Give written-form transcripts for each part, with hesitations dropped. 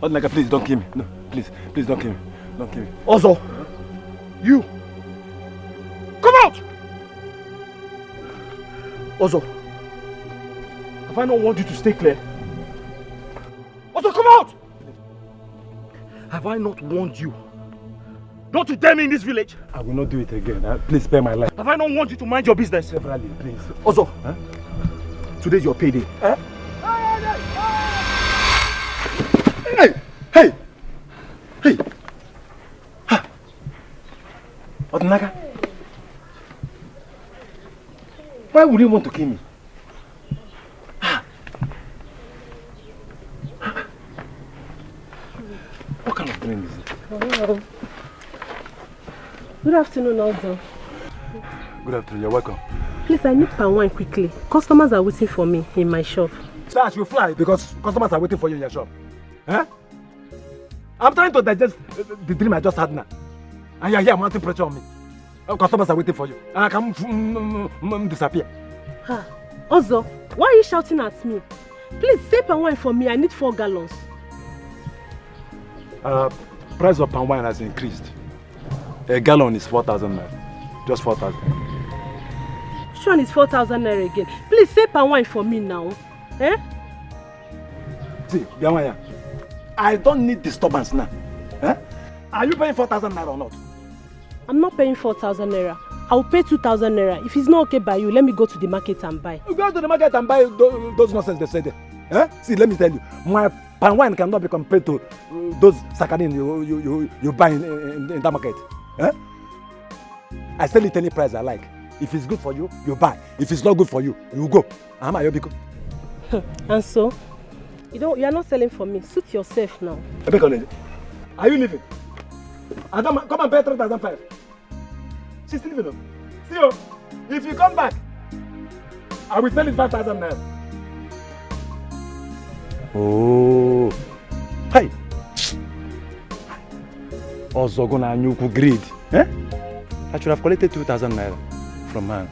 Odinaka, please don't kill me. No, please don't kill me. Don't kill me. Ozo, you, come out! Ozo, have I not warned you to stay clear? Ozo, come out! Have I not warned you not to dare me in this village? I will not do it again. Please spare my life. Have I not warned you to mind your business? Severally, please. Ozo, today's your payday. Hey! Odinaka, why would you want to kill me? What kind of dream is it? Hello. Good afternoon, Ozo. Good afternoon, you're welcome. Please, I need palm wine quickly. Customers are waiting for me in my shop. Sir, you fly because customers are waiting for you in your shop. Huh? I'm trying to digest the dream I just had now. And you're here mounting pressure on me. Customers are waiting for you. And I can disappear. Ozo, why are you shouting at me? Please, say palm wine for me. I need 4 gallons. Price of palm wine has increased. A gallon is 4,000 naira. Just 4,000. Which one is 4,000 naira again? Please, say palm wine for me now. Eh? See, Biamaya, I don't need disturbance now. Eh? Are you paying 4,000 naira or not? I'm not paying 4,000 naira. I'll pay 2,000 naira. If it's not okay by you, let me go to the market and buy. You go to the market and buy those nonsense they say there. Eh? See, let me tell you, my palm wine cannot be compared to those saccharin you buy in that market. Eh? I sell it any price I like. If it's good for you, you buy. If it's not good for you, you go. And so? You are not selling for me. Suit yourself now. Are you leaving? Adam, come and pay 3,500. She's leaving. See you. If you come back, I will sell it 5,000 naira. Oh. Hey. Also gonna nyuku greed. Eh? I should have collected 2,000 naira from man.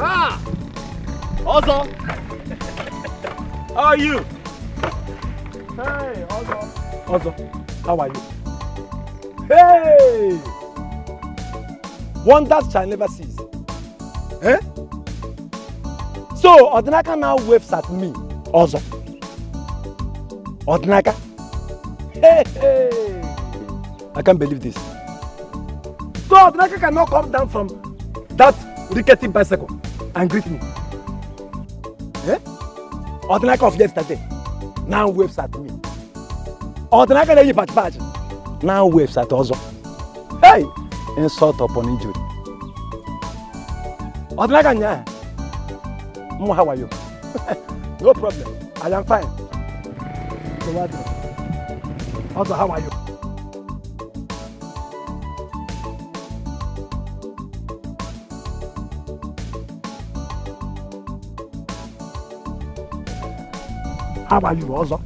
Ah! Ozo! How are you? Hey, Ozo. Ozo, how are you? Hey! Wonders shall never cease. Eh? So, Odinaka now waves at me. Ozo. Odinaka. Hey, hey! I can't believe this. So, Odinaka cannot come down from that rickety bicycle and greet me. Eh? Odinaka of yesterday now waves at me. Odinaka that you patch now waves at Ozo. Hey! Insult upon injury. Odinaka nya. How are you? No problem. I am fine. So what? Also, how are you? How are you, also?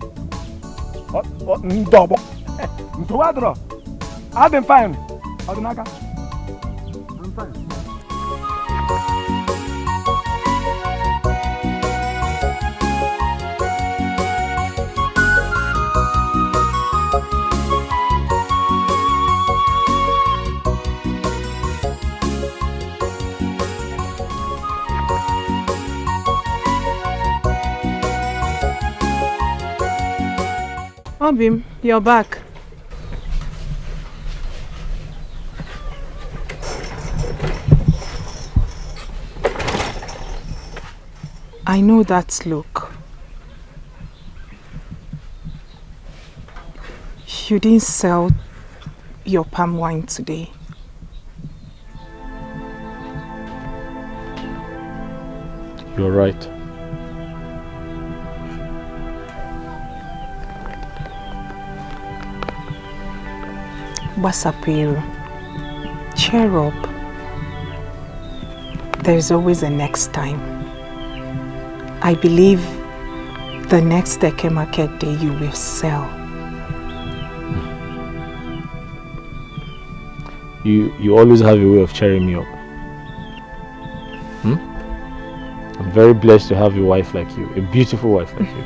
Double. So what? I've been fine. Odinaka. I'm fine. Obim, you're back. I know that look. You didn't sell your palm wine today. You're right. Basapiru, cheer up. There's always a next time. I believe the next Eke market day you will sell. You always have a way of cheering me up. I'm very blessed to have a wife like you, a beautiful wife like you.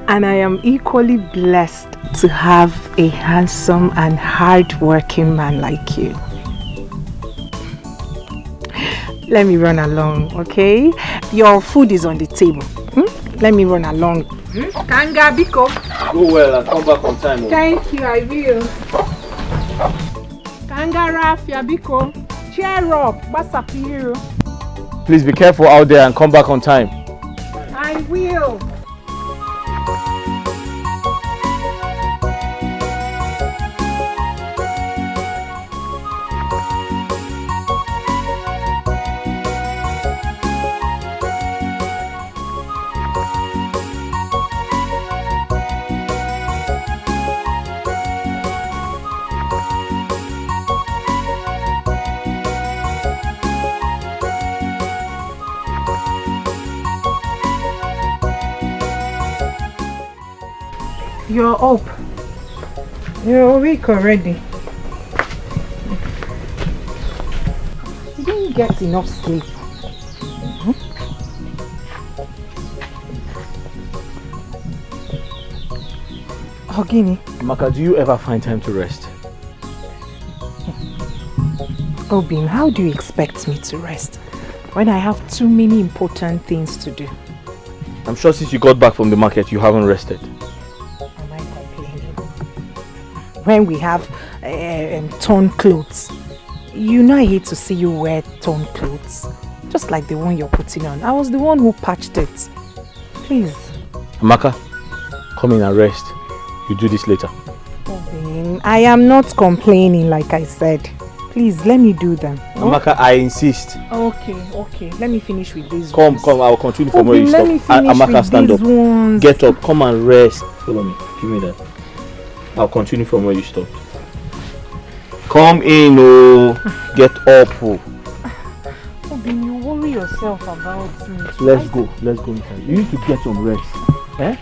And I am equally blessed to have a handsome and hard-working man like you. Let me run along, okay? Your food is on the table. Let me run along. Kanga Biko. Go well and come back on time. Thank you, I will. Kanga Rafia Biko. Cheer up, Basapiru. Please be careful out there and come back on time. I will. You're up. You're awake already. You didn't get enough sleep. Ogini. Maka, do you ever find time to rest? Obim, how do you expect me to rest when I have too many important things to do? I'm sure since you got back from the market, you haven't rested. Am I complaining? When we have torn clothes, you know I hate to see you wear torn clothes. Just like the one you're putting on. I was the one who patched it. Please. Amaka, come in and rest. You do this later. Obim, I am not complaining like I said. Please, let me do them. Amaka, I insist. Okay. Let me finish with these Come, ones. I'll continue from where you let stop. me finish Amaka, with stand these up. Ones. Get up, come and rest. Follow me, give me that. I'll continue from where you stopped. Come in, oh. Get up, oh. Obim, you worry yourself about me. Let's go inside. You need to get some rest. Eh?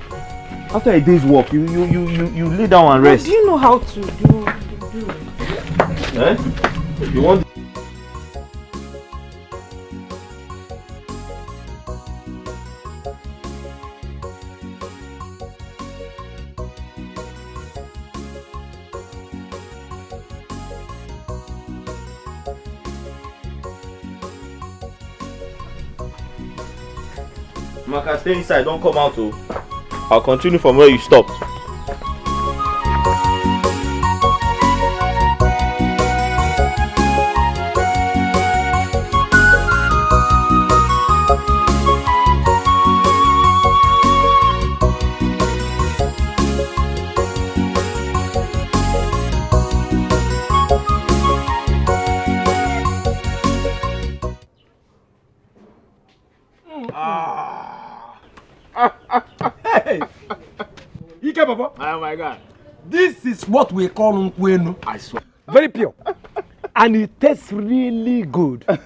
After a day's work, you lay down and rest. Do you know how to do it? Eh? You want Maka, stay inside, don't come out. Oh. I'll continue from where you stopped. Hey! You care, Papa? Oh my God. This is what we call nkwenu. I swear. Very pure. And it tastes really good. I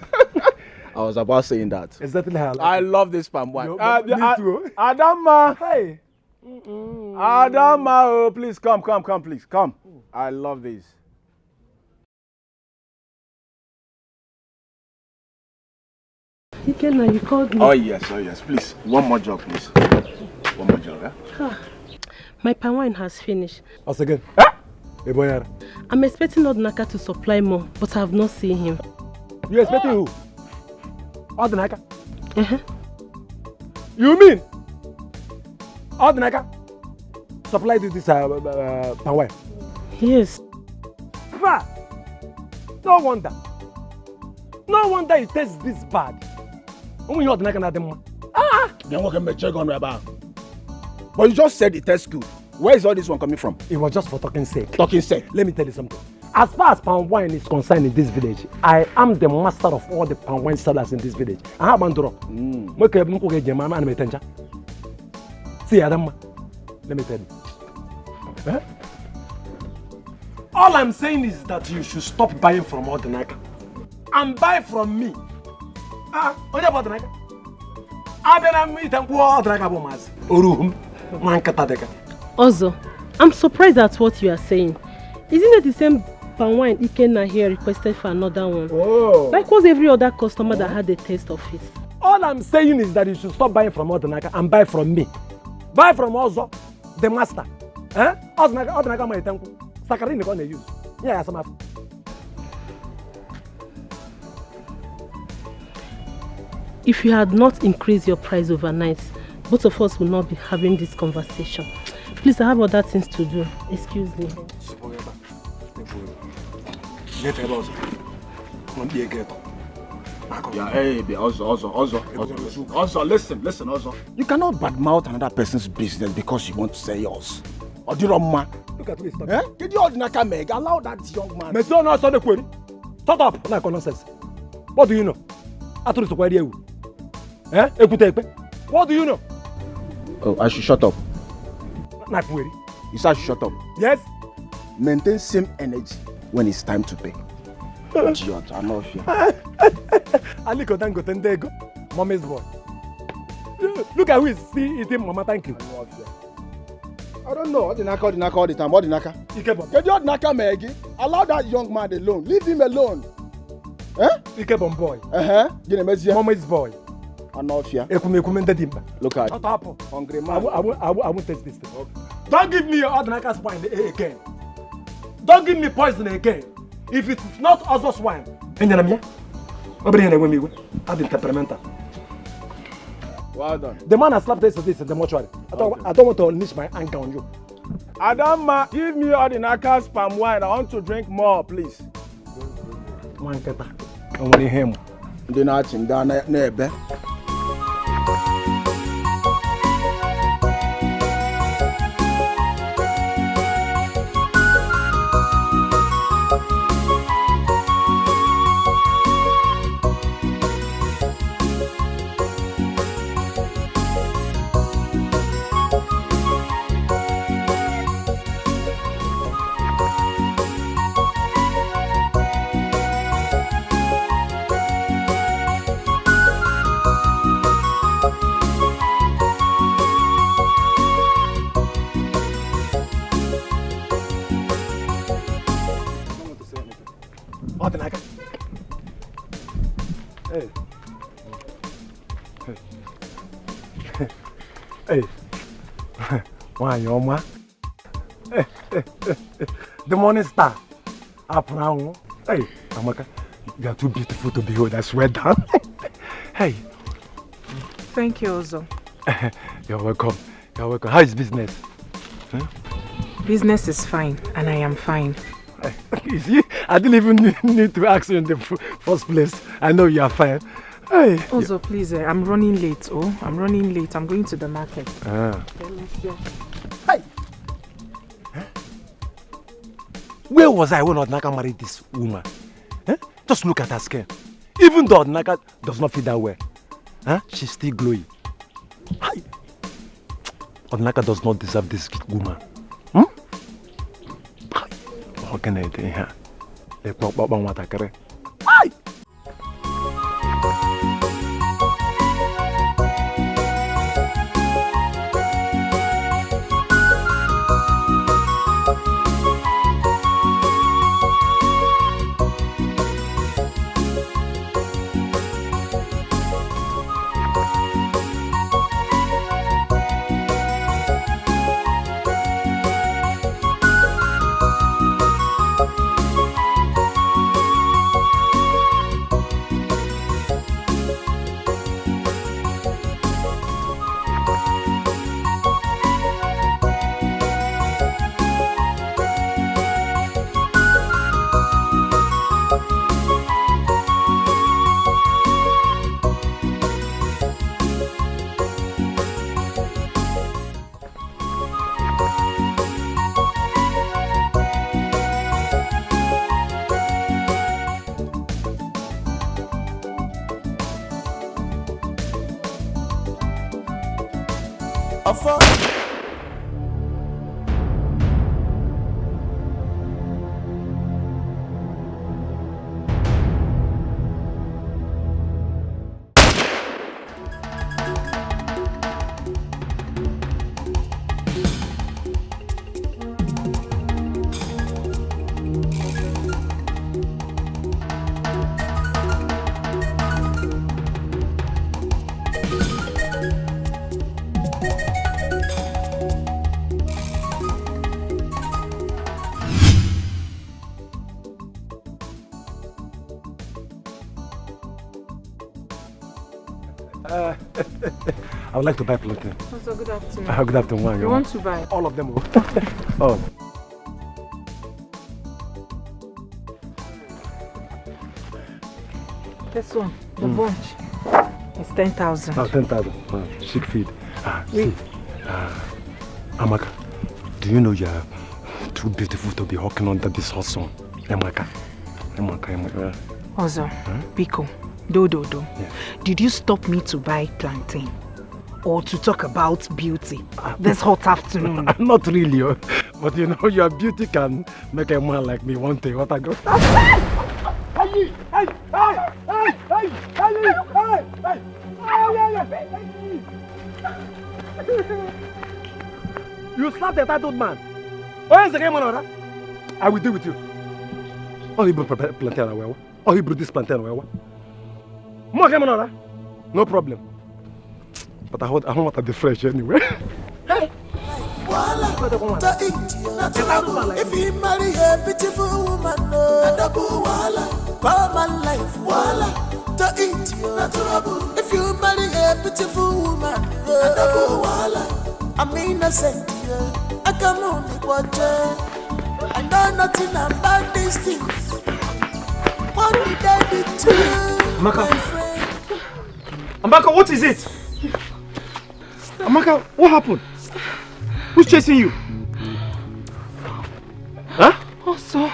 was about saying that. Exactly how I love this palm wine. Me too. Adama. Hey! Adama, oh, please come, please. Come. I love this. Ikenna, you called me. Oh yes, please. One more job, please. One more job, yeah? My palm wine has finished. Once again. Eboyara. I'm expecting Odinaka to supply more, but I have not seen him. You expecting who? Odinaka? Uh-huh. You mean Odinaka supplied you this palm wine? Yes. No wonder. No wonder it tastes this bad. When you Odinaka na dem. Then what can check on about? But you just said it tastes good. Where is all this one coming from? It was just for talking sake. Talking sake. Let me tell you something. As far as palm wine is concerned in this village, I am the master of all the palm wine sellers in this village. I have banduro. See, Adam, let me tell you. Eh? All I'm saying is that you should stop buying from Odinaka and buy from me. What about Odinaka? Also, I'm surprised at what you are saying. Isn't it the same palm wine Ikenna here requested for another one? Oh. Like was every other customer that had a taste of it? All I'm saying is that you should stop buying from Odinaka and buy from me. Buy from Ozo, the master. Odinaka my tanku. Sakarin is going to use. Yeah, some of. If you had not increased your price overnight, both of us will not be having this conversation. Please, I have other things to do. Excuse me. Yeah, hey, also, listen, also. You cannot badmouth another person's business because you want to say yours. Or do you know, Look at me. Did you Odinaka make? Allow that young man. Shut up! Like nonsense. What do you know? What do you know? Oh, I should shut up. You said I should shut up. Yes? Maintain same energy when it's time to pay. Idiot, I'm not here. Aliko Dango, mommy's boy. Look at who is still eating Mama, thank you. I don't know. Odinaka all the time. Odinaka. Get your Odinaka Maggie. Allow that young man alone. Leave him alone. Ikebon boy. Mommy's boy. I'm not here. Look at shut up. Hungry man. I won't taste this thing. Okay. Don't give me your Odinaka's wine again. Don't give me poison again. If it's not Ozo's wine, I'm temperamental. Well done. The man has slapped this in the mortuary. I don't want to unleash my anger on you. Adama, give me Odinaka's palm wine. I want to drink more, please. Man, keta. I want to hear him. Odinaka. Hey. Hey. Why, your ma? The morning star. Up now. Hey, Amaka, you are too beautiful to behold. I swear down. Hey. Thank you, Ozo. You're welcome. You're welcome. How is business? Huh? Business is fine, and I am fine. You see, I didn't even need to ask you in the first place. I know you are fine. Hey. Also, please, I'm running late. Oh, I'm running late. I'm going to the market. Ah. Okay, let's go. Hey. Huh? Where was I when Odinaka married this woman? Huh? Just look at her skin. Even though Odinaka does not fit that well, huh? She's still glowing. Hey. Odinaka does not deserve this woman. What can I do here? Let's talk about what I can. Hey! I would like to buy plantain. Also, good afternoon. Good afternoon. You want to buy? All of them. Oh. This one, the bunch, is 10,000. Oh, 10,000. Oh, chic feed. See, Amaka, do you know you are too beautiful to be hawking under this hot sun? Amaka. Also, Biko, do. Yeah. Did you stop me to buy plantain? Or to talk about beauty this hot afternoon? Not really, but you know, your beauty can make a man like me one day. What I go? You slapped the entitled man. Where is the game on? I will deal with you. Oh, you brought plantain away. Oh, you brought this plantain away. More game on? No problem. But I don't want to be fresh anyway. Hey! If you marry a beautiful woman, common life, to eat you. If you marry a beautiful woman, I'm innocent. I can only watch. I know nothing about these things. What did I do to you, Amaka. my friend? Amaka, what is it? Amaka, what happened? Who's chasing you? Huh? Ozo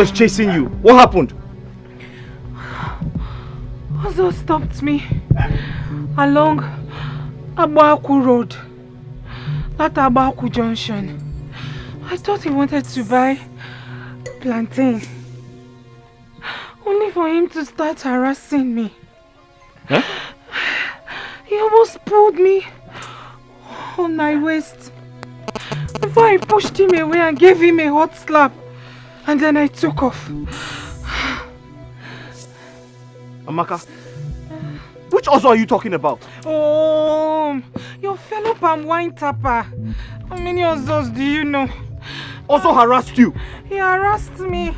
is chasing you. What happened? Ozo stopped me along Abaku Road, that Abaku Junction. I thought he wanted to buy plantain, only for him to start harassing me. Huh? He almost pulled me on my waist before I pushed him away and gave him a hot slap, and then I took off. Amaka, which Ozo are you talking about? Oh, your fellow palm wine tapper. How many Ozos do you know? Ozo harassed you? He harassed me.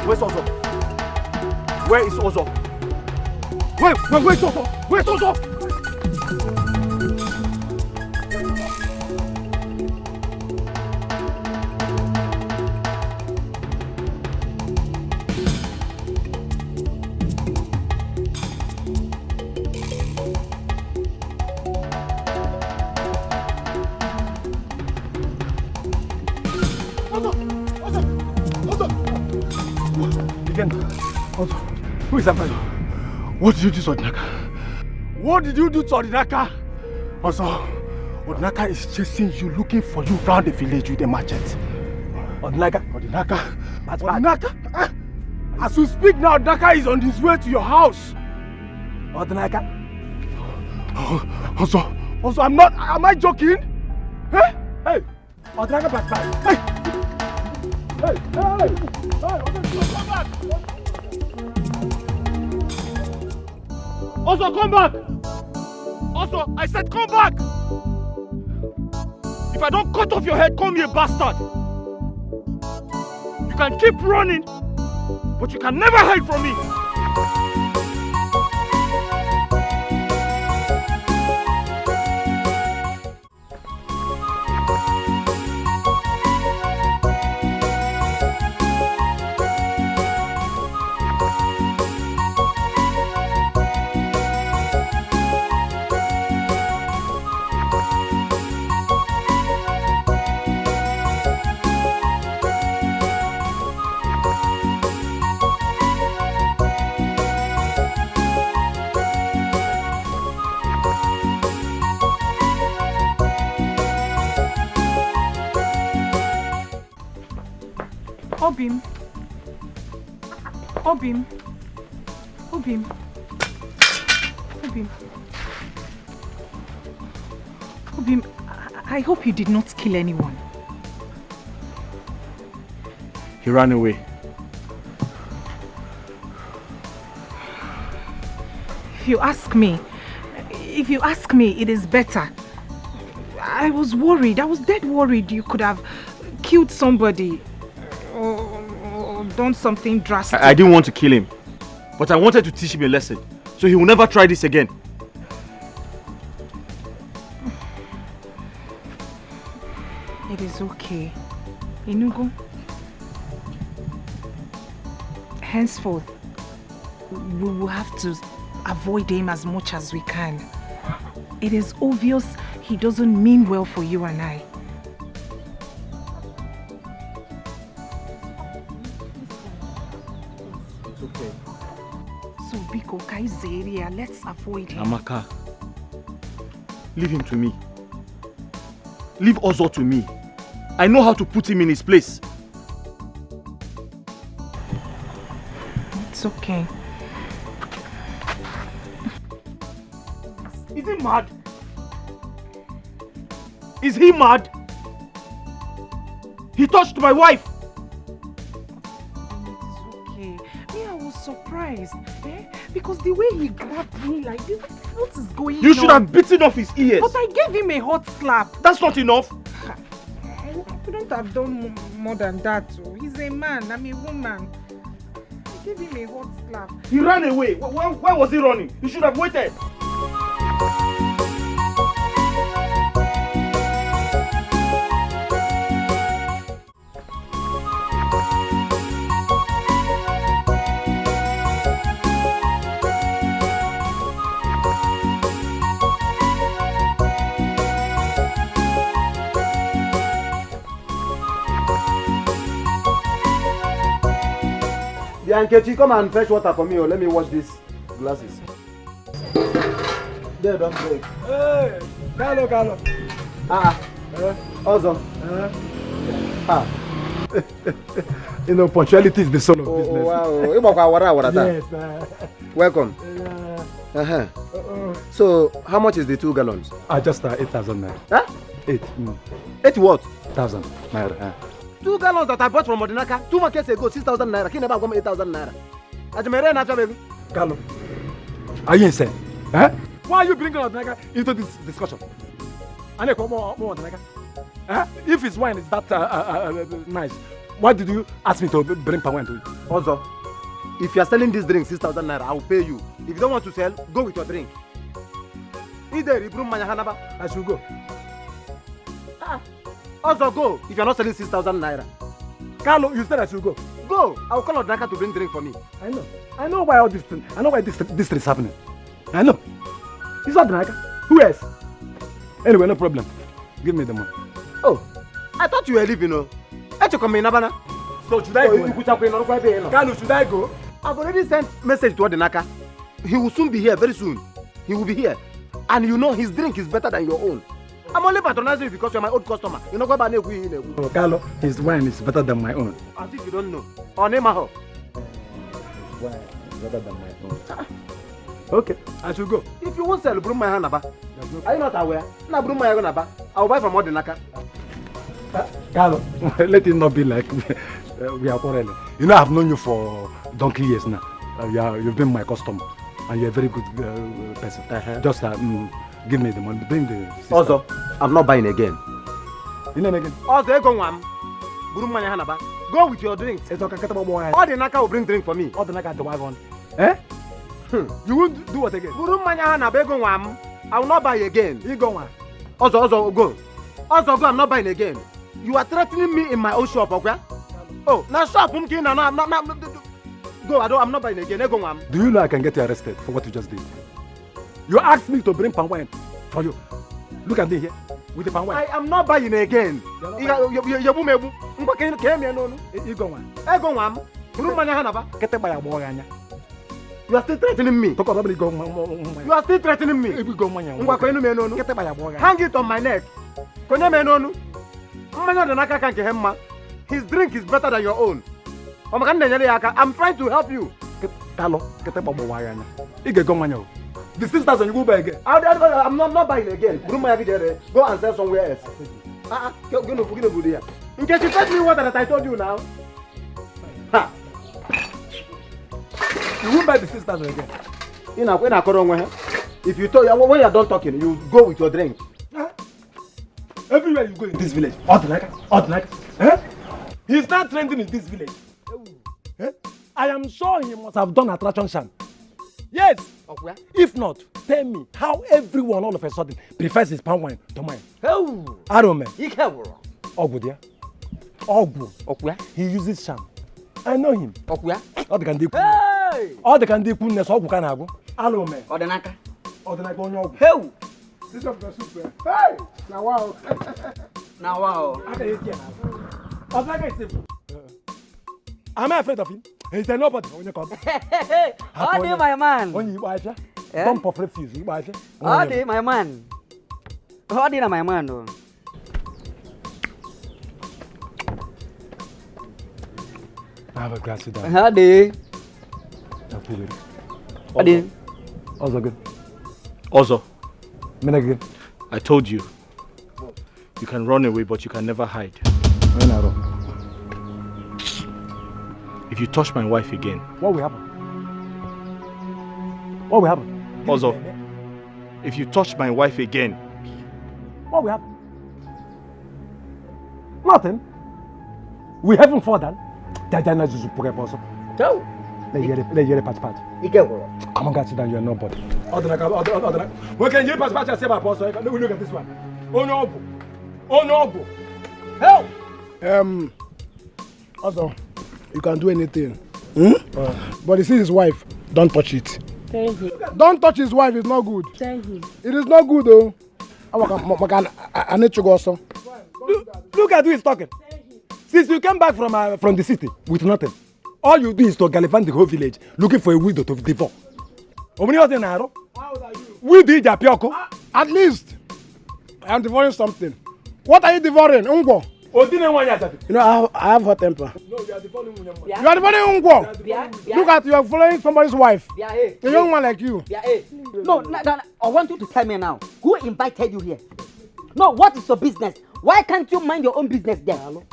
Where's Ozo? Where is Ozo? Where's Ozo? Where's Ozo? Who is after you? What did you do to Odinaka? What did you do to Odinaka? Also, Odinaka is chasing you, looking for you around the village with a machete. Odinaka? That's Odinaka? As we speak now, Odinaka is on his way to your house. Odinaka? Also, am I joking? Hey! Hey! Odinaka, Hey! Come back! Also, come back! Also, I said come back! If I don't cut off your head, call me a bastard! You can keep running, but you can never hide from me! Obim, I hope you did not kill anyone. He ran away. If you ask me, it is better. I was worried. I was dead worried you could have killed somebody or done something drastic. I didn't want to kill him, but I wanted to teach him a lesson, so he will never try this again. It is okay. Inugo, henceforth, we will have to avoid him as much as we can. It is obvious he doesn't mean well for you and I. It's okay. So, Biko, Kaizeria, let's avoid him. Amaka, leave him to me. Leave Ozo to me. I know how to put him in his place. It's okay. Is he mad? Is he mad? He touched my wife. It's okay. Me, I was surprised. Because the way he grabbed me like this, what is going on? You should have bitten off his ears. But I gave him a hot slap. That's not enough. I couldn't have done more than that. He's a man, I'm a woman. I gave him a hot slap. He ran away. Why was he running? He should have waited. Yeah, Nkechi, come and fetch water for me or let me wash these glasses. There, don't break. Hey, Carlo. Also. You know, punctuality is the soul of business. Wow. Yes. Welcome. So, how much is the 2 gallons? Just 8,000 naira. Huh? 8 what? 1,000 naira. 2 gallons that I bought from Odinaka 2 markets ago, 6,000 naira. Can never come 8,000 naira. Carlo, are you insane? Huh? Why are you bringing Odinaka into this discussion? If his wine is that nice, why did you ask me to bring palm wine to it? Also, if you are selling this drink 6,000 naira, I will pay you. If you don't want to sell, go with your drink. Either you bring Hanaba, I should go. Also go if you are not selling 6,000 naira. Carlo, you said I should go. Go. I will call Odinaka to bring drink for me. I know why all this thing. I know why this is happening. I know. It's not Odinaka. Who else? Anyway, no problem. Give me the money. Oh, I thought you were leaving. So should I go? Carlo, should I go? I've already sent message to Odinaka. He will soon be here, very soon. He will be here. And you know his drink is better than your own. I'm only patronizing you because you're my old customer. You know what about Carlo, his wine is better than my own. As if you don't know. Onemaho. His wine is better than my own. Okay, I should go. If you won't sell, bring my Hanaba. Are you not aware? Now bring my Hanaba. I'll buy from Odinaka. Carlo, let it not be like we are quarreling. You know, I've known you for donkey years now. You've been my customer, and you're a very good person. Just give me the money. Bring the sister. Also, I'm not buying again. You know again? Also, go with your drinks. Odinaka will bring drink for me. Odinaka the wagon. Eh? You won't do what again? I will not buy again. You go on. Also, go. Also, go. I'm not buying again. You are threatening me in my own shop, okay? Oh, now shop. Go. I'm not buying again. Do you know I can get you arrested for what you just did? You asked me to bring palm wine for you. Look at me here with the palm wine. I am not buying again. You go on. You are still threatening me. You are still threatening me. Hang it on my neck. His drink is better than your own. I'm trying to help you. The sisters you go buy again. I'm not buying again. Go and sell somewhere else. In case you tell me what that I told you now. You won't buy the sisters again. If you told when you are done talking, you go with your drink. Everywhere you go in this village, Odinaka. He's not trending in this village. I am sure he must have done attraction sham. Yes. If not, tell me how everyone all of a sudden prefers his palm wine to mine. I don't know. Ogbu. He uses sham. I know him. All the candy. All the candy goodness of Bukanago. Hello, man. Odinaka on your. Hey! This is the super. Hey! Now, wow. Odinaka is simple. Am I afraid of him? He's a nobody when you come. How do my man? When you buy it, don't puff refuse. You buy it. How do my man? How do my man? Have a glass of that. How do? Also good. Also, I told you. You can run away, but you can never hide. When I run. If you touch my wife again. What will happen? What will happen? Also, if you touch my wife again. What will happen? Nothing. We haven't fallen. Jajana Juju Pokeposo. Go. Let you patch. Come on, sit down, you're nobody. Odinaka. We can you patch and say my boss. Look at this one. Oh no. Help! Also, you can do anything. But you see his wife, don't touch it. Thank you. Don't touch his wife, it's not good. Thank you. It is not good though. I need to go also. Look at who is talking. Since you came back from the city with nothing, All you do is to gallivant the whole village looking for a widow to devour. How old are you? We did Japioko. At least, I am devouring something. What are you devouring? Ungo. You know, I have hot temper. No, you are devouring Ungo. You are devouring Ungo. Look at you are following somebody's wife. A young man like you. No, I want you to tell me now. Who invited you here? No, what is your business? Why can't you mind your own business then?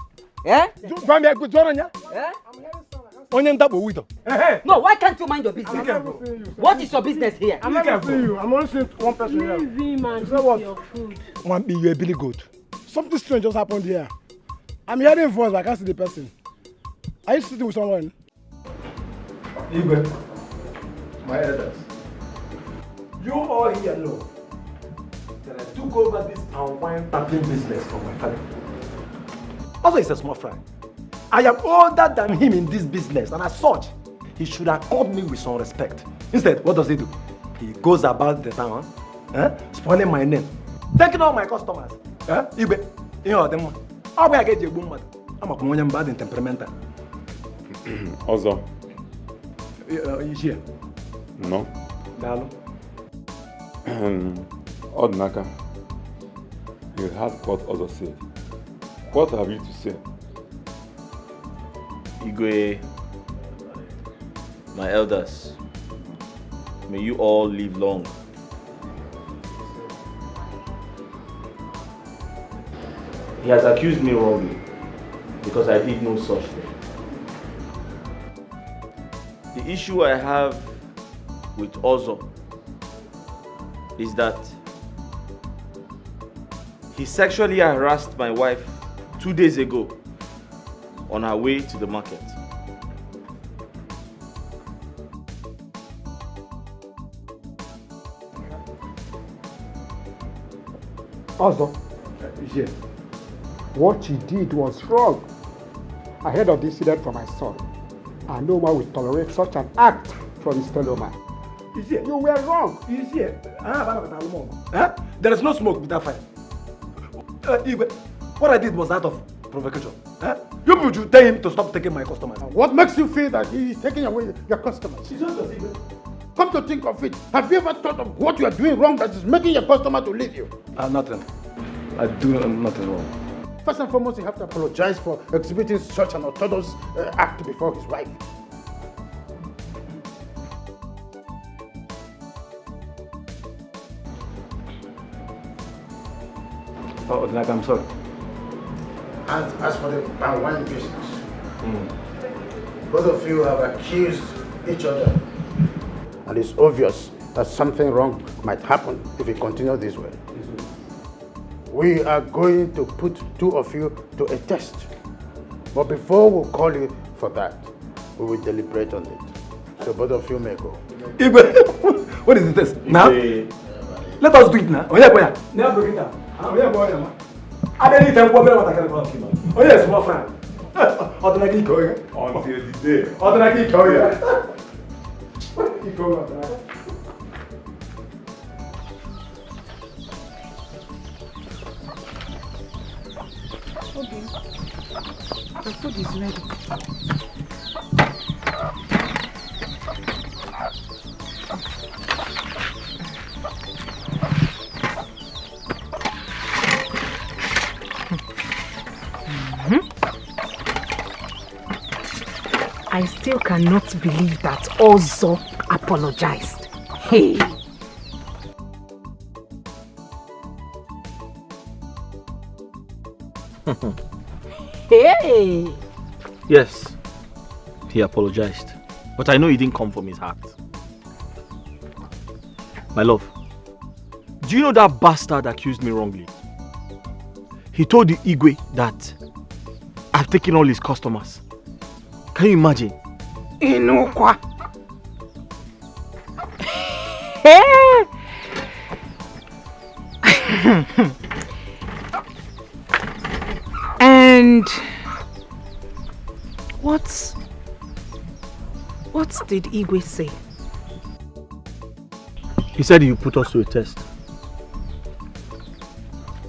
Eh? Eh? No, why can't you mind your business? What is your business here? I'm not seeing you. I'm only seeing one person here. Leave him and You know what? your food. One be you a billy goat. Something strange just happened here. I'm hearing voice, but I can't see the person. Are you sitting with someone? Igwe, my elders, you all here know that I took over this palm wine tapping business from my father. Also, he's a small fry. I am older than him in this business, and as such, he should accord me with some respect. Instead, what does he do? He goes about the town, spoiling my name, taking all my customers. Igwe, you know them. How will I get you boom? I'm a communion bad and temperamental. Also. You here? No. Dalo. Odinaka, you heard what Ozo said. What have you to say? Igwe, my elders, may you all live long. He has accused me wrongly because I did no such thing. The issue I have with Ozo is that he sexually harassed my wife 2 days ago on her way to the market. Also, Yes. what she did was wrong. I heard of this incident from my son. And no one will tolerate such an act from his fellow man. You were wrong. There is no smoke without fire. What I did was out of provocation. You people should tell him to stop taking my customers. What makes you feel that he is taking away your customers? Come to think of it, have you ever thought of what you are doing wrong that is making your customer to leave you? Nothing. I do nothing wrong. First and foremost, you have to apologize for exhibiting such an orthodox act before his wife. Oh, Odinaka, I'm sorry. As for the wine business, both of you have accused each other. And it's obvious that something wrong might happen if we continue this way. We are going to put two of you to a test. But before we call you for that, we will deliberate on it. So both of you may go. What is the test? Now? Let us do it now. Oh yeah, boy. Now break it down. Oh yeah, boy. I don't need to go what I can about him. Oh yes, my friend. Odinaka go here. Until the day. Odinaka go here. He go Odinaka. Okay. The food is ready. I still cannot believe that Ozo apologized. Hey! Hey! Yes, he apologized. But I know he didn't come from his heart. My love, do you know that bastard accused me wrongly? He told the Igwe that I've taken all his customers. Can you imagine? Inukwa. Hey! And what did Igwe say? He said he would put us to a test.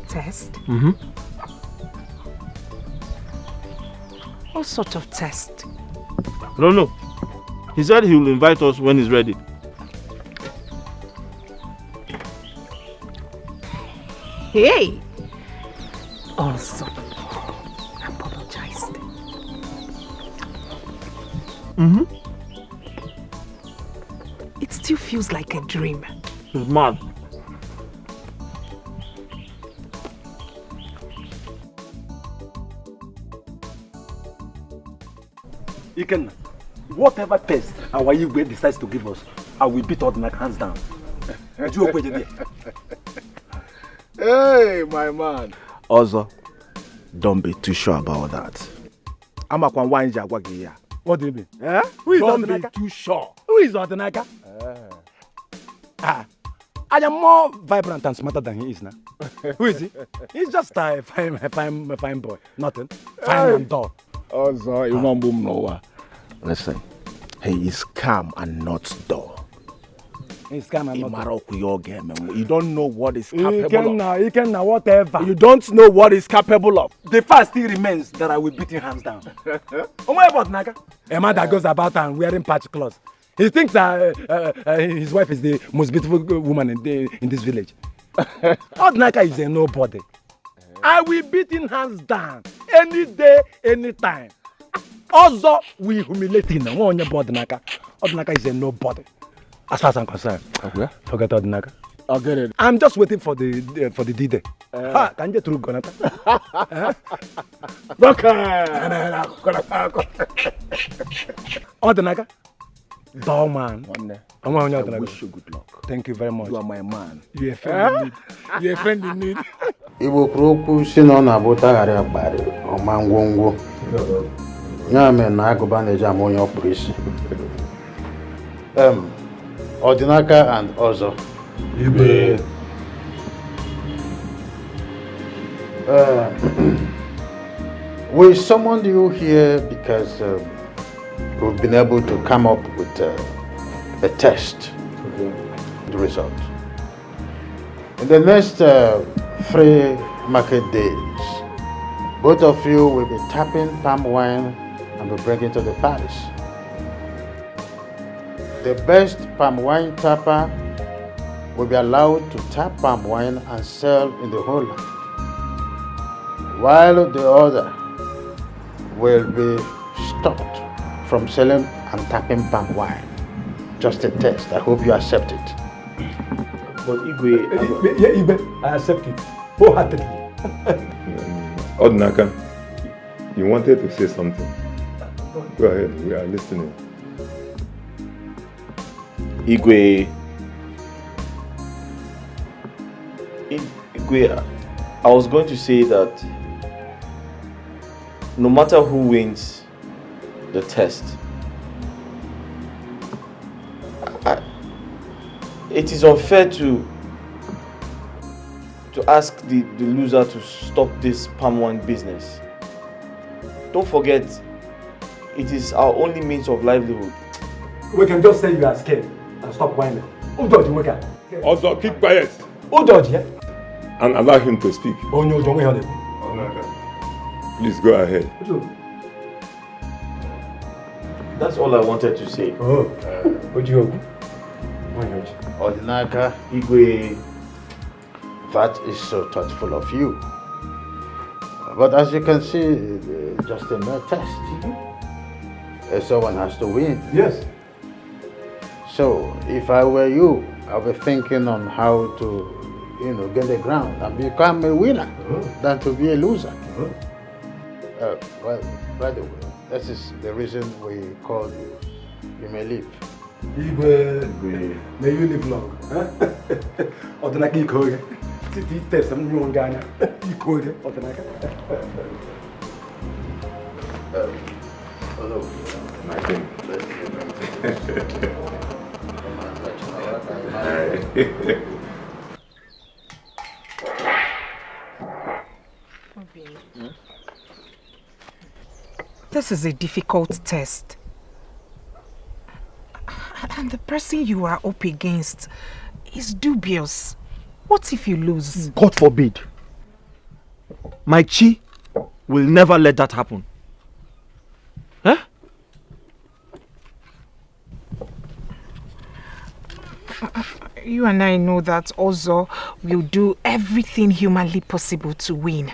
Test? Mm-hmm. What sort of test? I don't know. He said he will invite us when he's ready. Hey! Also, apologized. It still feels like a dream. He's mad. Iken, whatever test our Igwe decides to give us, I will beat Odinaka hands down. Hey, my man. Also, don't be too sure about that. I'm a Kwan Jagwagi. What do you mean? Eh? Who is Don't Odinaka? be too sure. Who is Odinaka? I am more vibrant and smarter than he is now. Who is he? He's just a fine boy. Nothing. Fine and dull. Also, listen, he is calm and not dull. He's calm and not dull. You don't know what he's capable of. He can now, whatever. You don't know what he's capable of. The fact still remains that I will beat him hands down. Oh my God, Naka. A man that goes about and wearing patch clothes. He thinks that his wife is the most beautiful woman in this village. Odinaka is a nobody. I will beat him hands down any day, anytime. Also, we humiliate him. Odinaka is a nobody. As far as I'm concerned, forget Odinaka. I'll get it. I'm just waiting for the D-Day. Can you through Gonata? Odinaka, dull man. I wish you good luck. Thank you very much. You are my man. You're a friend in need. You're a friend in need. Igbo kwuru si na ọ na-abụtagharị akparị ọma ngwongwo. Ya mere na agụba na-eji ama onye ọkpụrụ isi. Odinaka and Ozo. Igwe. We summoned you here because we've been able to come up with a test. The result. In the next 3 market days, both of you will be tapping palm wine and be bringing to the palace. The best palm wine tapper will be allowed to tap palm wine and sell in the whole land, while the other will be stopped from selling and tapping palm wine. Just a test. I hope you accept it. But Igwe, I accept it wholeheartedly. Odinaka, you wanted to say something. Go ahead, we are listening. Igwe, I was going to say that no matter who wins the test, it is unfair to ask the loser to stop this palm wine business. Don't forget, it is our only means of livelihood. We can just say you are scared and stop whining. Who dodge you? Also, keep quiet. Who dodge you? And allow him to speak. Oh no, don't worry. Please go ahead. That's all I wanted to say. Odinaka, Igwe, that is so thoughtful of you. But as you can see, just a mere test. Someone has to win. Yes. So, if I were you, I'll be thinking on how to, get the ground and become a winner than to be a loser. Well, by the way, this is the reason we called you. You may leave. Igwe, may you live long. Odinaka Ikoge. Titi test some new Ghana. Ikoge, Odinaka. Hello. My king. This is a difficult test. And the person you are up against is dubious. What if you lose? God forbid. My Chi will never let that happen. Huh? You and I know that Ozo will do everything humanly possible to win.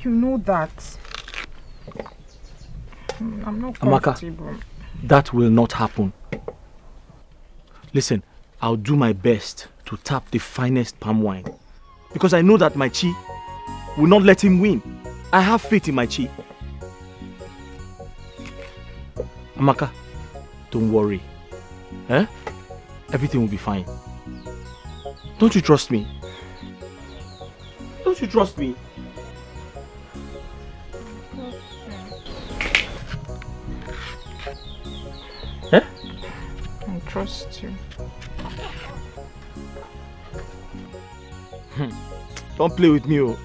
You know that. I'm not comfortable. Amaka, that will not happen. Listen, I'll do my best to tap the finest palm wine. Because I know that my chi will not let him win. I have faith in my chi. Amaka, don't worry. Everything will be fine. Don't you trust me? Don't you trust me? I trust you. Don't play with me, oh.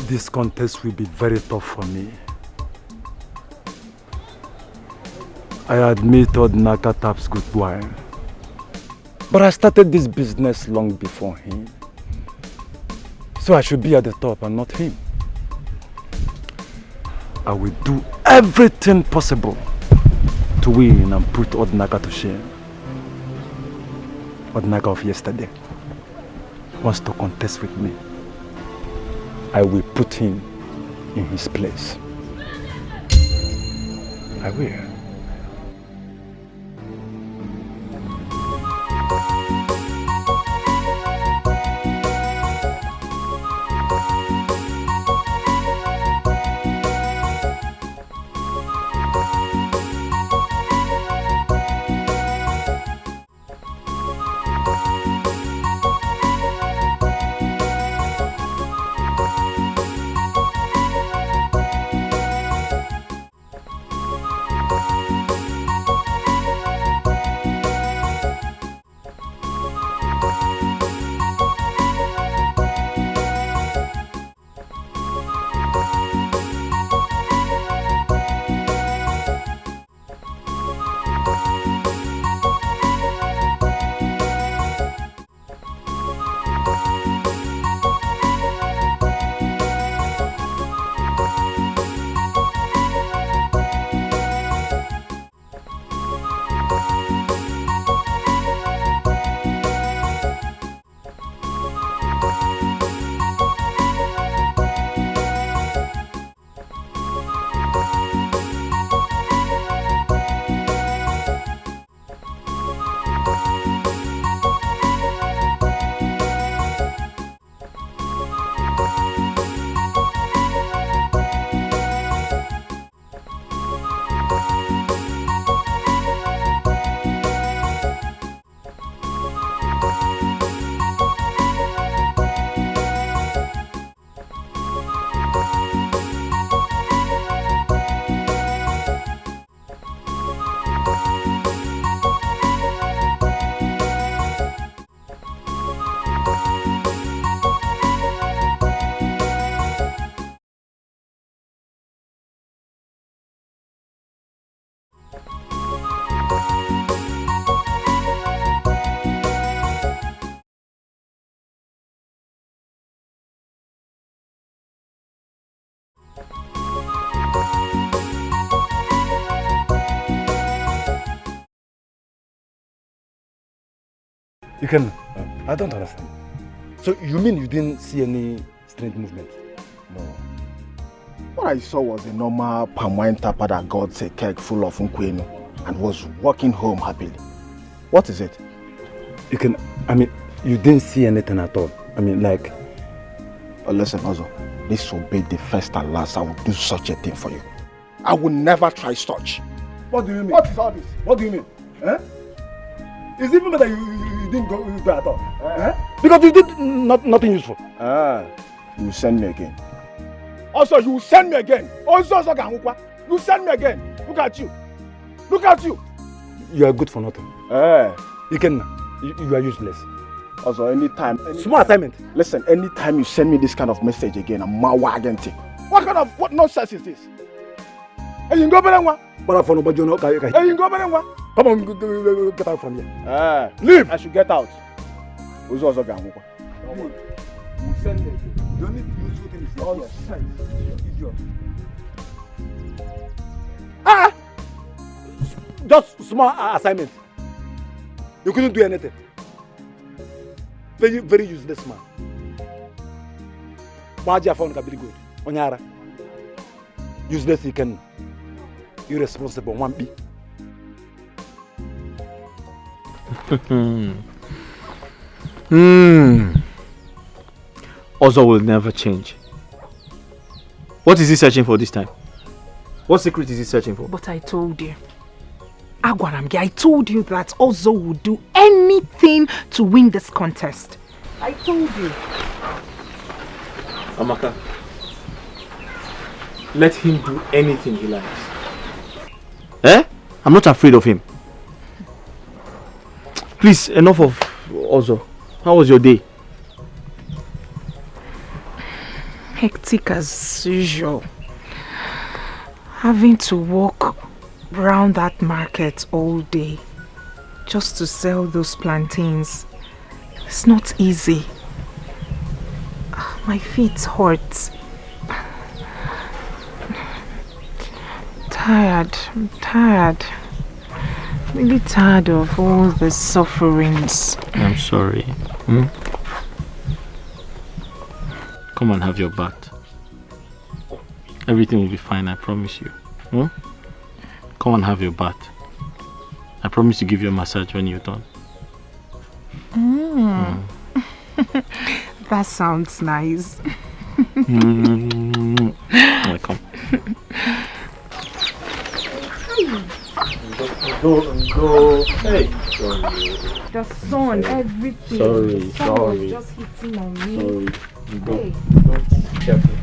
This contest will be very tough for me. I admit Odinaka taps good wine. But I started this business long before him. So I should be at the top and not him. I will do everything possible to win and put Odinaka to shame. Odinaka of yesterday wants to contest with me. I will put him in his place. I will. You can... I don't understand. So you mean you didn't see any strange movement? No. What I saw was a normal palm wine tapper that got a keg full of nkwenu and was walking home happily. What is it? You can... I mean, you didn't see anything at all. I mean, like... Listen, Ozo. This will be the first and last I will do such a thing for you. I will never try such. What do you mean? What is all this? What do you mean? It's even better you didn't go at all. Because you did nothing useful. You will send me again. Also, you will send me again. Also, you send me again. Look at you. Look at you. You are good for nothing. You are useless. Also, anytime. Small assignment. Listen, anytime you send me this kind of message again, I'm agenti. What nonsense is this? Hey, you go better one. Hey, you go better one. Come on, get out from here. Leave. I should get out. Who's also going? You send it. You don't need to use good things. Nonsense. Idiot. Just small assignment. You couldn't do anything. Very, very useless man. Waja found very good. Onyara. Useless he can. Irresponsible one B. Ozo will never change. What is he searching for this time? What secret is he searching for? But I told you. Agwaramgi, I told you that Ozo would do anything to win this contest. I told you. Amaka, let him do anything he likes. Eh? I'm not afraid of him. Please, enough of Ozo. How was your day? Hectic as usual. Having to walk around that market all day just to sell those plantains. It's not easy. My feet hurt. I'm tired. Really tired of all the sufferings. I'm sorry. Come and have your bath. Everything will be fine, I promise you. Come and have your bath. I promise to give you a massage when you're done. That sounds nice. Welcome. Go. Hey. Sorry. The sun, everything. Sorry. The sun was just hitting on me. Sorry. Go. Hey. Go. Careful.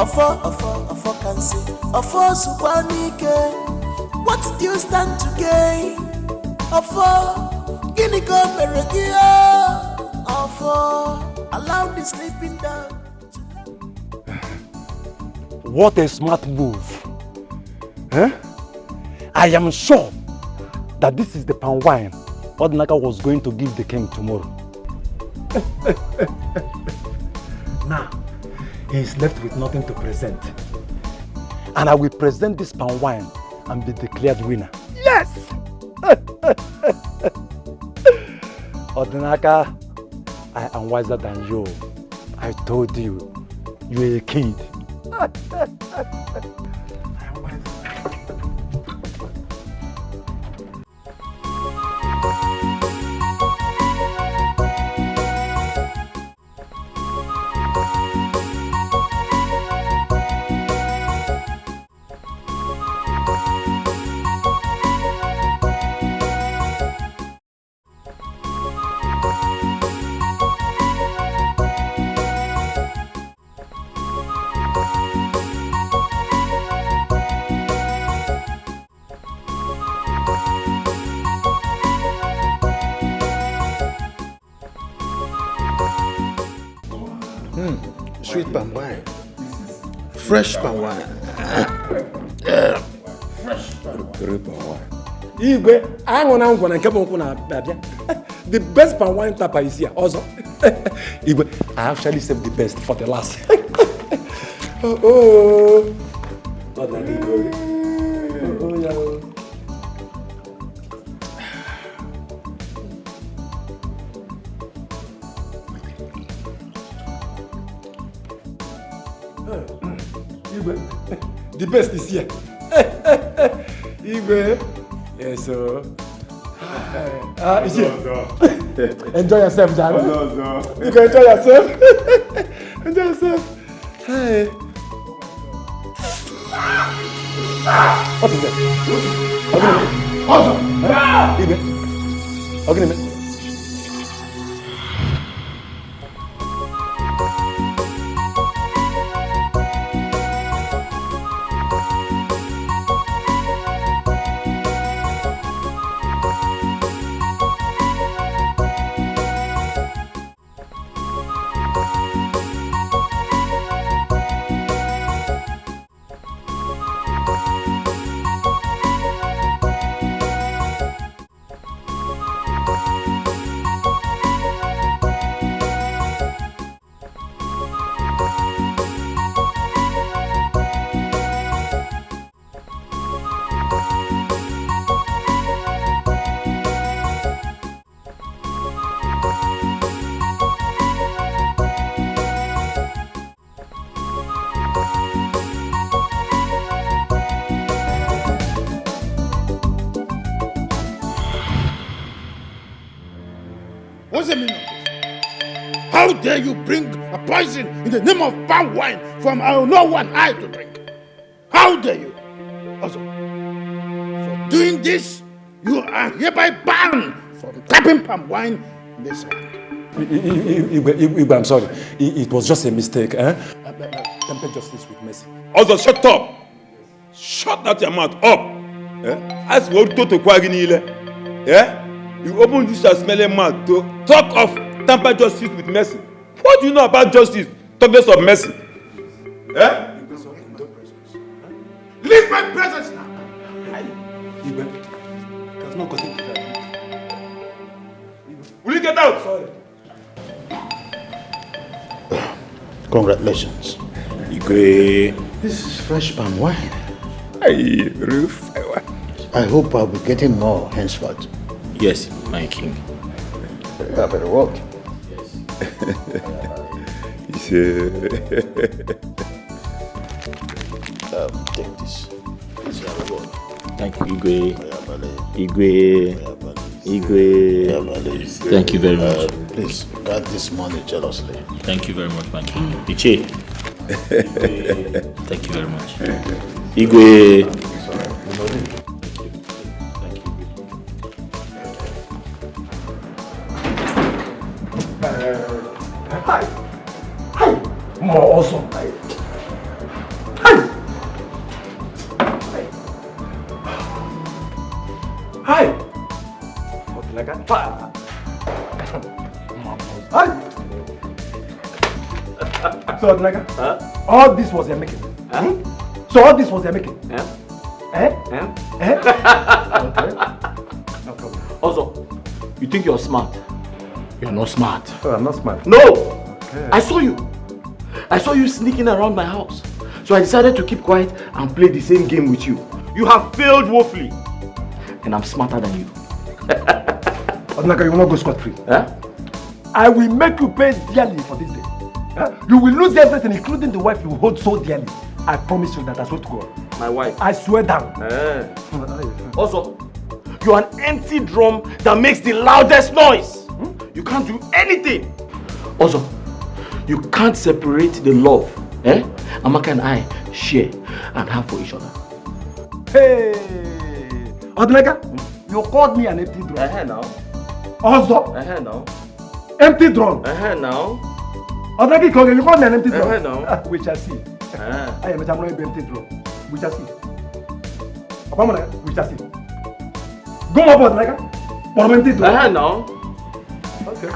Ofo can say, Ofo Supanike, what do you stand to gain? Ofo, Ginigo Meregia, Ofo, allow the sleeping down. What a smart move. I am sure that this is the palm wine Odinaka was going to give the king tomorrow. Now, he is left with nothing to present. And I will present this palm wine and be declared winner. Yes! Odinaka, I am wiser than you. I told you, you're a kid. Sweet palm wine. Fresh palm wine. Fresh palm wine. Igwe, I want to come on. The best palm wine tapa is here. Also, Igwe, I actually saved the best for the last. Oh, the best is here. Igwe. Yes, sir. It's here. Enjoy yourself, Dad. You can enjoy yourself. Enjoy yourself. Hey. What is that? Igwe. Okay. What's the meaning of this? How dare you bring a poison in the name of palm wine from no one I to drink? How dare you? Also, for doing this, you are hereby banned from tapping palm wine in this hand. Igwe, I'm sorry. It was just a mistake. Temper justice with mercy. Also, shut up! Shut that your mouth up! As we go to Kwaginile, you open this smelling mouth to talk of temper justice with mercy. What do you know about justice? Talk less of mercy. Leave my presence now! Igwe, there's no cause. Will you get out? Sorry. Congratulations. Igwe. This is fresh palm wine. Hey, Roof. I hope I'll be getting more henceforth. Yes, my king. You have a reward. Yes. Take this. This is a reward. Thank you, Igwe. Thank you very much. Please guard this money jealously. Thank you very much, my king. Iche. Thank you very much. Igwe. Hi. More awesome. Hi. So, Odinaka, all this was your making. So all this was your making. Okay. No problem. Also, you think you're smart? You're not smart. Oh, I'm not smart. No! Okay. I saw you sneaking around my house. So I decided to keep quiet and play the same game with you. You have failed woefully. And I'm smarter than you. Odinaka, you will not go scot-free. I will make you pay dearly for this day. You will lose everything, including the wife you hold so dearly. I promise you that. I swear to God. My wife? I swear down. Also, you're an empty drum that makes the loudest noise. You can't do anything. Also, you can't separate the love Amaka and I share and have for each other. Hey! Odinaka, you called me an empty drum. Now. Also? Now. Empty drum. Now. Odinaka, you called me an empty drum. Now. We shall see. I am a empty drum. We shall see. We shall see. Go up, Odinaka. For empty drum. Now. Okay.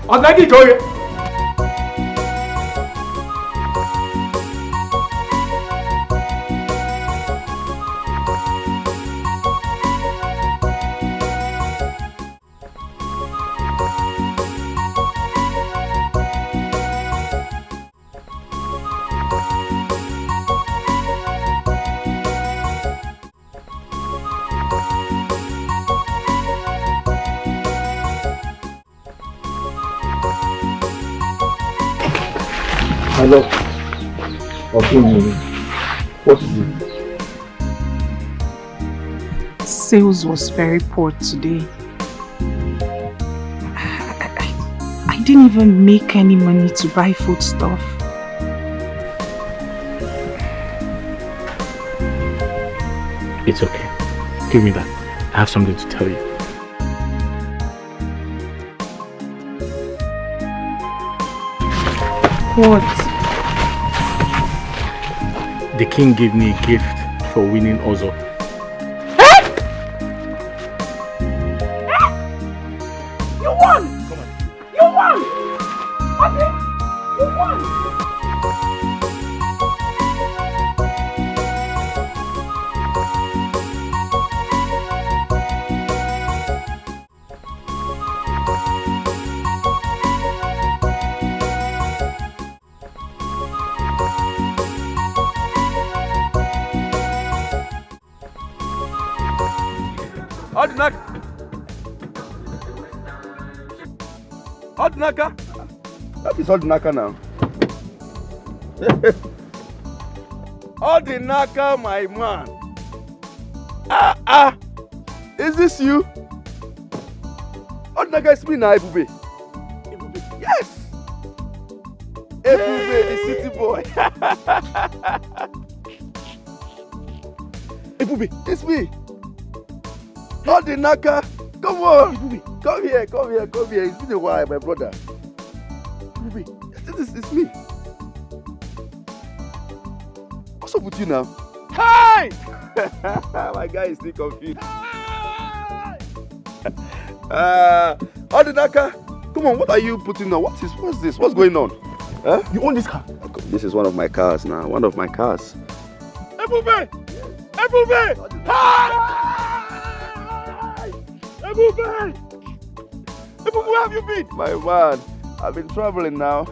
Odinaka, go here. My love. Okay, what is it? Sales was very poor today. I didn't even make any money to buy food stuff. It's okay. Give me that. I have something to tell you. What? The king gave me a gift for winning Ozo. You won! Come on. You won! Okay? You won! Odinaka! That is Odinaka now. Odinaka, my man. Is this you? Odinaka is me now, Ebubi. Ebubi? Yes! Ebubi, the city boy. Ebubi, it's me. Odinaka, come on. Ebubi, come here. It's been a while, my brother. Ebubi, it's me. What's up with you now? Hi! My guy is still confused. Odinaka, come on, what are you putting on? What's this? What's going on? Huh? You own this car? This is one of my cars now. One of my cars. Ebubi! Ebubi! Hi! Ebubi! Ebubi, where have you been? My man, I've been traveling now,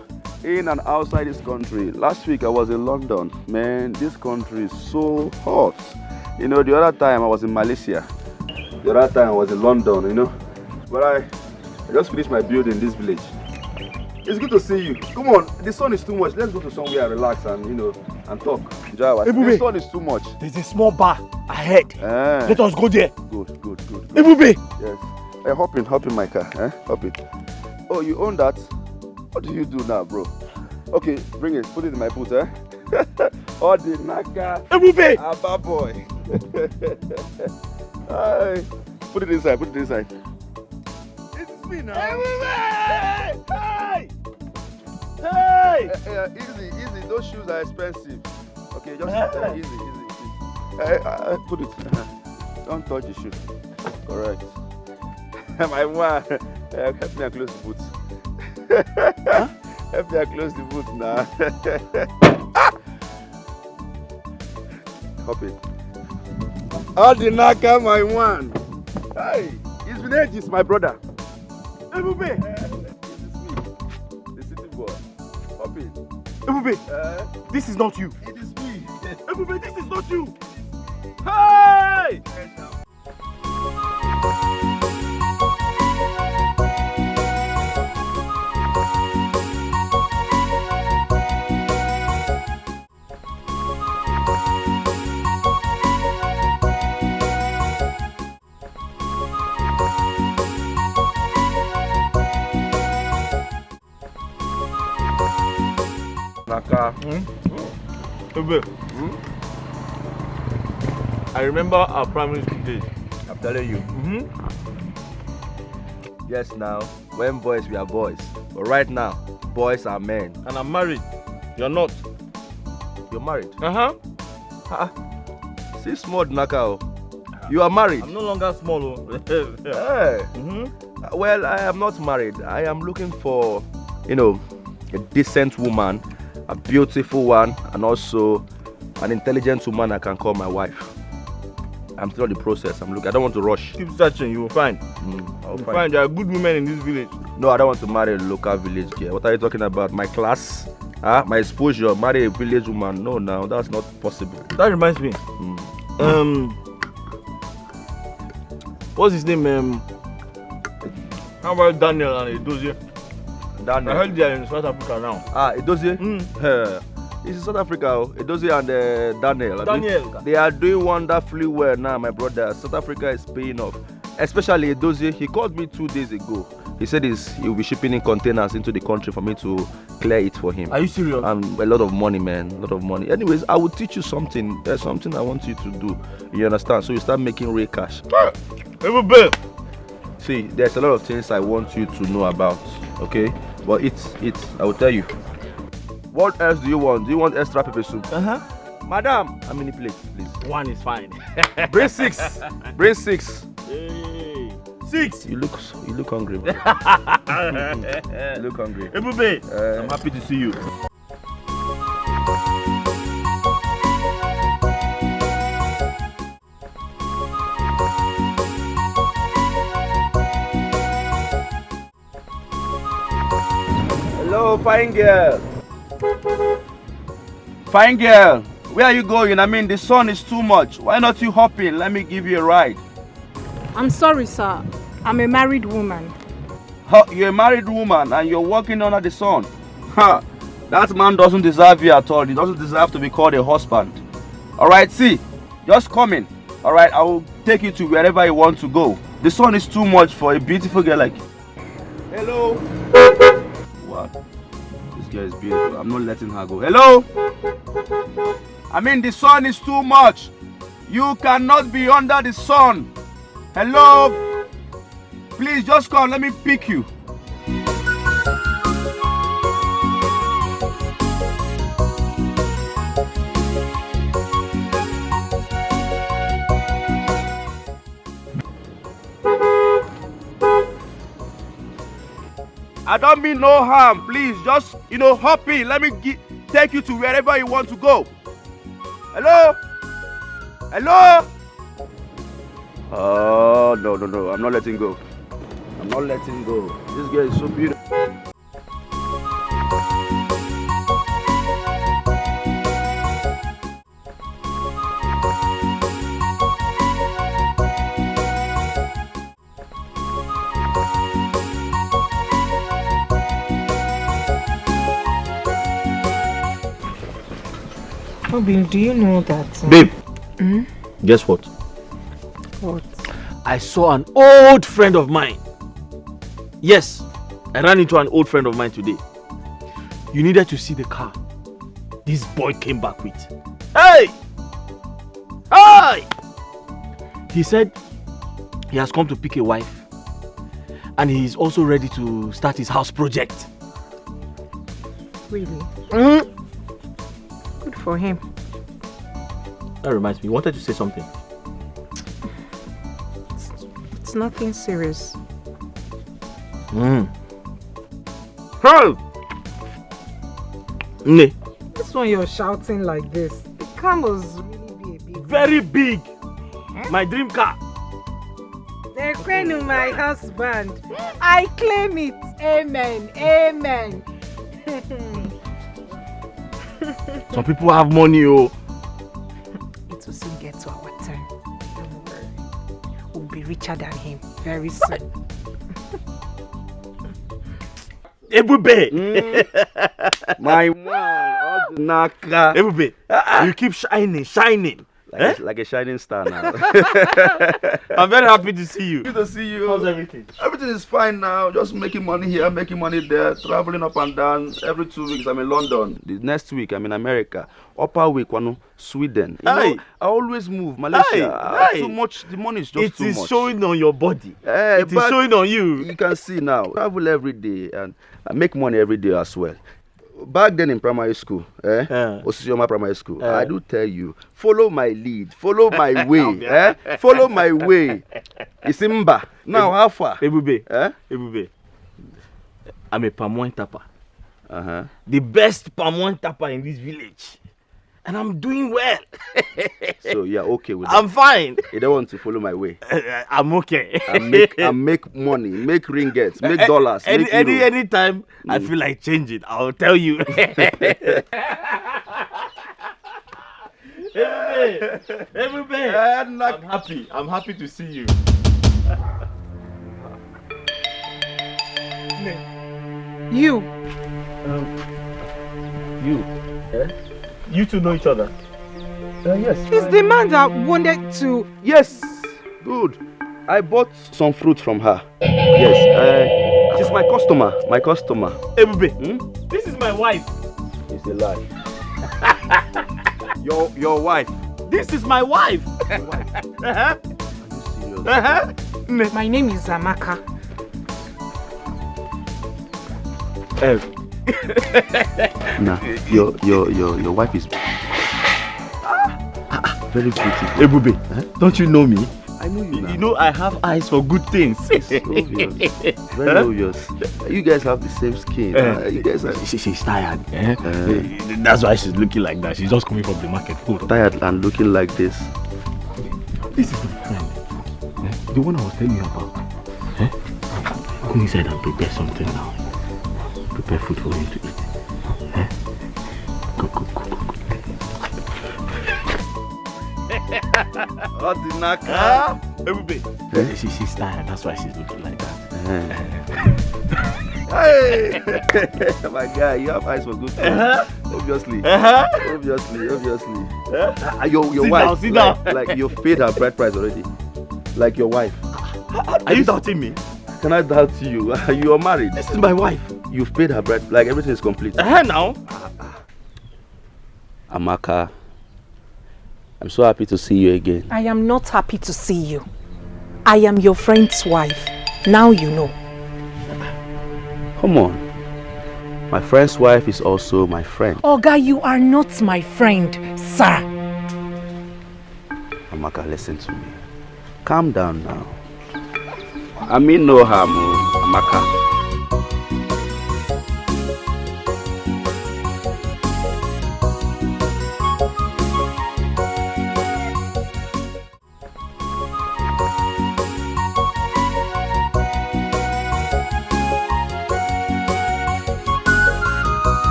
in and outside this country. Last week I was in London. Man, this country is so hot. You know, the other time I was in Malaysia. The other time I was in London, you know. But I just finished my build in this village. It's good to see you. Come on, the sun is too much. Let's go to somewhere, relax and, you know, and talk. Java, the sun is too much. There's a small bar ahead. Let us go there. Good. Ebubi! Yes. Hey, hop in my car. Hop in. Oh, you own that? What do you do now, bro? Okay, bring it. Put it in my boot, Odinaka. Ebubi! Abba boy. Hi. Put it inside. It's me now. Ebubi! Hey! Easy. Those shoes are expensive. Okay, just easy. Put it. Don't touch the shoe. Correct. My man, help me close the boot. Help me close the boot now. Hop it. Odinaka, my man. Hey, it's been ages, my brother. Ebubi! This is me, the city boy. Hop it. Ebubi! This is not you. It is me. Ebubi, this is not you. Hey! Naka. I remember our primary school days. I'm telling you. Yes, now, when boys we are boys. But right now, boys are men. And I'm married. You're not. You're married? See, small Odinaka. You are married? I'm no longer small. Hey. Well, I am not married. I am looking for, you know, a decent woman, a beautiful one, and also an intelligent woman I can call my wife. I'm still in the process. I don't want to rush. Keep searching, you will find. I'll find there are good women in this village. No, I don't want to marry a local village girl. What are you talking about? My class? My exposure? Marry a village woman? No, that's not possible. That reminds me. What's his name? How about Daniel and Edozie? Daniel. I heard they are in South Africa now. Ah, Edozie? It's in South Africa. Edozie and Daniel. Daniel. They are doing wonderfully well now, my brother. South Africa is paying off. Especially Edozie. He called me 2 days ago. He said he'll be shipping in containers into the country for me to clear it for him. Are you serious? A lot of money, man. A lot of money. Anyways, I will teach you something. There's something I want you to do. You understand? So you start making real cash. Ebubi. See, there's a lot of things I want you to know about. Okay? But I will tell you. What else do you want? Do you want extra pepper soup? Madam, how many plates, please? 1 is fine. Bring 6. Bring 6. Hey. 6. You look hungry. You look hungry. Ebubi, I'm happy to see you. Hello, fine girl. Fine girl, where are you going? I mean, the sun is too much. Why not you hop in? Let me give you a ride. I'm sorry, sir. I'm a married woman. You're a married woman and you're walking under the sun. That man doesn't deserve you at all. He doesn't deserve to be called a husband. Alright, see, just come in. Alright, I will take you to wherever you want to go. The sun is too much for a beautiful girl like you. Hello? What? This girl is beautiful. I'm not letting her go. Hello? I mean, the sun is too much. You cannot be under the sun. Hello? Please just come. Let me pick you. I don't mean no harm. Please just, hop in. Let me take you to wherever you want to go. Hello? Hello? Oh, no. I'm not letting go. I'm not letting go. This girl is so beautiful. Obi, do you know that? Babe, guess what? What? I saw an old friend of mine. Yes, I ran into an old friend of mine today. You needed to see the car this boy came back with. Hey! Hey! He said he has come to pick a wife and he is also ready to start his house project. Really? Good for him. That reminds me, you wanted to say something. It's nothing serious. Hey! This one you're shouting like this. The car must really be a big one. Very big. My dream car. The queen of my husband. I claim it. Amen. Amen. Some people have money, oh. It will soon get to our turn. Don't worry. We'll be richer than him very soon. Ebubi! My man, Odinaka. Ebubi, you keep shining. Like a shining star now. I'm very happy to see you. Good to see you. How's everything? Everything is fine now. Just making money here, making money there, traveling up and down. Every 2 weeks I'm in London. The next week I'm in America. Upper week, Sweden. I always move. Malaysia. Too much. The money is just too much. It is showing on your body. It is showing on you. You can see now. Travel every day and I make money every day as well. Back then in primary school, Osisioma Primary School, I do tell you, follow my lead, follow my way, follow my way. Isimba. Now, how far? Ebubi, Ebubi, I'm a palm wine tapper. The best palm wine tapper in this village. And I'm doing well. So you're okay with that? I'm fine. You don't want to follow my way? I'm okay. I make money, make ringgits, make dollars. Anytime I feel like changing, I'll tell you. Everybody, I'm happy to see you. 1 You. You? You two know each other? Yes. He's the man that wanted to... Yes, good. I bought some fruit from her. Yes, she's my customer. Ebubi, this is my wife. It's a lie. your wife. This is my wife. Are you serious? My name is Amaka. Nah, your wife is very pretty. Ebubi, don't you know me? I know you now. You know I have eyes for good things. It's obvious. Very obvious. You guys have the same skin. You guys are... She's tired. That's why she's looking like that. She's just coming from the market. Tired and looking like this. This is my friend. The one I was telling you about. Go inside and prepare something now. Prepare food for him to eat. Go. Odinaka. Ebubi. She's tired. That's why she's looking like that. Hey, my guy, you have eyes for good things. Obviously. Your wife. Sit down. Like you've paid her bride price already. Like your wife. Are you doubting me? Can I doubt you? You are married. This is my wife. You've paid her bride. Like everything is complete. Now. Amaka, I'm so happy to see you again. I am not happy to see you. I am your friend's wife. Now you know. Come on. My friend's wife is also my friend. Oga, you are not my friend, sir. Amaka, listen to me. Calm down now. I mean no harm, Amaka.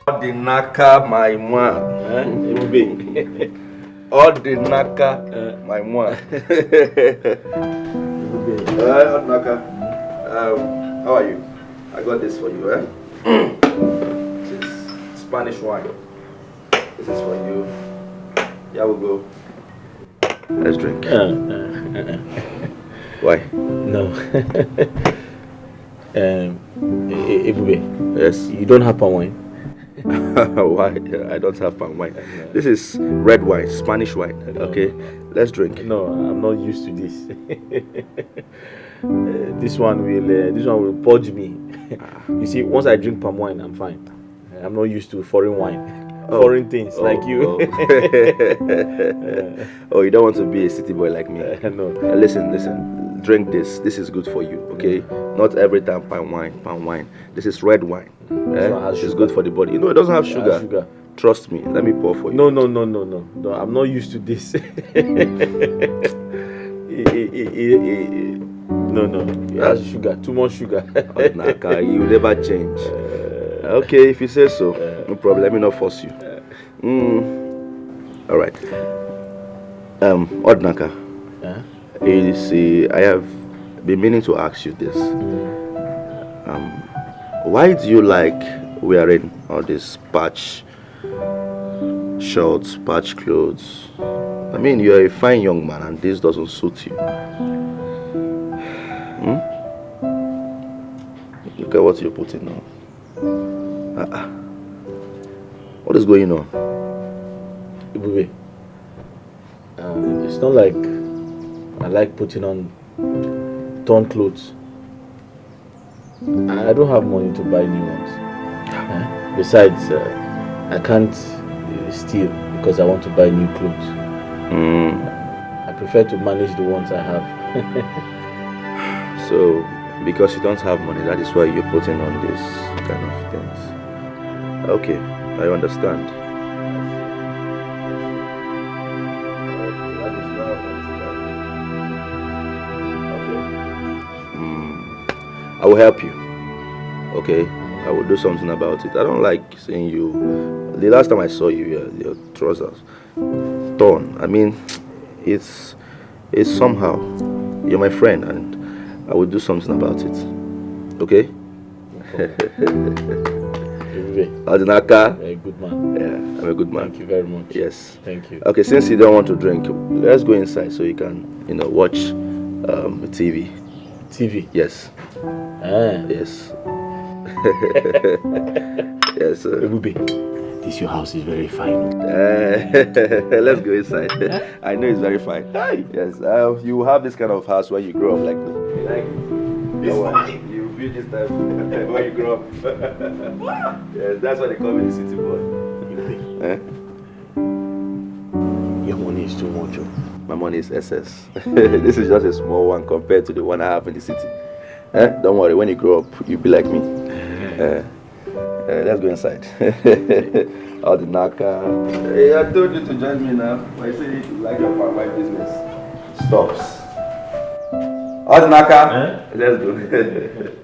Odinaka, my man. Odinaka, my man. Odinaka, how are you? I got this for you, This is Spanish wine. This is for you. Here we go. Let's drink. Why? No. Ebubi. Yes. You don't have palm wine? Why? I don't have palm wine. This is red wine, Spanish wine. Okay, let's drink. No, I'm not used to this. This one will purge me. You see, once I drink palm wine, I'm fine. I'm not used to foreign wine, foreign things like you. Oh, you don't want to be a city boy like me? No. Listen. Drink this. This is good for you. Okay. Not every time palm wine. This is red wine. It's good for the body. You know, it doesn't have sugar. Trust me. Let me pour for you. No. I'm not used to this. No. It has sugar. Too much sugar. Odinaka, you will never change. Okay, if you say so, no problem. Let me not force you. All right. Odinaka. You see, I have been meaning to ask you this. Why do you like wearing all these patch shorts, patch clothes? I mean, you're a fine young man and this doesn't suit you. Look at what you're putting on. What is going on? Ebubi, it's not like I like putting on torn clothes. I don't have money to buy new ones. Besides, I can't steal because I want to buy new clothes. I prefer to manage the ones I have. So, because you don't have money, that is why you're putting on this kind of things. Okay, I understand. I will help you. Okay, I will do something about it. I don't like seeing you. The last time I saw you, your trousers torn. I mean, it's somehow. You're my friend, and I will do something about it. Okay? Odinaka. A good man. Yeah, I'm a good man. Thank you very much. Yes. Thank you. Okay, since you don't want to drink, let's go inside so you can, watch TV. TV? Yes. Ah. Yes. Yes, sir. Ebubi, this your house is very fine. Let's go inside. I know it's very fine. Yes, you will have this kind of house when you grow up like me. You like it? It's fine. You will build this type when you grow up. Yes, that's why they call me the city boy. Your money is too much. My money is SS. This is just a small one compared to the one I have in the city. Don't worry, when you grow up, you'll be like me. Let's go inside. Odinaka. Hey, I told you to join me now. I say you like your wife business. Stops. Odinaka. Let's go.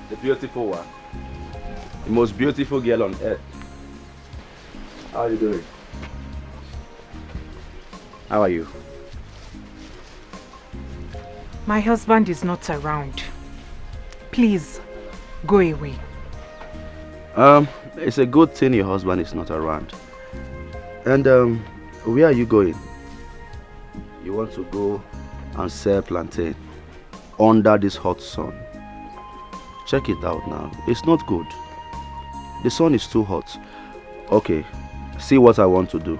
The beautiful one. The most beautiful girl on earth. How are you doing? How are you? My husband is not around. Please, go away. It's a good thing your husband is not around. And where are you going? You want to go and sell plantain under this hot sun. Check it out now. It's not good. The sun is too hot. Okay, see what I want to do.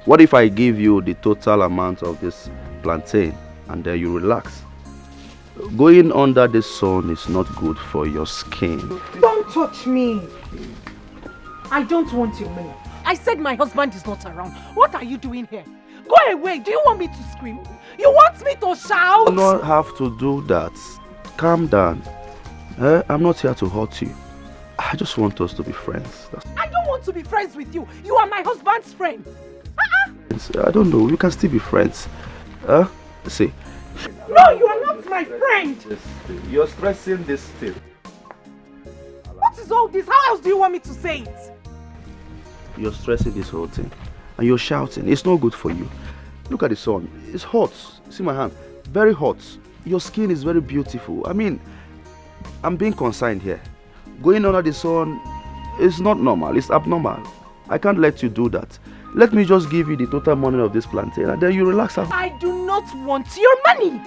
What if I give you the total amount of this plantain and then you relax? Going under the sun is not good for your skin. Don't touch me. I don't want your money. I said my husband is not around. What are you doing here? Go away. Do you want me to scream? You want me to shout? You don't have to do that. Calm down. I'm not here to hurt you. I just want us to be friends. I don't want to be friends with you. You are my husband's friend. I don't know. We can still be friends. See. No, you are not my friend. You're stressing this thing. What is all this? How else do you want me to say it? You're stressing this whole thing. And you're shouting. It's not good for you. Look at the sun. It's hot. See my hand. Very hot. Your skin is very beautiful. I mean, I'm being concerned here. Going under the sun is not normal. It's abnormal. I can't let you do that. Let me just give you the total money of this plantain and then you relax. I do not want your money.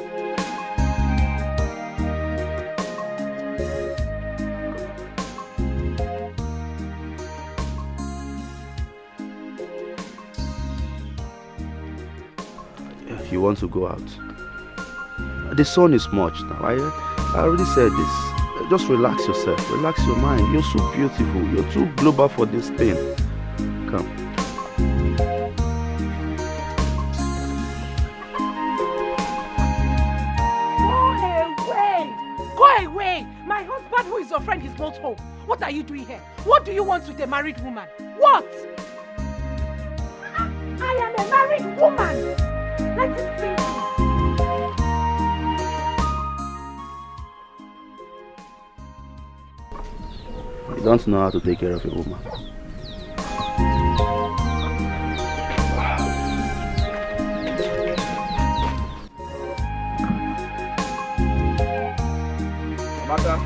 You want to go out? The sun is much now. I already said this. Just relax yourself. Relax your mind. You're so beautiful. You're too global for this thing. Come. Go away. My husband, who is your friend, is not home. What are you doing here? What do you want with a married woman? What? I am a married woman. Let it be. You don't know how to take care of a woman. Amaka.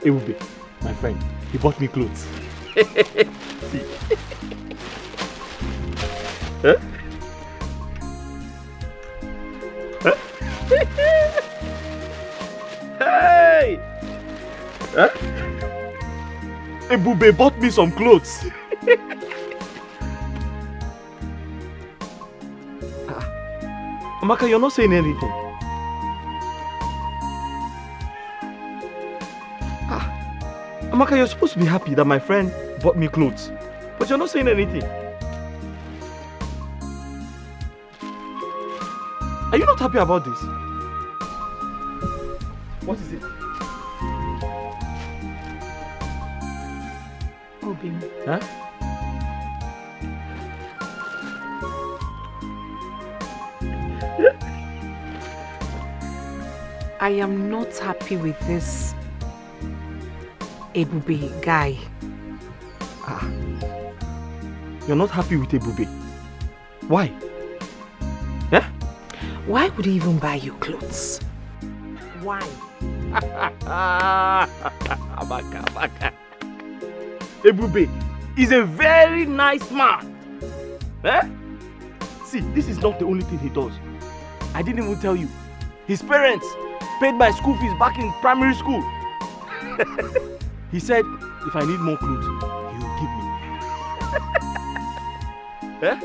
Ebubi, my friend, he bought me clothes. See. Huh? Huh? Hey! Huh? Ebubi bought me some clothes. Amaka, you're not saying anything. Amaka, you're supposed to be happy that my friend bought me clothes, but you're not saying anything. Are you not happy about this? What is it? Obi. Huh? I am not happy with this Ebubi guy. You're not happy with Ebubi? Why? Yeah? Why would he even buy you clothes? Why? Amaka. Ebubi is a very nice man. Eh? See, this is not the only thing he does. I didn't even tell you. His parents paid my school fees back in primary school. He said, if I need more clothes, he will give me. Eh?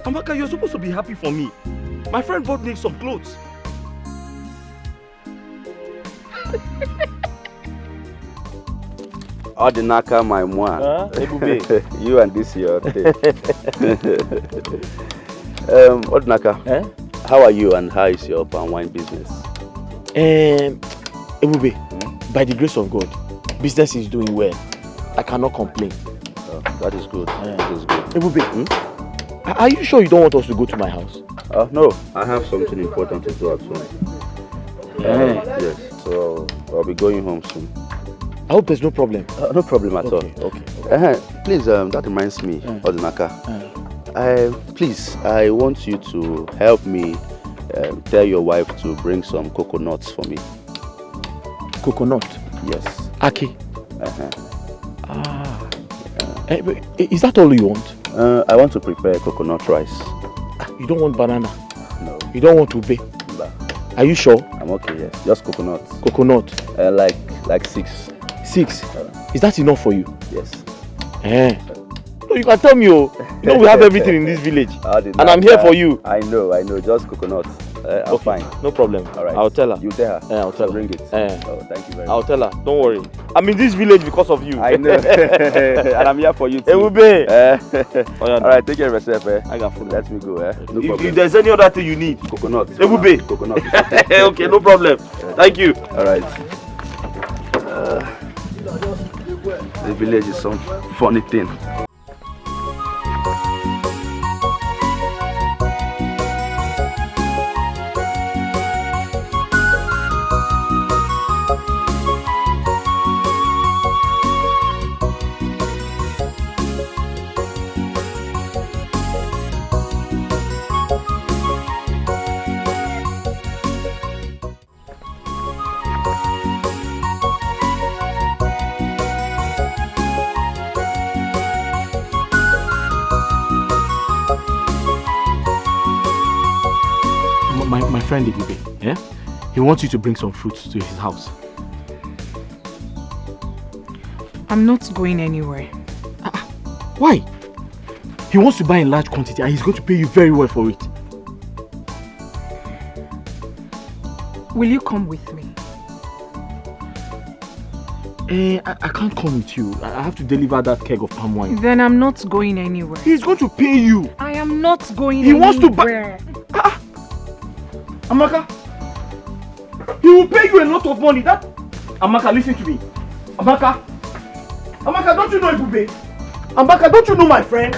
Amaka, you're supposed to be happy for me. My friend bought me some clothes. Odinaka, my man. Ebubi. You and this your thing. Odinaka, how are you and how is your palm wine business? Ebubi, by the grace of God, business is doing well. I cannot complain. Oh, that is good. That is good. Ebubi, are you sure you don't want us to go to my house? No, I have something important to do at home. Yes, so I'll be going home soon. I hope there's no problem. No problem at all. Okay. Please, that reminds me, Odinaka. Please, I want you to help me tell your wife to bring some coconuts for me. Coconut? Yes. Aki? Is that all you want? I want to prepare coconut rice. You don't want banana? No. You don't want ube? No. Are you sure? I'm okay, yes. Just coconut. Coconut? Like 6. 6? Is that enough for you? Yes. No, you can tell me, you know we have everything in this village. And I'm here for you. I know. Just coconut. I'm fine. No problem. All right. I'll tell her. You tell her. I'll tell her. Bring it. Oh, thank you very much. I'll tell her. Don't worry. I'm in this village because of you. I know. And I'm here for you too. Ebubi. All right, take care of yourself. I got food. Let me go. No problem. If there's any other thing you need. Coconut. Ebubi. Coconut. Okay, no problem. Thank you. All right. The village is some funny thing. My friend Ebubi, he wants you to bring some fruits to his house. I'm not going anywhere. Why? He wants to buy in large quantity and he's going to pay you very well for it. Will you come with me? I can't come with you. I have to deliver that keg of palm wine. Then I'm not going anywhere. He's going to pay you. I am not going He anywhere. wants to buy... Amaka, he will pay you a lot of money. Amaka, listen to me. Amaka, don't you know Ebubi? Amaka, don't you know my friend?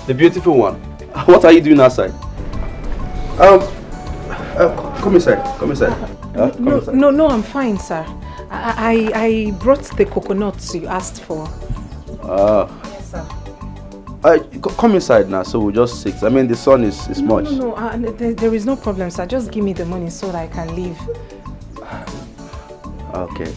The beautiful one. What are you doing outside? Come inside. No, I'm fine, sir. I brought the coconuts you asked for. Yes, sir. Come inside now, so we'll just sit. I mean, the sun is much. No, there is no problem, sir. Just give me the money so that I can leave. Okay.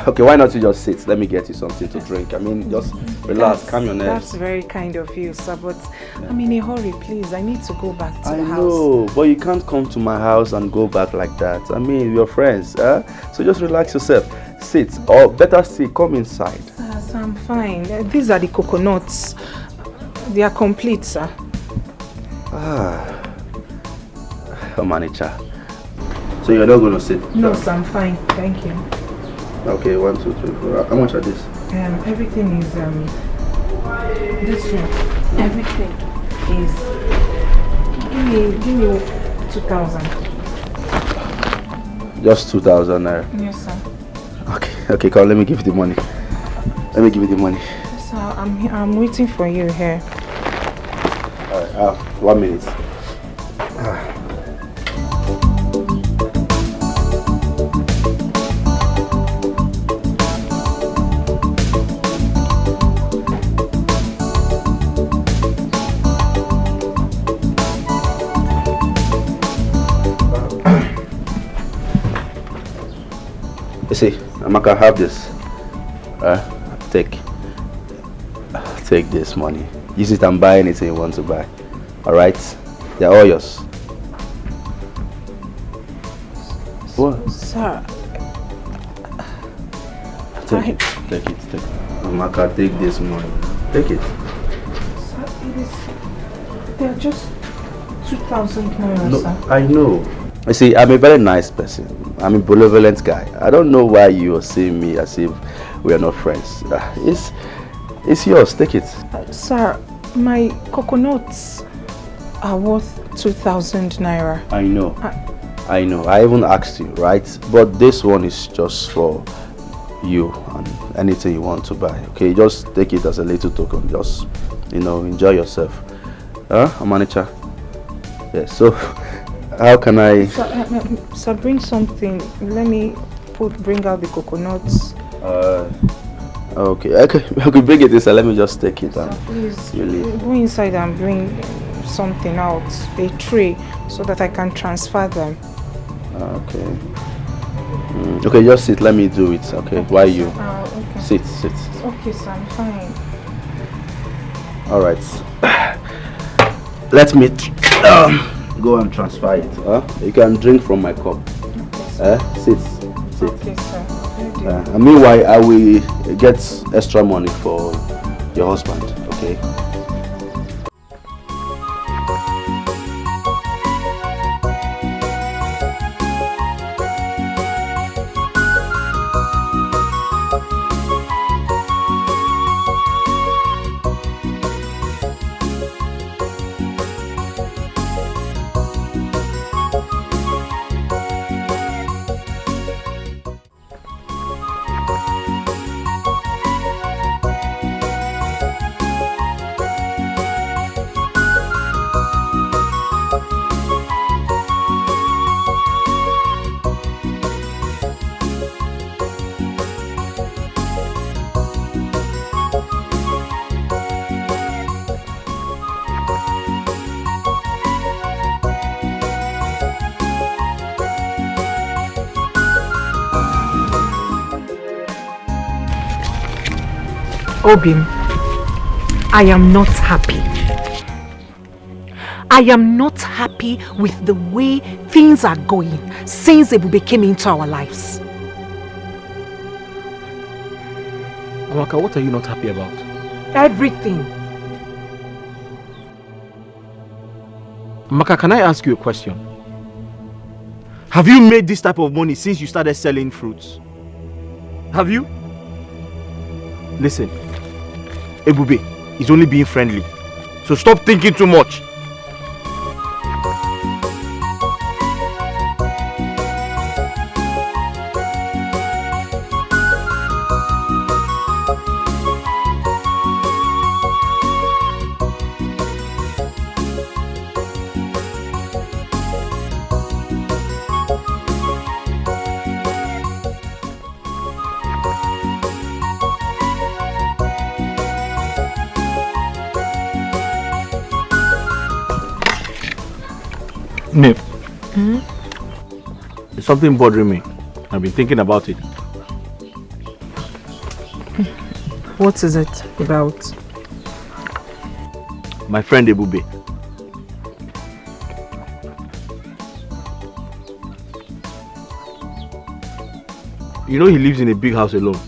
Okay, why not you just sit? Let me get you something to drink. I mean, just relax, calm your nerves. That's very kind of you, sir, but I'm in a hurry, please. I need to go back to the house. I know, but you can't come to my house and go back like that. I mean, we're friends, so just relax yourself. Sit, or better still, come inside. Sir, I'm fine. These are the coconuts. They are complete, sir. Manager. So you're not going to sit? No, sir, I'm fine. Thank you. Okay, 1, 2, 3, 4. How much are this? Everything is this one. Everything is. Give me 2,000. Just 2,000 naira. Yes, sir. Okay, come. Let me give you the money. Let me give you the money. Yes, sir. I'm waiting for you here. Alright, 1 minute. You see, Amaka, have this. Take this money. Use it and buy anything you want to buy. Alright? They're all yours. What? Sir. Take it. Amaka, take this money. Take it. Sir, they're just 2,000 naira, No, sir. I know. You see, I'm a very nice person. I'm a benevolent guy. I don't know why you are seeing me as if we are not friends. It's yours. Take it. Sir, my coconuts are worth 2,000 naira. I know. I know. I even asked you, right? But this one is just for you and anything you want to buy. Okay, just take it as a little token. Just, enjoy yourself. Manager? Yes. So, how can I? Sir, bring something. Let me bring out the coconuts. Okay, bring it inside. Let me just take it and please you leave. Go inside and bring something out, a tray, so that I can transfer them. Okay. Okay, just sit. Let me do it. Okay. Why you? Okay. Sit. Okay, sir. I'm fine. All right. Let me go and transfer it. You can drink from my cup. Okay, sit. Okay, sir. And meanwhile, I will get extra money for your husband. Okay. Obim, I am not happy. I am not happy with the way things are going since Ebubi came into our lives. Amaka, what are you not happy about? Everything. Amaka, can I ask you a question? Have you made this type of money since you started selling fruits? Have you? Listen, Ebubi is only being friendly, so stop thinking too much. Nip. There's something bothering me. I've been thinking about it. What is it about? My friend Ebubi. You know he lives in a big house alone.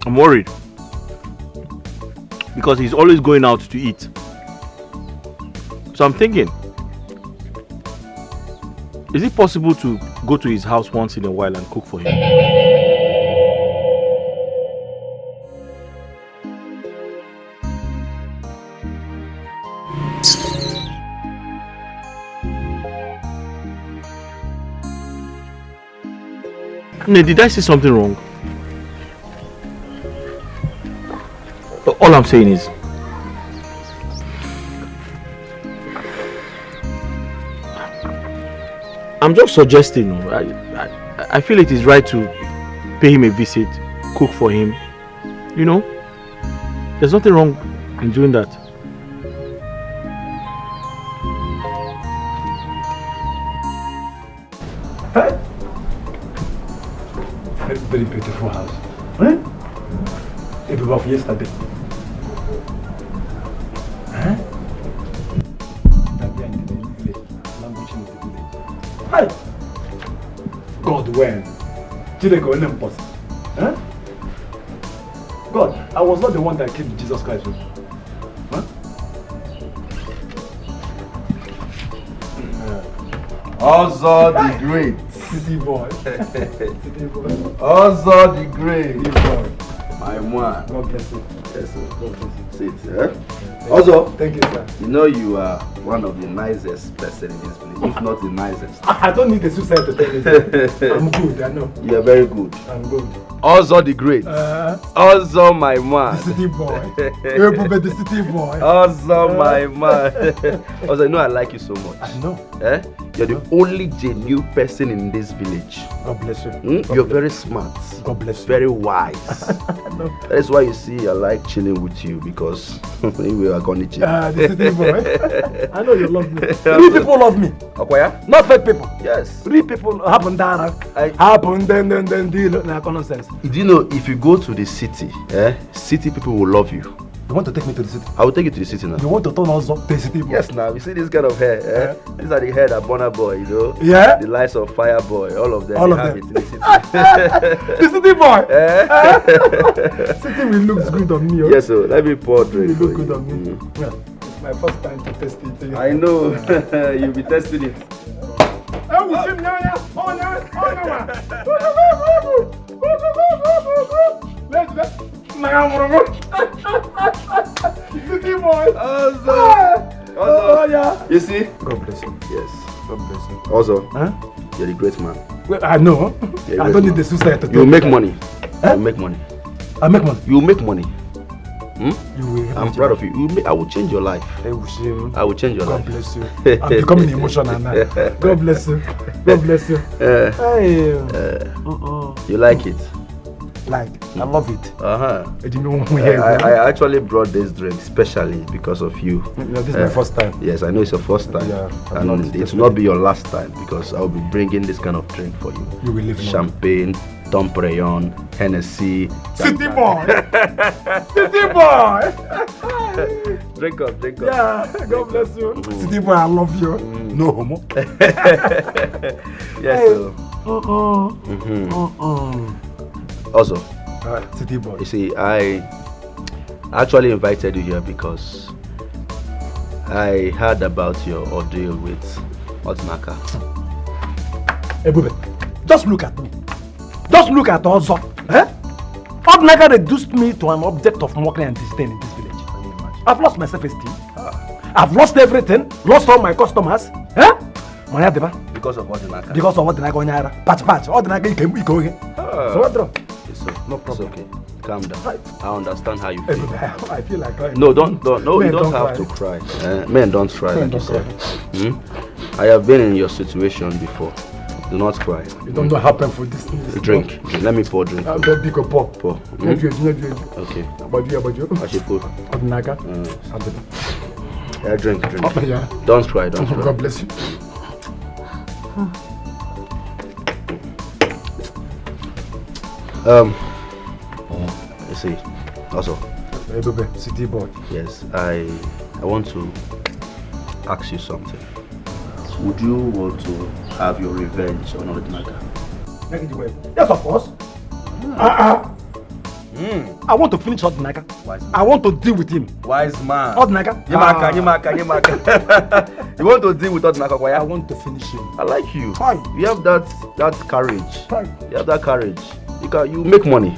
I'm worried because he's always going out to eat. So I'm thinking, is it possible to go to his house once in a while and cook for him? No, did I say something wrong? All I'm saying is, I'm just suggesting. I feel it is right to pay him a visit, cook for him. You know, there's nothing wrong in doing that. Very, very beautiful house. Huh? Ebubi of yesterday. Huh? That we are in the village, languishing in the village. Hi! God, when? Huh? God, I was not the one that killed Jesus Christ. Huh? Also the great. City boy. City boy. Also the great. City boy. My man. God bless you. Yes, sir. God bless you. Sit, eh? Also, thank you, sir. You know you are one of the nicest person in this village, if not the nicest. I don't need a suicide to tell you that. I'm good, I know. You are very good. I'm good. Also the great. Also my man. The city boy. Ebubi, the city boy. Also my man. Also, I know I like you so much. I know. Eh? You're the only genuine person in this village. God bless you. You're very smart. God bless you. Very wise. That's why you see I like chilling with you because we are going to chill. The city boy. I know you love me. Real people love me. Okay? Not fake people. Yes. Real people happen there. Happen then deal like nonsense. Do you know if you go to the city, city people will love you. You want to take me to the city? I will take you to the city now. You want to turn us up to the city boy? Yes, now you see this kind of hair. These are the hair that Bonner Boy, you know. Yeah. The lights of Fire Boy, all of them. All of have them. it in the city. The city boy. City will look good on me. Yes, so let me pour drink. Will look good on me. Yeah. It's my first time to test it. I know. You'll be testing it. City boy. Also, yeah. You see? God bless you. Yes. God bless you. Also, you're a great man. Well, I know. I don't need the suicide to you'll make money. You'll make money. I make money. You'll make money. You will. I'm proud of you. I will change your life. I will change your life. God bless you. I'm becoming emotional now. God bless you. God bless you. You like it? Like, I love it. I actually brought this drink specially because of you. This is my first time. Yes, I know it's your first time. Yeah, and it will not be your last time because I'll be bringing this kind of drink for you. You will live Champagne, Dom Perignon, Hennessy. City boy! City boy! Drink up, drink up. Yeah, God bless you. City boy, I love you. No homo. Yes, Also, City boy. You see, I actually invited you here because I heard about your ordeal with Odinaka. Ebubi, just look at me. Just look at Ozo. Odinaka reduced me to an object of mockery and disdain in this village. I've lost my self-esteem. I've lost everything. Lost all my customers. Because of Odinaka. Because of Odinaka. Patch. Odinaka came. So what wrong? No problem. It's okay. Calm down. I understand how you feel. I feel like crying. No, you don't have to cry. Men don't cry like you said. I have been in your situation before. Do not cry. You don't know how painful this is. Drink. Let me pour drink. Big pour. Pour. Okay. About you. I should pour. Odinaka. Yeah, drink. Oh, yeah. Don't cry. God bless you. You see, also. Ebubi, city boy. Yes, I want to ask you something. Would you want to have your revenge on Odinaka? Yes, of course. I want to finish Odinaka. I want to deal with him. Wise man. Odinaka. Yimaka. You want to deal with Odinaka? I want to finish him. I like you. Fine. You have that courage. Fine. You have that courage. You make money.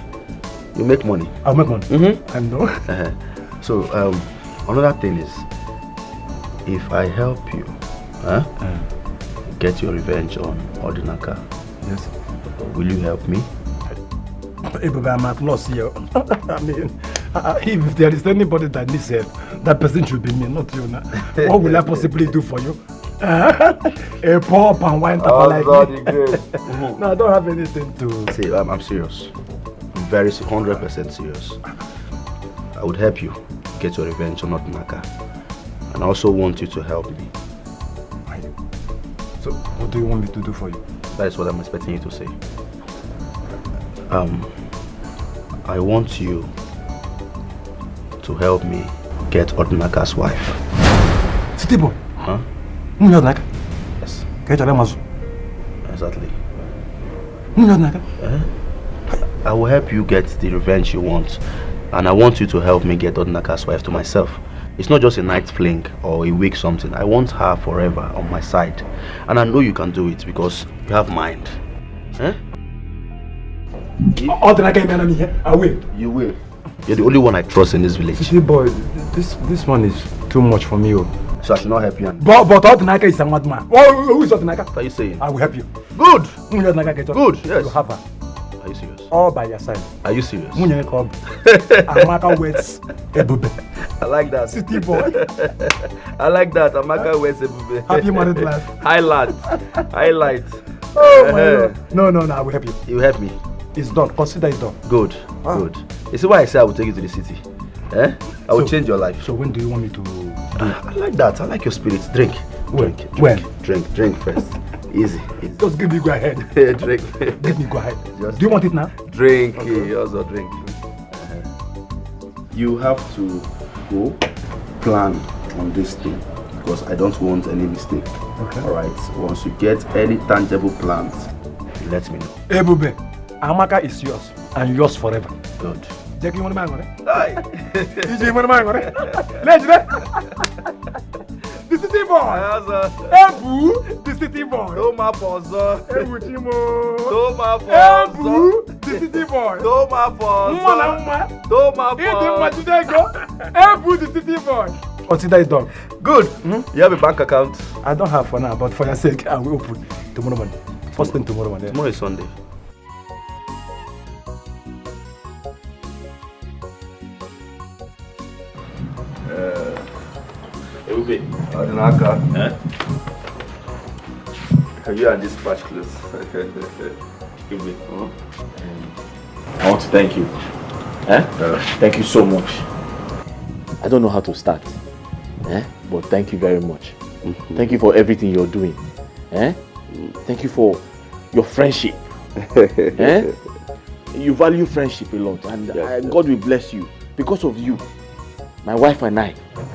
You make money. I'll make money. I know. So another thing is, if I help you, get your revenge on Odinaka, yes, will you help me? Ebubi, I'm at loss here. I mean, if there is anybody that needs help, that person should be me, not you. What will I possibly do for you? A poor and wine tapper like me. No, I don't have anything to... See, I'm serious. I'm very 100% serious. I would help you get your revenge on Odinaka. And I also want you to help me. So, what do you want me to do for you? That is what I'm expecting you to say. I want you to help me get Odinaka's wife. City boy? Huh? Odinaka? Yes. Exactly. Odinaka? I will help you get the revenge you want. And I want you to help me get Odinaka's wife to myself. It's not just a night fling or a week something. I want her forever on my side. And I know you can do it because you have mind. I will. You will. You're the only one I trust in this village. See, boy, this one is too much for me. So I should not help you. But Odinaka is a madman. Who is Odinaka? What are you saying? I will help you. Good. Good. Yes. You have her. Are you serious? All by your side. Are you serious? Amaka waits Ebubi. I like that. City boy. I like that. Amaka waits Ebubi. Happy married life. Highlight. Oh my God. No, I will help you. You help me. It's done. Consider it done. Good. Good. You see why I say I will take you to the city? I will change your life. So when do you want me to do it? I like that. I like your spirit. Drink. Drink first. Easy. Just give me go ahead. Drink. Give me go ahead. Do you want it now? Drink. Okay. Also drink. You have to go plan on this thing because I don't want any mistake. Okay. Alright. Once you get any tangible plans, let me know. Ebubi, Amaka is yours and yours forever. Good. Jackie, you want to mango? You want to mango? Let's go. The city boy. Ebu, the city boy. Toma pozo. Ebu Chimo. Toma pozo. Ebu, the city boy. Toma pozo. Toma pozo. Ebu, the city boy. Consider it done. Good. You have a bank account? I don't have for now, but for your sake, I will open tomorrow morning. First thing tomorrow morning. Tomorrow is Sunday. Ebubi, Odinaka. Have you had this patch clothes? Ebubi. I want to thank you. Thank you so much. I don't know how to start. But thank you very much. Thank you for everything you're doing. Thank you for your friendship. You value friendship a lot, and God will bless you. Because of you, my wife and I,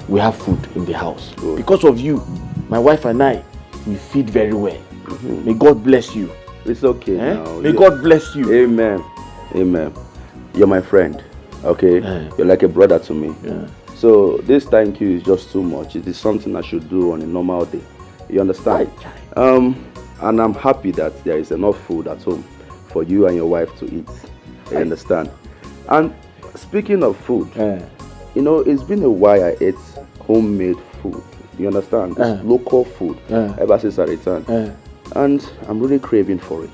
we have food in the house. Good. Because of you, my wife and I, we feed very well. May God bless you. It's okay now. May God bless you. Amen. Amen. You're my friend. Okay? You're like a brother to me. So this thank you is just too much. It is something I should do on a normal day. You understand? And I'm happy that there is enough food at home for you and your wife to eat. You understand? And speaking of food, you know, it's been a while I ate homemade food. You understand? It's local food ever since I returned. And I'm really craving for it.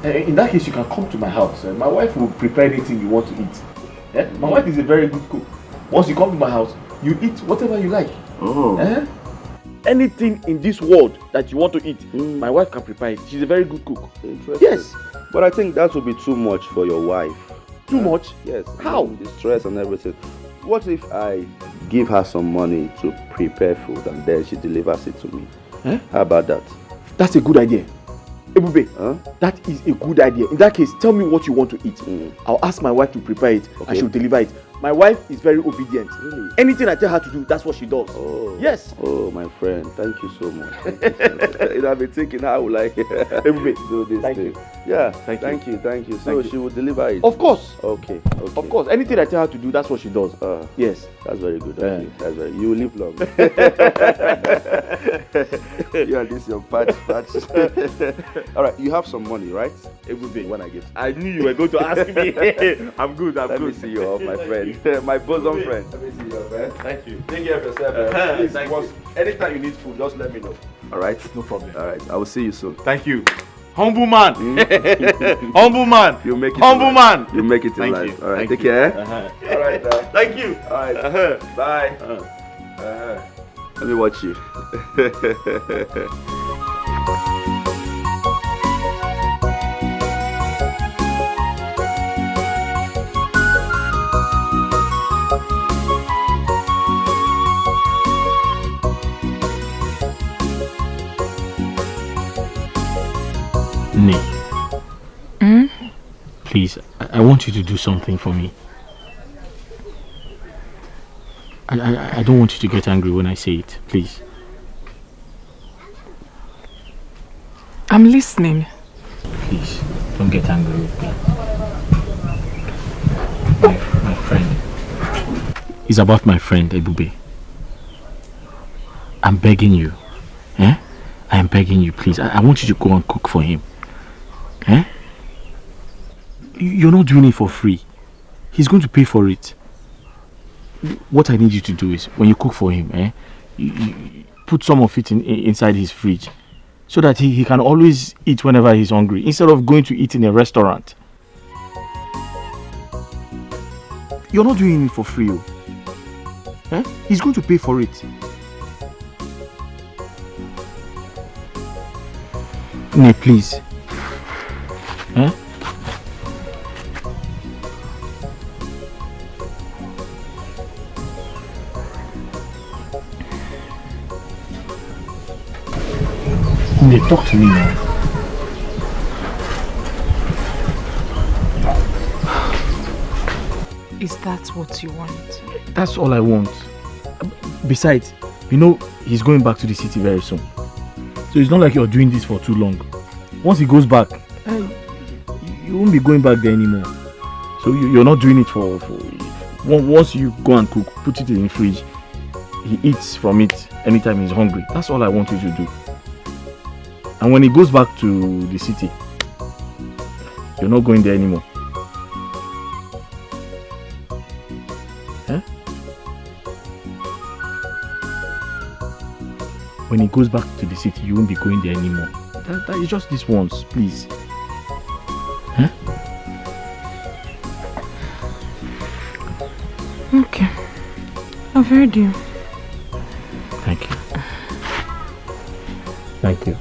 In that case, you can come to my house. My wife will prepare anything you want to eat. My wife is a very good cook. Once you come to my house, you eat whatever you like. anything in this world that you want to eat, my wife can prepare it. She's a very good cook. Interesting. Yes. But I think that would be too much for your wife. Too much? Yes. How? The stress and everything. What if I give her some money to prepare food and then she delivers it to me? Huh? How about that? That's a good idea. Ebube, that is a good idea. In that case, tell me what you want to eat. I'll ask my wife to prepare it and she'll deliver it. My wife is very obedient. Really? Anything I tell her to do, that's what she does. Oh. Yes. Oh, my friend, thank you so much. I've been thinking how would I do this Thank thing. you. Yeah, Thank you. thank you. So Thank you. she will deliver it? Of course. Okay. Of course. Anything I tell her to do, that's what she does. Yes. That's very good. Okay. That's very. You will live long. You and this your patch. All right. You have some money, right? Ebube, when I get. I knew you were going to ask me. I'm good. Let me see you off, my friend. My bosom friend. Let me see you off, man. Thank you. Take care of yourself. Please, anytime you need food, just let me know. All right. No problem. All right. I will see you soon. Thank you. Humble man. Humble man. You make it. Humble man. You make it in Thank life. you. All right. Thank Take care. All right. Thank you. All right. Bye. Let me watch you. Please, I want you to do something for me. I don't want you to get angry when I say it, please. I'm listening. Please, don't get angry with me. My friend. It's about my friend, Ebubi. I'm begging you. I am begging you, please. I want you to go and cook for him. You're not doing it for free. He's going to pay for it. What I need you to do is, when you cook for him, you put some of it inside his fridge so that he can always eat whenever he's hungry, instead of going to eat in a restaurant. You're not doing it for free. He's going to pay for it. Nee, please. Nee, talk to me now. Is that what you want? That's all I want. Besides, you know, he's going back to the city very soon. So it's not like you're doing this for too long. Once he goes back, you won't be going back there anymore. So you're not doing it for once you go and cook, put it in the fridge, he eats from it anytime he's hungry. That's all I want you to do. And when he goes back to the city, you're not going there anymore. When he goes back to the city, you won't be going there anymore. That is just this once, please. Okay. I've heard you. Thank you. Thank you.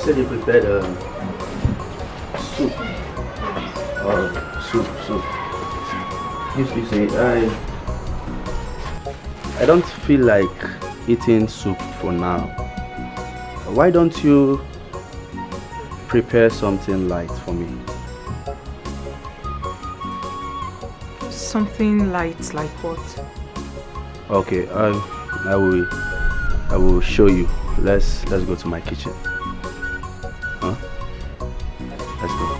Said you prepared soup. Soup. You see, I don't feel like eating soup for now. Why don't you prepare something light for me? Something light like what? Okay, I will show you. Let's go to my kitchen. Huh? Let's go.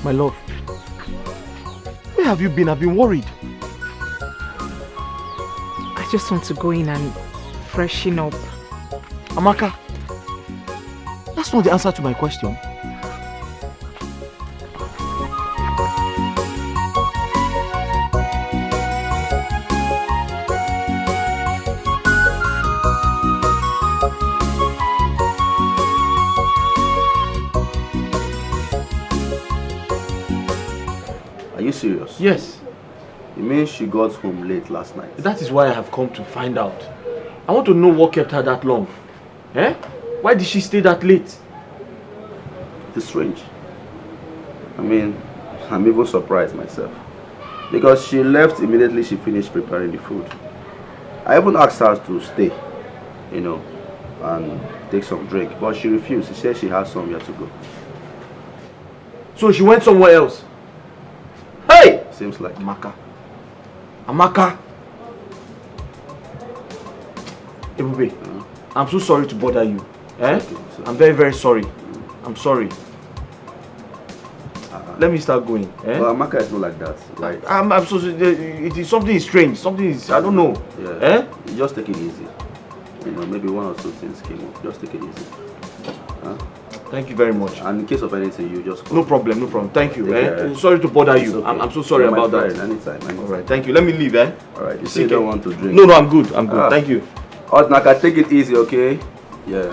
My love, where have you been? I've been worried. I just want to go in and freshen up. Amaka, that's not the answer to my question. Are you serious? Yes. It means she got home late last night. That is why I have come to find out. I want to know what kept her that long. Eh? Why did she stay that late? It's strange. I mean, I'm even surprised myself. Because she left immediately she finished preparing the food. I even asked her to stay, you know, and take some drink. But she refused. She said she has somewhere to go. So she went somewhere else? Hey! Seems like. Amaka! Ebubi, I'm so sorry to bother you. Eh? I'm very, very sorry. I'm sorry. Let me start going. Eh? Well, Amaka is not like that, right? I'm so sorry. It is something is strange. Something is, I don't know. Yeah. Eh? You just take it easy. You know, maybe one or two things came up. Just take it easy. Huh? Thank you very much. And in case of anything, you just call. No problem, no problem. Thank you. Eh? Sorry to bother you. Okay. I'm so sorry about that. Anytime. Alright, thank you. Let me leave, eh? Alright, you say you don't want to drink. No, I'm good. I'm good. Thank you. Odinaka, take it easy, okay? Yeah.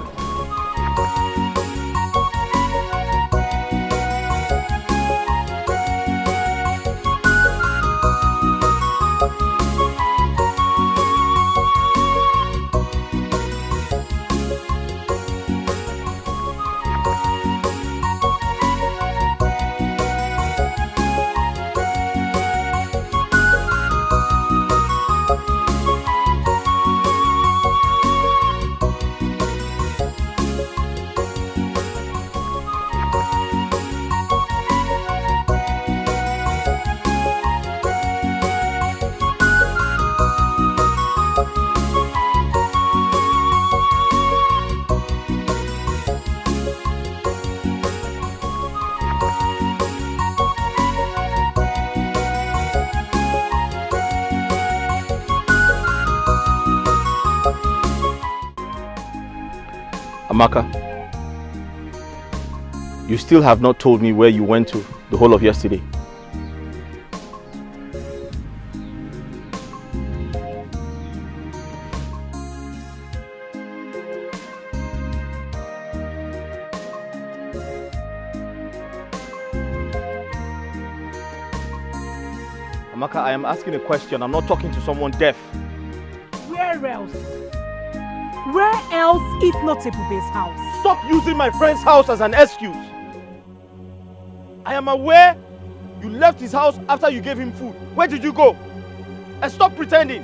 Amaka, you still have not told me where you went to the whole of yesterday. Amaka, I am asking a question. I'm not talking to someone deaf. Where else? Where else if not Ebubi's house? Stop using my friend's house as an excuse. I am aware you left his house after you gave him food. Where did you go? And stop pretending.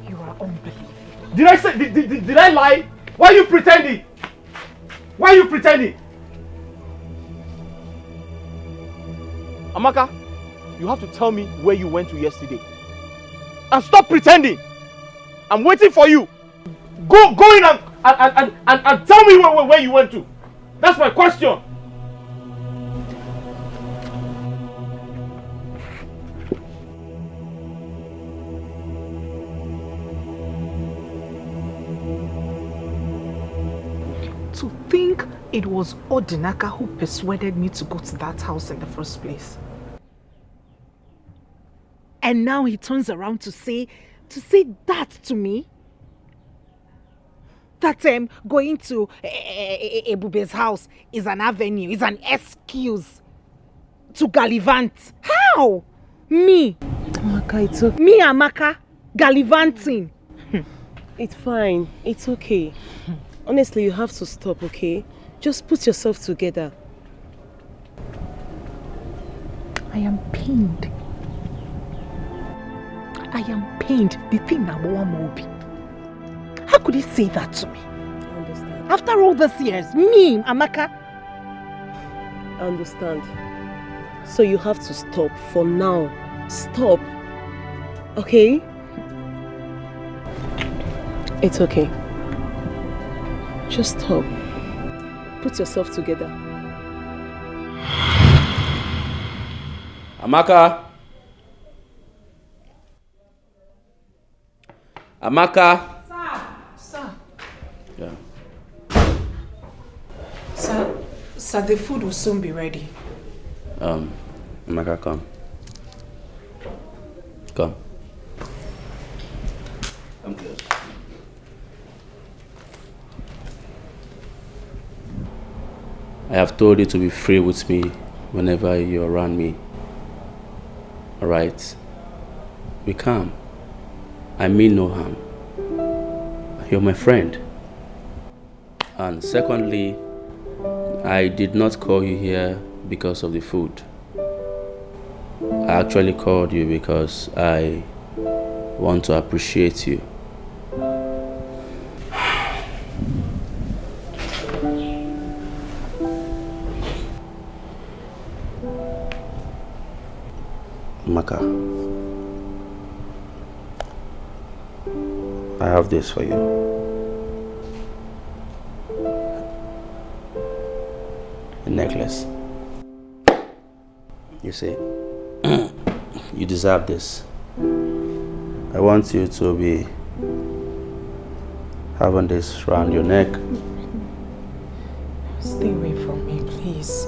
You are unbelievable. Did I lie? Why are you pretending? Why are you pretending? Amaka, you have to tell me where you went to yesterday. And stop pretending. I'm waiting for you. Go in and tell me where you went to. That's my question. To think it was Odinaka who persuaded me to go to that house in the first place. And now he turns around to say that to me? That going to Ebubi's house is an avenue, is an excuse to gallivant. How? Me? Amaka, it's okay. Me, Amaka, gallivanting. It's fine. It's okay. Honestly, you have to stop, okay? Just put yourself together. I am pained. I am pained. The thing that Mobi. How could he say that to me? I understand. After all these years, me, Amaka. I understand. So you have to stop for now. Stop. Okay? It's okay. Just stop. Put yourself together. Amaka. Amaka. Sir. Yeah. Sir, the food will soon be ready. Amaka, come. Come. Come close. I have told you to be free with me whenever you're around me. Alright? Be calm. I mean no harm. You're my friend. And secondly, I did not call you here because of the food. I actually called you because I want to appreciate you. Maka, I have this for you. A necklace. You see, you deserve this. I want you to be having this around your neck. Stay away from me, please.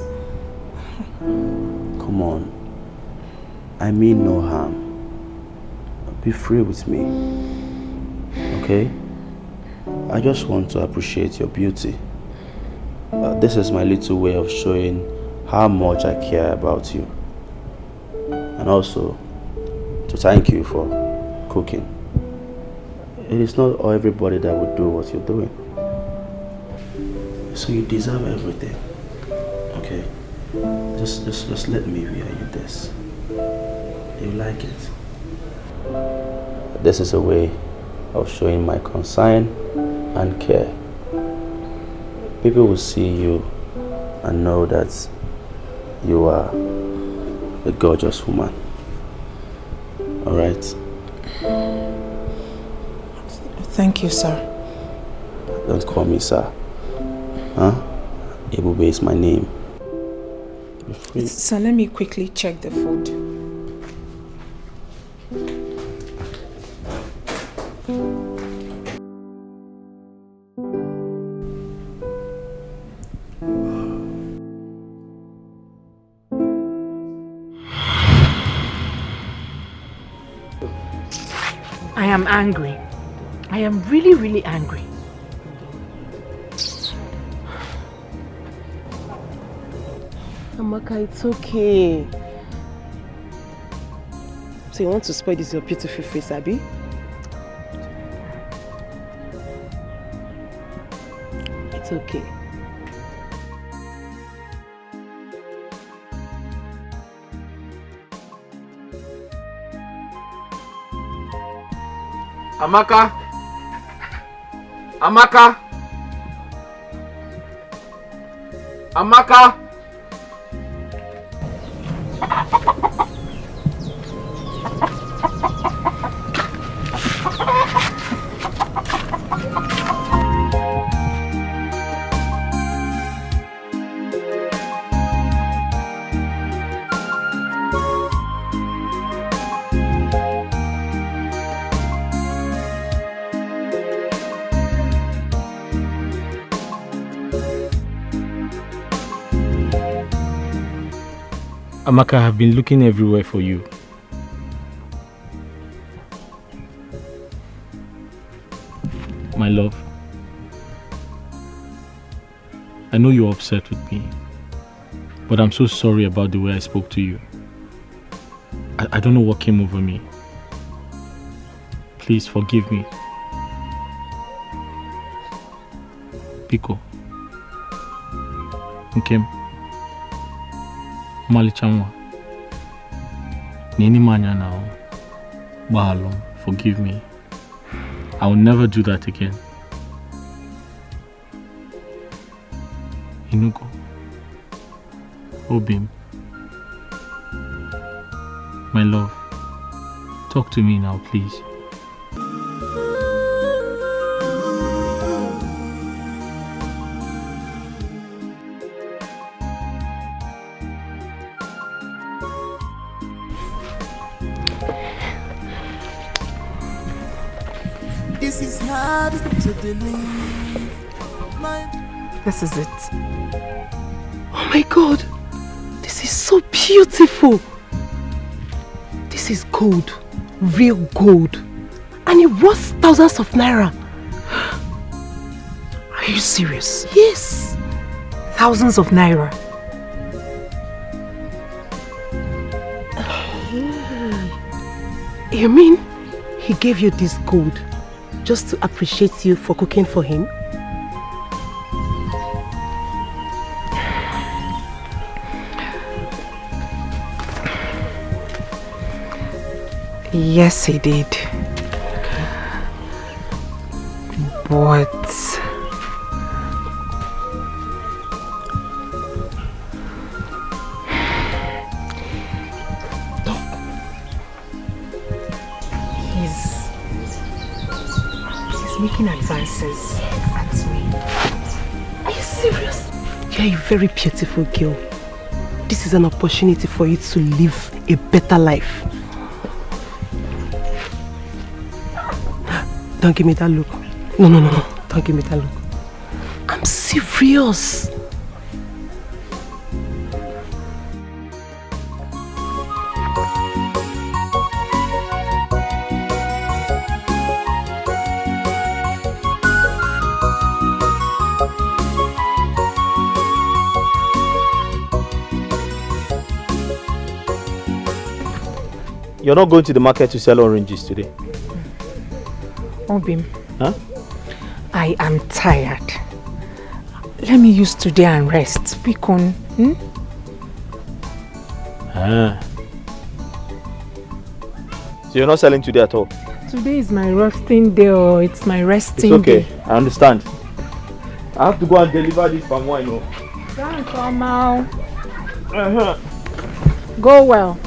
Come on. I mean no harm. Be free with me. Okay? I just want to appreciate your beauty. This is my little way of showing how much I care about you. And also to thank you for cooking. It is not everybody that would do what you're doing. So you deserve everything. Okay? Just let me wear you this. You like it? This is a way of showing my concern and care. People will see you and know that you are a gorgeous woman. Alright? Thank you, sir. Don't call me sir. Huh? Ebubi is my name. So let me quickly check the food. I am angry. I am really, really angry. Amaka, it's okay. So you want to spoil this your beautiful face, Abby? It's okay. Amaka. Amaka. Amaka. Amaka, I have been looking everywhere for you. My love, I know you're upset with me, but I'm so sorry about the way I spoke to you. I don't know what came over me. Please forgive me. Pico. Nkem. Malichanwa. Nini manya now. Bahalo, forgive me. I will never do that again. Inugo. Obim. My love. Talk to me now, please. This is hard to believe. This is it. Oh my God, this is so beautiful. This is gold, real gold, and it worth thousands of naira. Are you serious? Yes, Thousands of naira. You mean he gave you this gold just to appreciate you for cooking for him? Yes, he did. But he's making advances at me. Are you serious? You're a very beautiful girl. This is an opportunity for you to live a better life. Don't give me that look. No. Don't give me that look. I'm serious. You're not going to the market to sell oranges today? Obim, Huh? I am tired. Let me use today and rest. Bikon, So you're not selling today at all? Today is my resting day. Oh, it's my resting It's okay, day. I understand. I have to go and deliver this palm wine. Thanks, Omal. Go well.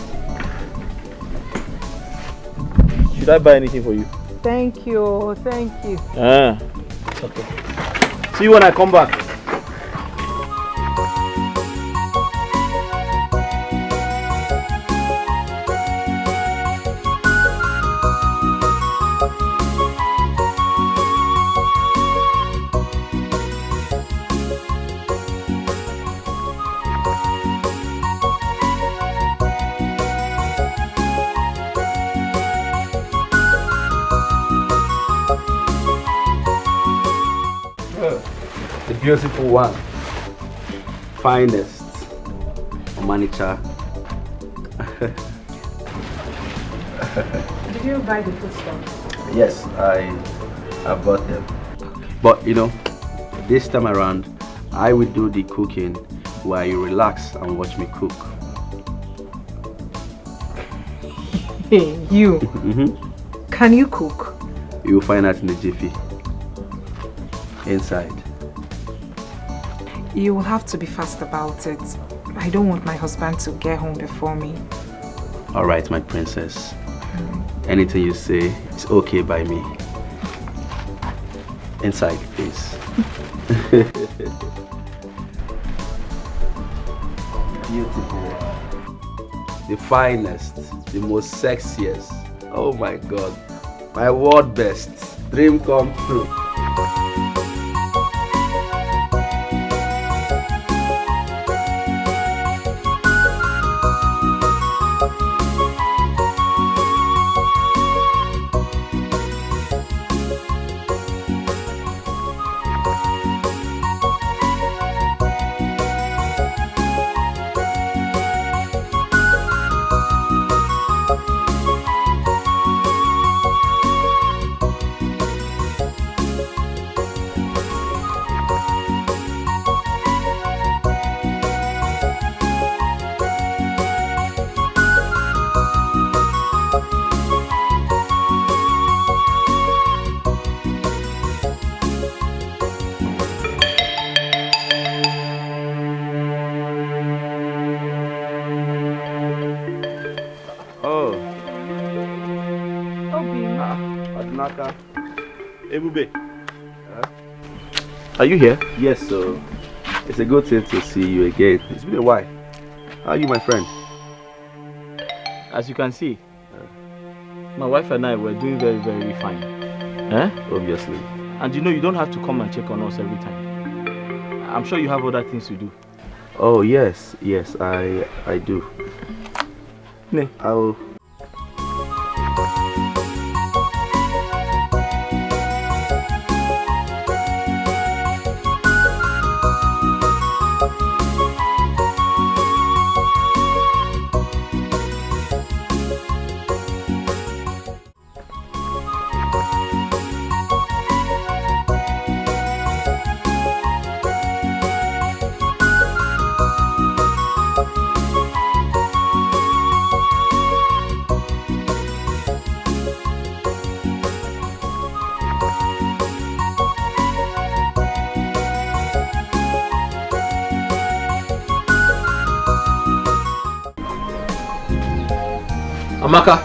Should I buy anything for you? Thank you. Thank you. Okay. See you when I come back. The beautiful one, finest, Omanicha. Did you buy the food stuff? Yes, I bought them. But you know, this time around, I will do the cooking while you relax and watch me cook. Hey, you. Mm-hmm. Can you cook? You will find out in the jiffy. Inside. You will have to be fast about it. I don't want my husband to get home before me. All right, my princess. Anything you say is okay by me. Inside, please. Beautiful. The finest, the most sexiest. Oh my God. My world best. Dream come true. Odinaka. Ebubi. Are you here? Yes, so it's a good thing to see you again. It's been a while. How are you, my friend? As you can see, my wife and I were doing very, very fine. Obviously. And you know, you don't have to come and check on us every time. I'm sure you have other things to do. Oh, yes, I do. Ne. I'll... Amaka!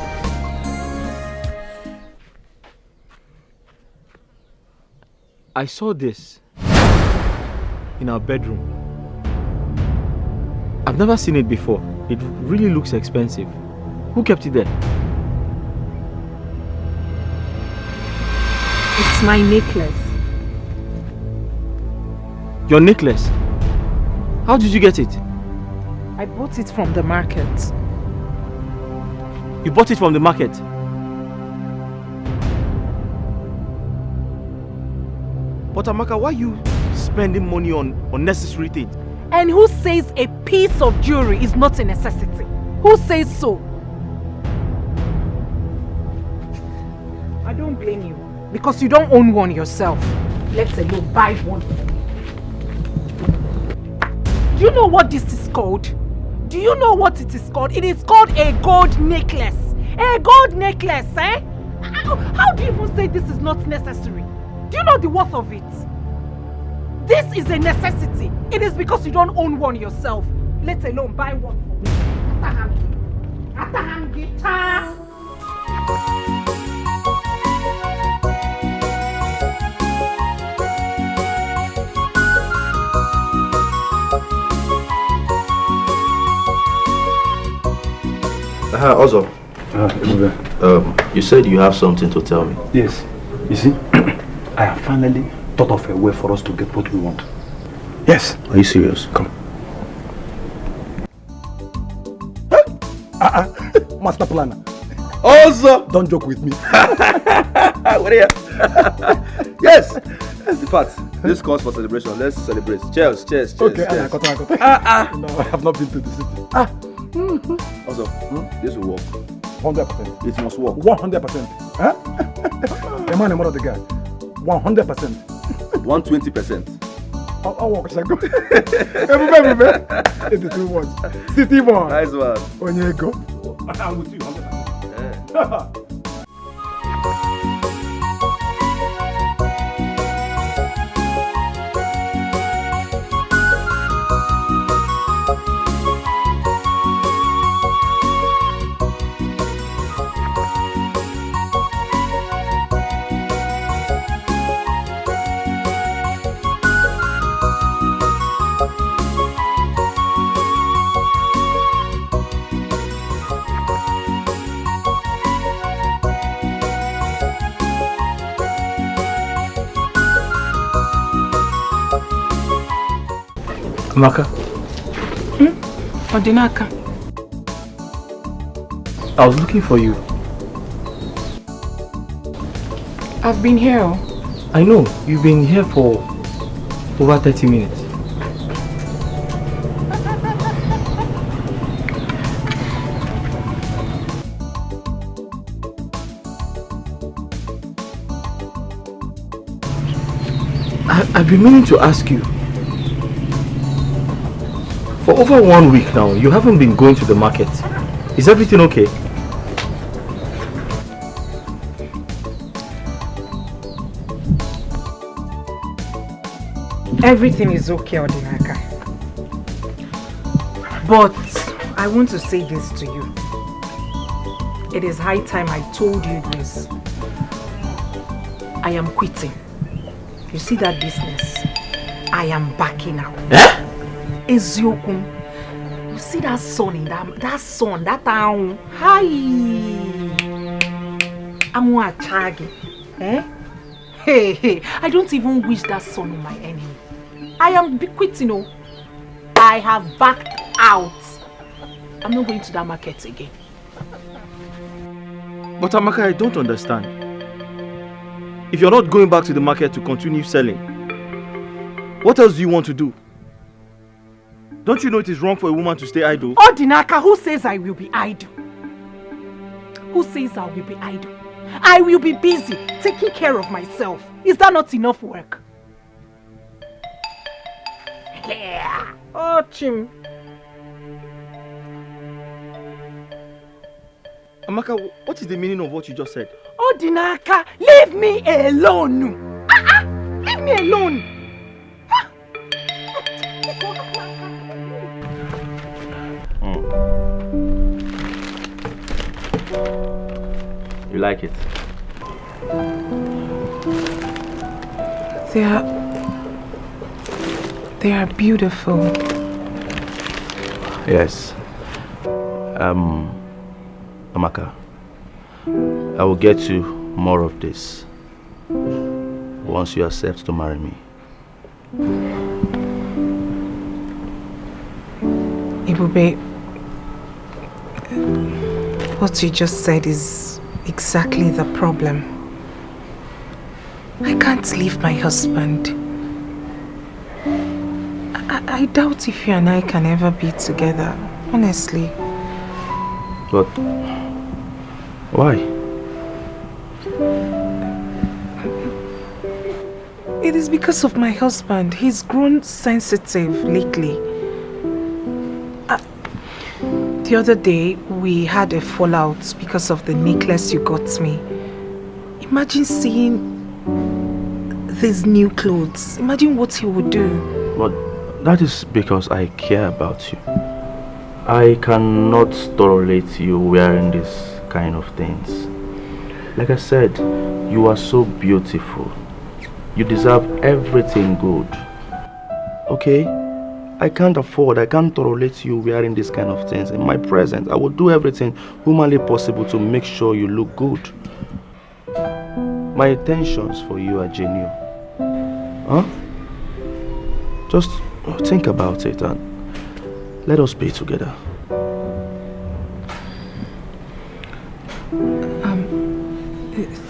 I saw this in our bedroom. I've never seen it before. It really looks expensive. Who kept it there? It's my necklace. Your necklace? How did you get it? I bought it from the market. You bought it from the market? But Amaka, why are you spending money on unnecessary things? And who says a piece of jewelry is not a necessity? Who says so? I don't blame you, because you don't own one yourself. Let alone buy one for me. Do you know what this is called? Do you know what it is called? It is called a gold necklace. A gold necklace, eh? How do you even say this is not necessary? Do you know the worth of it? This is a necessity. It is because you don't own one yourself. Let alone buy one for me. Ataham guitar. Also, you said you have something to tell me. Yes. You see, I have finally thought of a way for us to get what we want. Yes. Are you serious? Come. Master planner. Also, don't joke with me. What are you? Yes. That's the fact. This calls for celebration. Let's celebrate. Cheers, cheers, cheers. Okay, cheers. No, I have not been to the city. Also, this will work. 100%. It must work. 100%. Huh? A man, a mother, the guy. 100%. 120%. I'll walk. Everybody. 82 words. City boy. Nice one. Onyego. I'm with you. 100%. Amaka? Odinaka. I was looking for you. I've been here. I know, you've been here for over 30 minutes. I've been meaning to ask you. For over 1 week now, you haven't been going to the market. Is everything okay? Everything is okay, Odinaka. But I want to say this to you. it is high time I told you this. I am quitting. You see that business? I am backing out. Eziokwu. You see that sun in that town? Hi. I'm Chagi. Hey, I don't even wish that son on my enemy. I am quitting, you know. I have backed out. I'm not going to that market again. But Amaka, I don't understand. If you're not going back to the market to continue selling, what else do you want to do? Don't you know it is wrong for a woman to stay idle? Odinaka, who says I will be idle? Who says I will be idle? I will be busy taking care of myself. Is that not enough work? Yeah. Oh, Chim. Amaka, what is the meaning of what you just said? Odinaka, leave me alone. Leave me alone. You like it? They are beautiful. Yes. Amaka, I will get you more of this once you accept to marry me. Ebubi, what you just said is exactly the problem. I can't leave my husband. I doubt if you and I can ever be together, honestly. But why? It is because of my husband. He's grown sensitive lately. The other day, we had a fallout because of the necklace you got me. Imagine seeing these new clothes. Imagine what he would do. But that is because I care about you. I cannot tolerate you wearing this kind of things. Like I said, you are so beautiful. You deserve everything good. Okay? I can't tolerate you wearing this kind of things. In my presence, I will do everything humanly possible to make sure you look good. My intentions for you are genuine. Huh? Just think about it and let us be together.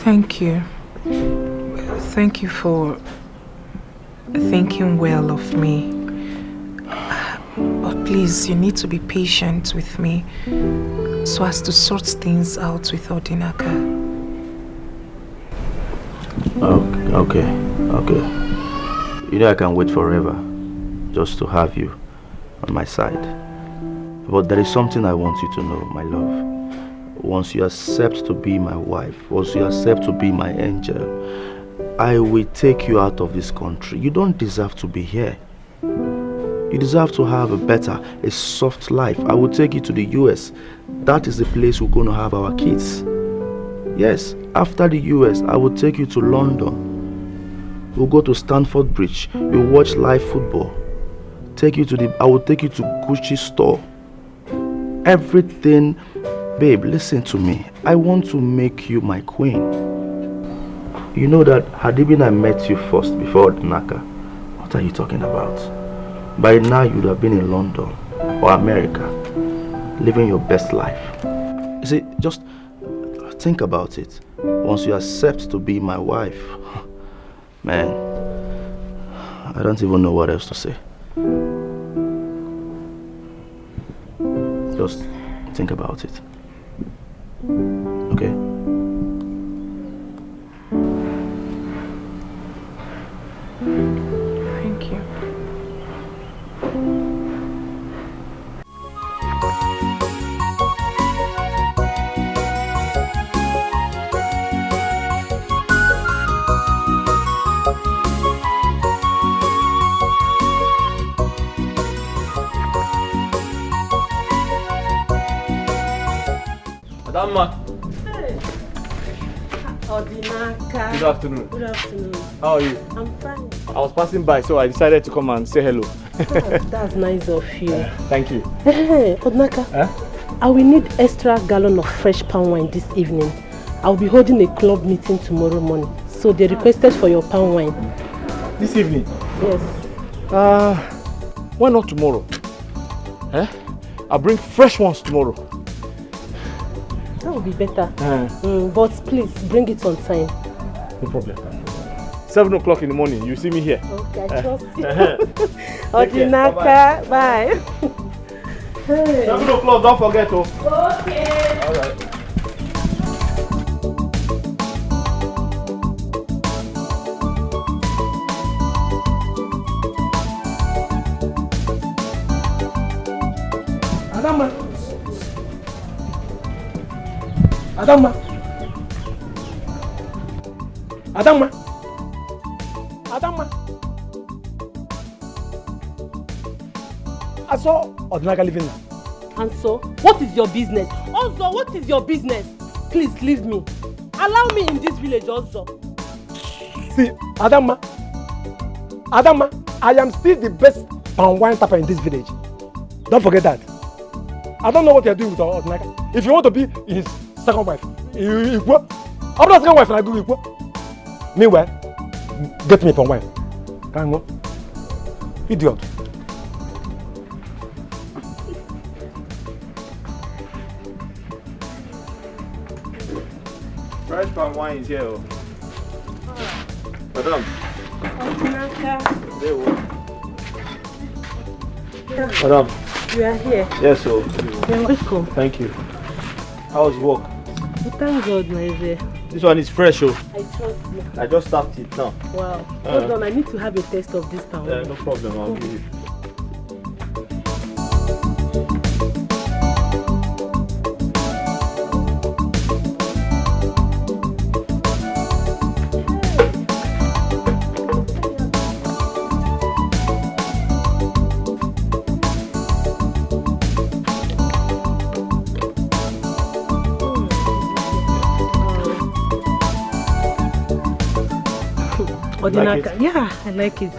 Thank you. Thank you for thinking well of me. But please, you need to be patient with me so as to sort things out with Odinaka. Okay. You know I can wait forever just to have you on my side. But there is something I want you to know, my love. Once you accept to be my wife, once you accept to be my angel, I will take you out of this country. You don't deserve to be here. You deserve to have a soft life. I will take you to the US. That is the place we're going to have our kids. Yes, after the US, I will take you to London. We'll go to Stamford Bridge. We'll watch live football. I will take you to Gucci store. Everything. Babe, listen to me. I want to make you my queen. You know that had it been I met you first before Odinaka, what are you talking about? By now you would have been in London or America, living your best life. You see, just think about it. Once you accept to be my wife, man, I don't even know what else to say. Just think about it. Okay? Thank you. Adamma, Odinaka. Good afternoon. Good afternoon. How are you? I'm fine. I was passing by, so I decided to come and say hello. That's nice of you. Thank you. Hey, Odinaka. I will need extra gallon of fresh palm wine this evening. I'll be holding a club meeting tomorrow morning. So they requested for your palm wine. This evening? Yes. Why not tomorrow? I'll bring fresh ones tomorrow. That would be better. But please, bring it on time. No problem. 7 o'clock in the morning, you see me here. Okay, I trust you. Odinaka, bye. Hey. 7 o'clock, don't forget. Oh. Okay. All right. Adama. Adama. Adama. Adama. I saw Odinaka living now. And so, what is your business? Also, what is your business? Please leave me. Allow me in this village also. See, Adama. Adama, I am still the best palm wine tapper in this village. Don't forget that. I don't know what you're doing with Odinaka. If you want to be his second wife, you go. I'm not second wife and I do equal. Meanwhile, get me palm wine. Can you go? Idiot. Fresh palm wine is here. Madam. Odinaka. There we Madam. You are here. Yes, sir. You're welcome. Thank you. How's work? Thank God, my dear. This one is fresh, oh. I trust you. I just tapped it now. Wow. Hold on, I need to have a taste of this palm wine. No problem, I'll give you. Odinaka, like yeah, I like it.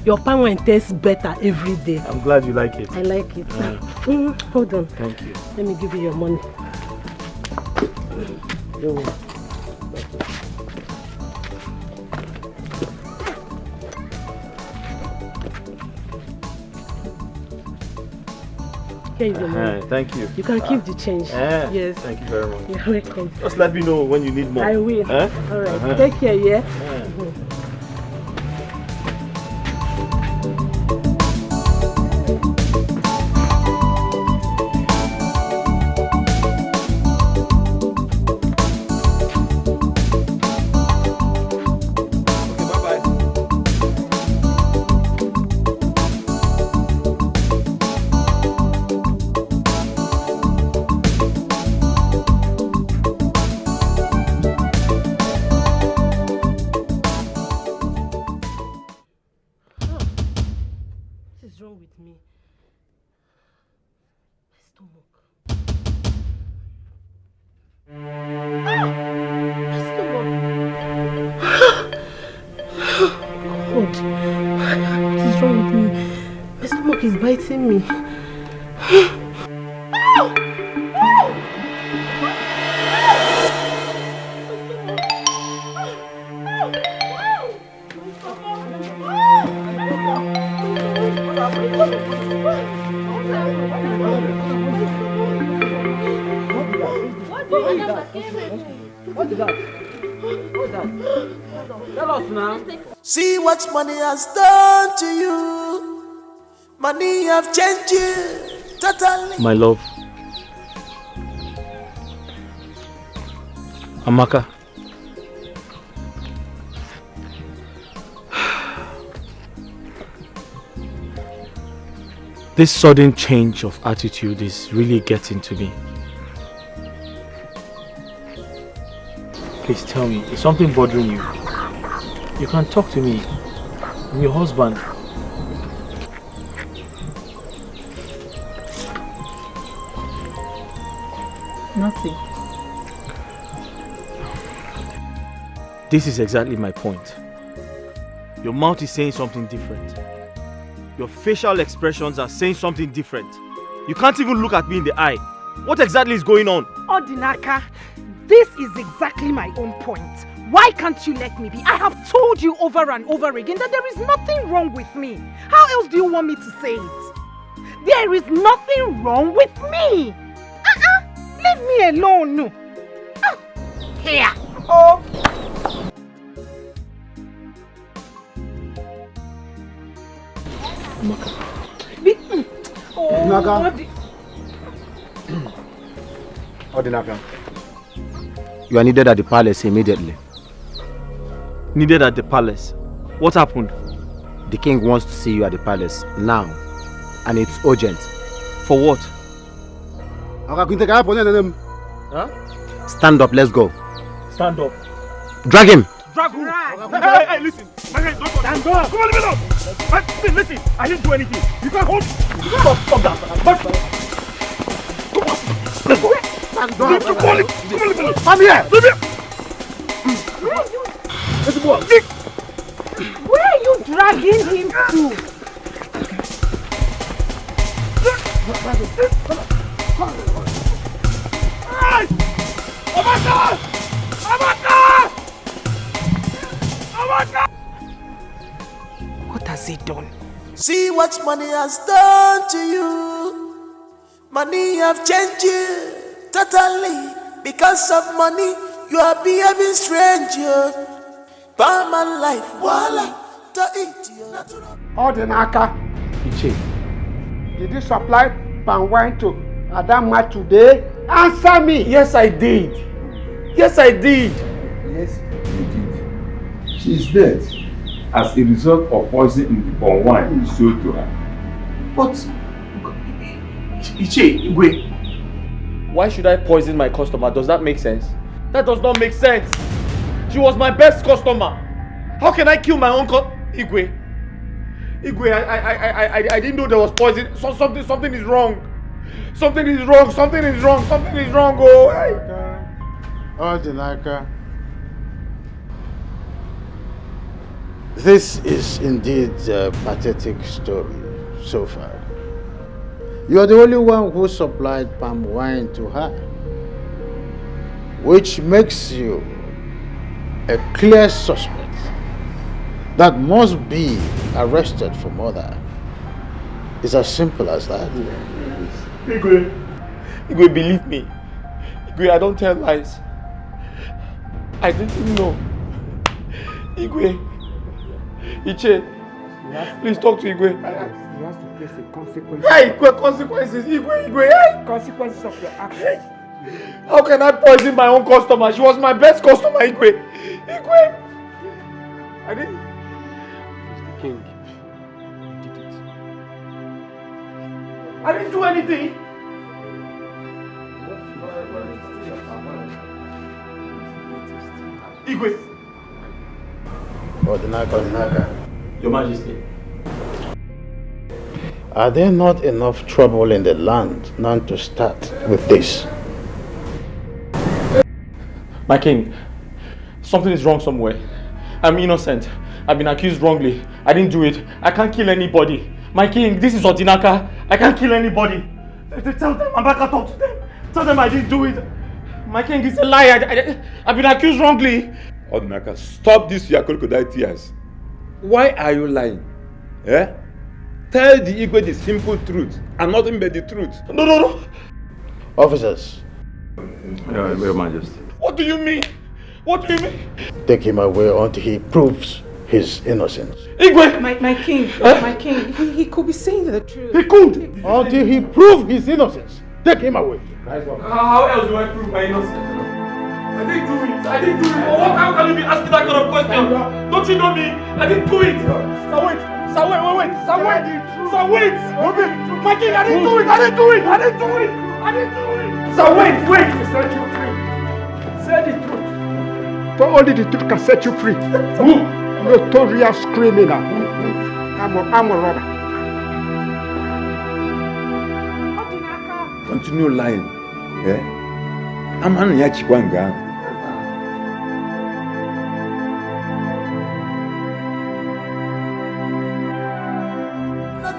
Your palm wine tastes better every day. I'm glad you like it. I like it. Hold on. Thank you. Let me give you your money. Here is your money. Thank you. You can keep the change. Yes. Thank you very much. You're welcome. Just let me know when you need more. I will. All right. Take care, yeah? Biting me. What is that? What's that? Tell us now. See what money has done to you. Money have changed you totally. My love. Amaka. This sudden change of attitude is really getting to me. Please tell me, is something bothering you? You can talk to me. I'm your husband. Nothing. This is exactly my point. Your mouth is saying something different. Your facial expressions are saying something different. You can't even look at me in the eye. What exactly is going on? Odinaka, this is exactly my own point. Why can't you let me be? I have told you over and over again that there is nothing wrong with me. How else do you want me to say it? There is nothing wrong with me. Leave me alone. Here. Oh. Odinaka, you are needed at the palace immediately. Needed at the palace? What happened? The king wants to see you at the palace now, and it's urgent. For what? Huh? Stand up, let's go. Stand up. Drag him. Drag who? Hey, listen. Stand up. Come on, leave it up. Listen, I didn't do anything. You can't hold. Stop that. Let's go. Stand up. Come on, leave it up. I'm here. Leave it. Where are you dragging him to? What has he done? See what money has done to you. Money have changed you totally. Because of money, you are behaving strange. By my life, voila, to eat you. Odinaka, did you supply palm wine to Adama today? Answer me. Yes, I did. Yes, I did. Yes, you did. She is dead as a result of poison in the palm wine you sold to her. But, Iche, wait. Why should I poison my customer? Does that make sense? That does not make sense. She was my best customer. How can I kill my own Igwe? Igwe, I didn't know there was poison. Something is wrong. Something is wrong. Something is wrong. Something is wrong. Oh, hey. Odinaka, this is indeed a pathetic story so far. You are the only one who supplied palm wine to her, which makes you a clear suspect that must be arrested for murder. It's as simple as that. Igwe, believe me. Igwe, I don't tell lies. I didn't know. Igwe, Iche, please talk to Igwe. He has to face the consequences. Hey, consequences, Igwe, hey! Consequences of your actions. How can I poison my own customer? She was my best customer, Igwe. I didn't. Mr. King, you did it. I didn't do anything. Igwe. Odinaka. Your Majesty. Are there not enough trouble in the land now to start with this? My king, something is wrong somewhere. I'm innocent. I've been accused wrongly. I didn't do it. I can't kill anybody. My king, this is Odinaka. I can't kill anybody. Tell them, I'm back, talk to them. Tell them I didn't do it. My king, it's a lie. I've been accused wrongly. Odinaka, stop this your crocodile tears. Why are you lying? Eh? Tell the Igwe the simple truth and nothing but the truth. No. Officers. Your Majesty. What do you mean? What do you mean? Take him away until he proves his innocence. Igwe! My king, my king, he could be saying the truth. He could! Until he proves his innocence. Take him away. How else do I prove my innocence? I didn't do it. How can you be asking that kind of question? Don't you know me? I didn't do it. Sir, wait. My king, I didn't do it. Sir, wait. Set you free. Say the truth. For only the truth can set you free. Who? Notorious criminal. I'm a robber. Continue lying. Eh? I'm an Yachikwanga.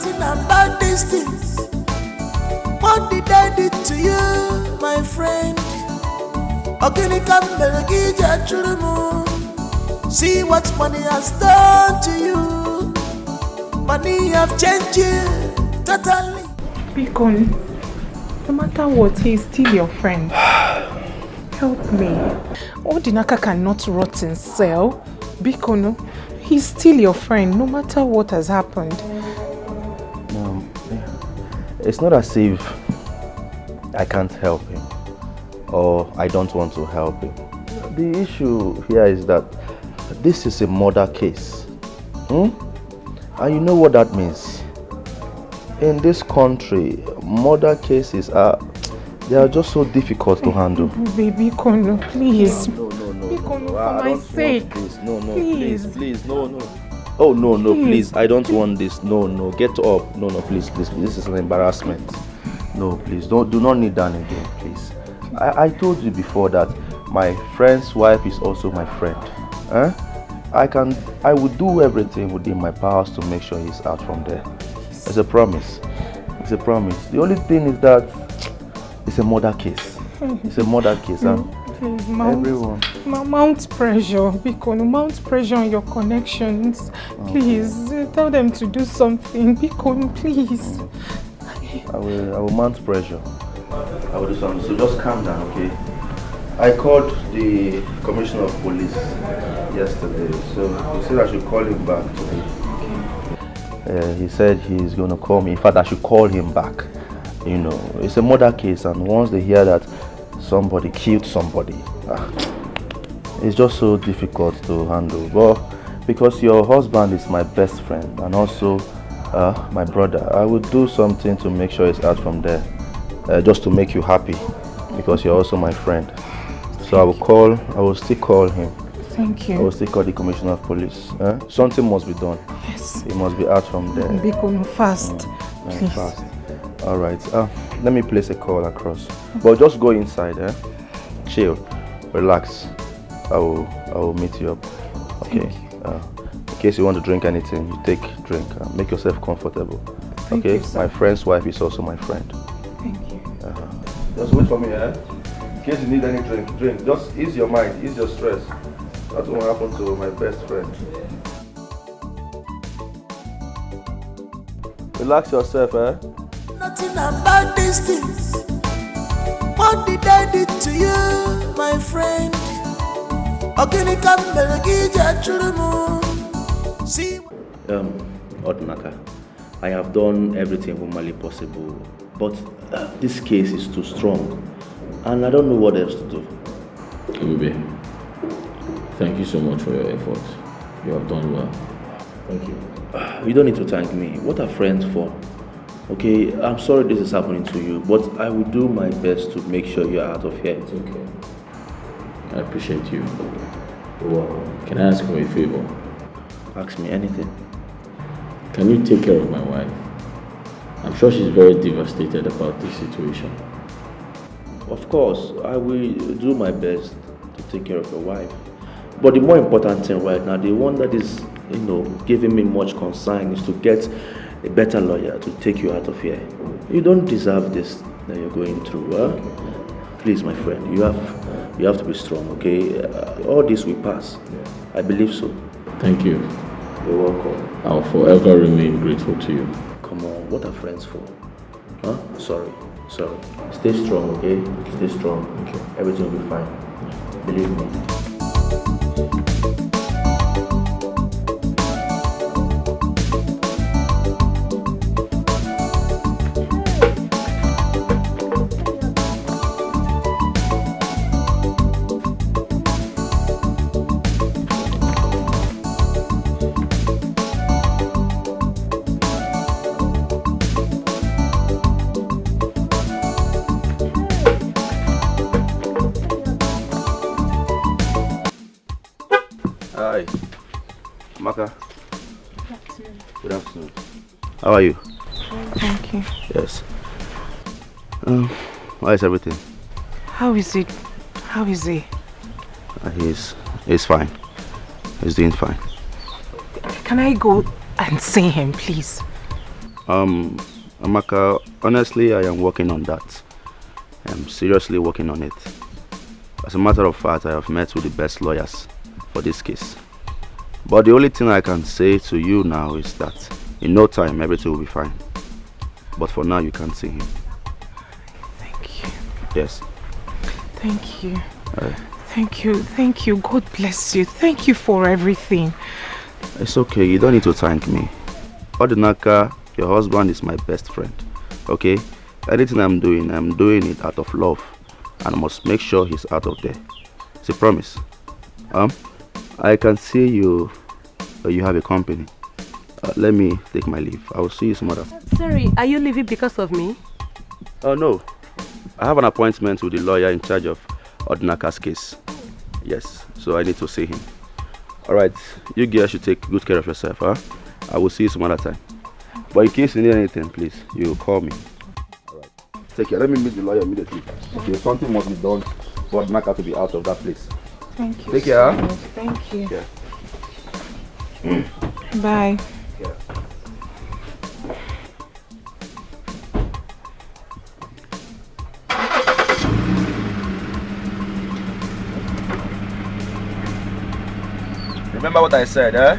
Nothing about these things. What did I do to you, my friend? Odinaka Melagija Churumu. See what money has done to you. Money have changed you totally. Bikon, no matter what, he is still your friend. Help me. Odinaka cannot rot in cell. Bikon, he's still your friend, no matter what has happened. It's not as if I can't help him or I don't want to help him. The issue here is that this is a murder case. And you know what that means? In this country, murder cases they are just so difficult to handle. Baby Kono, please. No. Bikono, for my sake. No, please, no. Oh, no, please. I don't want this. No, get up. No, please. This is an embarrassment. No, please, do not need that again, please. I told you before that my friend's wife is also my friend. I will do everything within my powers to make sure he's out from there. It's a promise. The only thing is that it's a murder case. Please, mount pressure. Bikono, mount pressure on your connections. Please, tell them to do something. Bikono, please. I will mount pressure. I will do something. So just calm down, okay? I called the commissioner of police yesterday, so he said I should call him back today. He said he's going to call me. In fact, I should call him back. You know, it's a murder case, and once they hear that somebody killed somebody, it's just so difficult to handle. But because your husband is my best friend and also my brother, I will do something to make sure he's out from there, just to make you happy, because you're also my friend. So I will still call him. Thank you. I will still call the commissioner of police. Something must be done. Yes. He must be out from there. Bikono, fast. Please. Fast. All right. Let me place a call across. But just go inside. Chill. Relax. I will meet you up. Okay. In case you want to drink anything, you take drink. Make yourself comfortable. Thank okay. You, sir. My friend's wife is also my friend. Thank you. Just wait for me. In case you need any drink. Just ease your mind, ease your stress. That's what happened to my best friend. Relax yourself, Nothing about these things. What did I do to you, my friend? Odinaka Melagija Churumu. See. Odinaka, I have done everything humanly possible, but this case is too strong, and I don't know what else to do. Ebubi, thank you so much for your efforts. You have done well. Thank you. You don't need to thank me. What are friends for? Okay, I'm sorry this is happening to you, but I will do my best to make sure you're out of here. It's okay. I appreciate you. Can I ask you a favor? Ask me anything. Can you take care of my wife? I'm sure she's very devastated about this situation. Of course, I will do my best to take care of your wife. But the more important thing right now, the one that is, giving me much concern is to get a better lawyer to take you out of here. You don't deserve this that you're going through. Please, my friend, you have to be strong, okay? All this will pass. I believe so. Thank you. You're welcome. I'll forever remain grateful to you. Come on, what are friends for? Sorry. Stay strong, okay? Stay strong. Okay. Everything will be fine. Believe me. Hi. Maka. Good afternoon. Good afternoon. How are you? Thank you. Yes. How is everything? How is it? How is he? He's fine. He's doing fine. Can I go and see him, please? Amaka, honestly, I am working on that. I'm seriously working on it. As a matter of fact, I have met with the best lawyers for this case. But the only thing I can say to you now is that in no time, everything will be fine. But for now, you can't see him. Thank you. Yes. Thank you. Thank you. God bless you. Thank you for everything. It's okay, you don't need to thank me. Odinaka, your husband is my best friend. Okay? Anything I'm doing it out of love. And I must make sure he's out of there. It's a promise. I can see you have a company. Let me take my leave. I will see you some other. Sorry, are you leaving because of me? Oh no. I have an appointment with the lawyer in charge of Odinaka's case. Yes, so I need to see him. Alright, you girls should take good care of yourself, huh? I will see you some other time. But in case you need anything, please, you call me. Alright. Take care. Let me meet the lawyer immediately. Okay, something must be done for Odinaka to be out of that place. Thank you. Take care, huh? Thank you. Yeah. Bye. Yeah. Remember what I said, eh?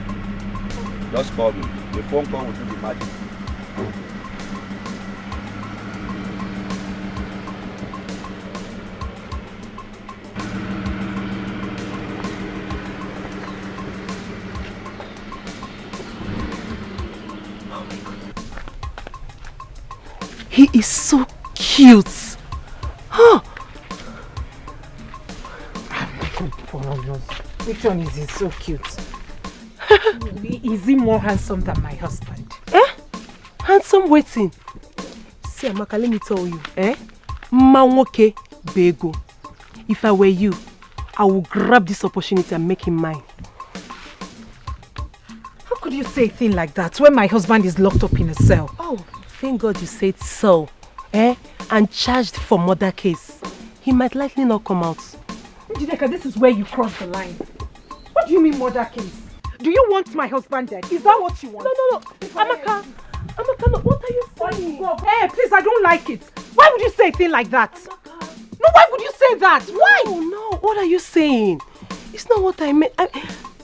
Just call me. The phone call will do the magic. He is so cute. Huh? Which one is he so cute? Is he more handsome than my husband? Handsome waiting. See, Amaka, let me tell you, Manwoke Bego. If I were you, I would grab this opportunity and make him mine. How could you say a thing like that when my husband is locked up in a cell? Oh, thank God you said so. And charged for murder case. He might likely not come out. Odinaka, this is where you cross the line. What do you mean murder case? Do you want my husband dead? Is that what you want? No. Amaka, no, what are you saying? Hey, please, I don't like it. Why would you say a thing like that? Amaka. No, why would you say that? Why? No, what are you saying? It's not what I meant.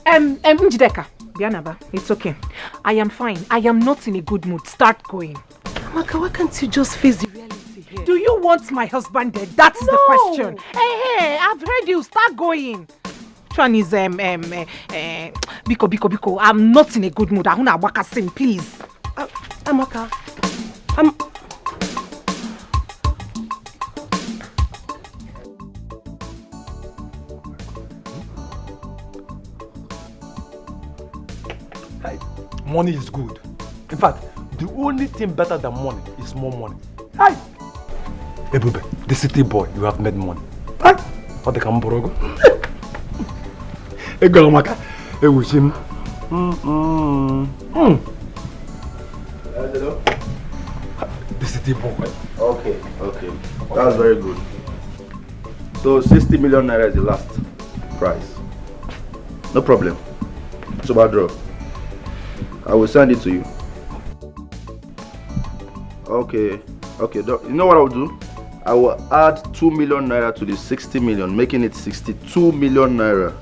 Njideka, Bianaba, it's okay. I am fine. I am not in a good mood. Start going. Amaka, why can't you just face the reality here? Do you want my husband dead? That is the question. Hey, I've heard you. Start going. Which one is Biko. I'm not in a good mood. I want to waka sin, please. Amaka, Money is good. In fact, the only thing better than money is more money. Hi! Ebubi, the city boy, you have made money. Hi! What the Kamborogo? Egalomaka, Ewushim. Hello? The city boy. Okay. That's very good. So 60 million naira is the last price. No problem. It's about draw. I will send it to you. Okay. You know what I will do? I will add 2 million naira to the 60 million, making it 62 million naira.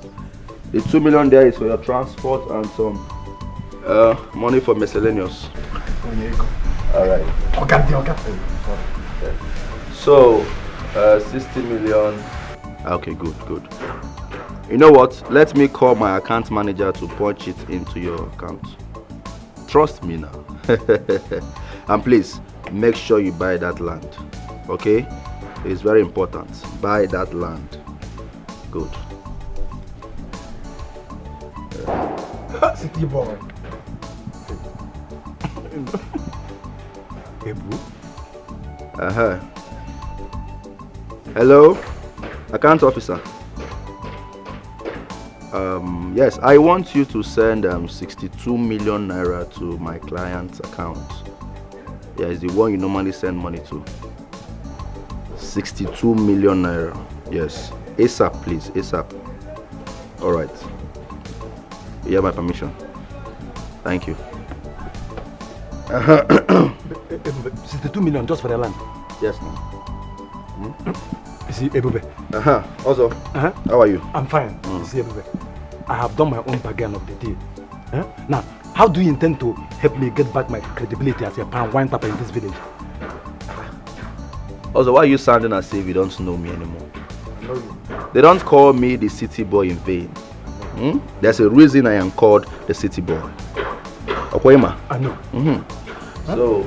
The 2 million there is for your transport and some money for miscellaneous. Alright. Okay. So, 60 million. Okay, good. You know what? Let me call my account manager to punch it into your account. Trust me now. And please, make sure you buy that land. Okay? It's very important. Buy that land. Good. City boy. Ebu? Hello? Account officer. Yes, I want you to send 62 million naira to my client's account. Yeah, it's the one you normally send money to. 62 million naira. Yes. ASAP, please. ASAP. Alright. You have my permission. Thank you. 62 million just for the land. Yes, no. You see, Ebubi. Also, how are you? I'm fine. You see, Ebubi, I have done my own bargain of the deal. Now, how do you intend to help me get back my credibility as a palm wine tapper in this village? Also, why are you sounding as if you don't know me anymore? I know you. They don't call me the city boy in vain. There's a reason I am called the city boy. Okoyema? I know. So,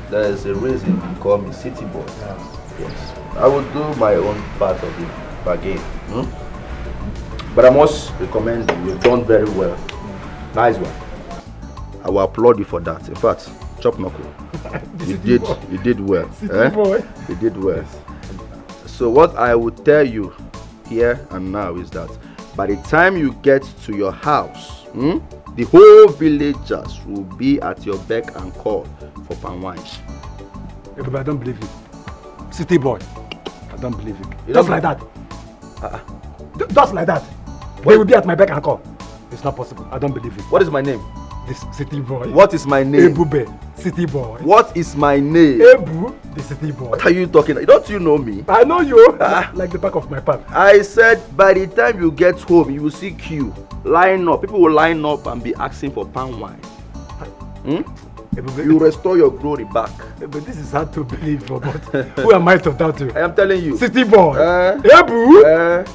there's a reason you call me city boy. Yes. I will do my own part of the bargain. But I must recommend you. You've done very well. Nice one. I will applaud you for that. In fact, chop knuckle. You did well. You did well. So what I would tell you here and now is that by the time you get to your house, the whole villagers will be at your beck and call for palm wine. Yeah, but I don't believe you. City boy, I don't believe it. Just like that. Just like that. They will be at my beck and call. It's not possible. I don't believe it. What is my name? This city boy. What is my name? Ebubi, city boy. What is my name? Ebu, the city boy. What are you talking about? Don't you know me? I know you. Like the back of my palm. I said by the time you get home, you will see queue. Line up. People will line up and be asking for palm wine. You restore your glory back. But this is hard to believe, but who am I to doubt you? I am telling you. City boy. Ebu,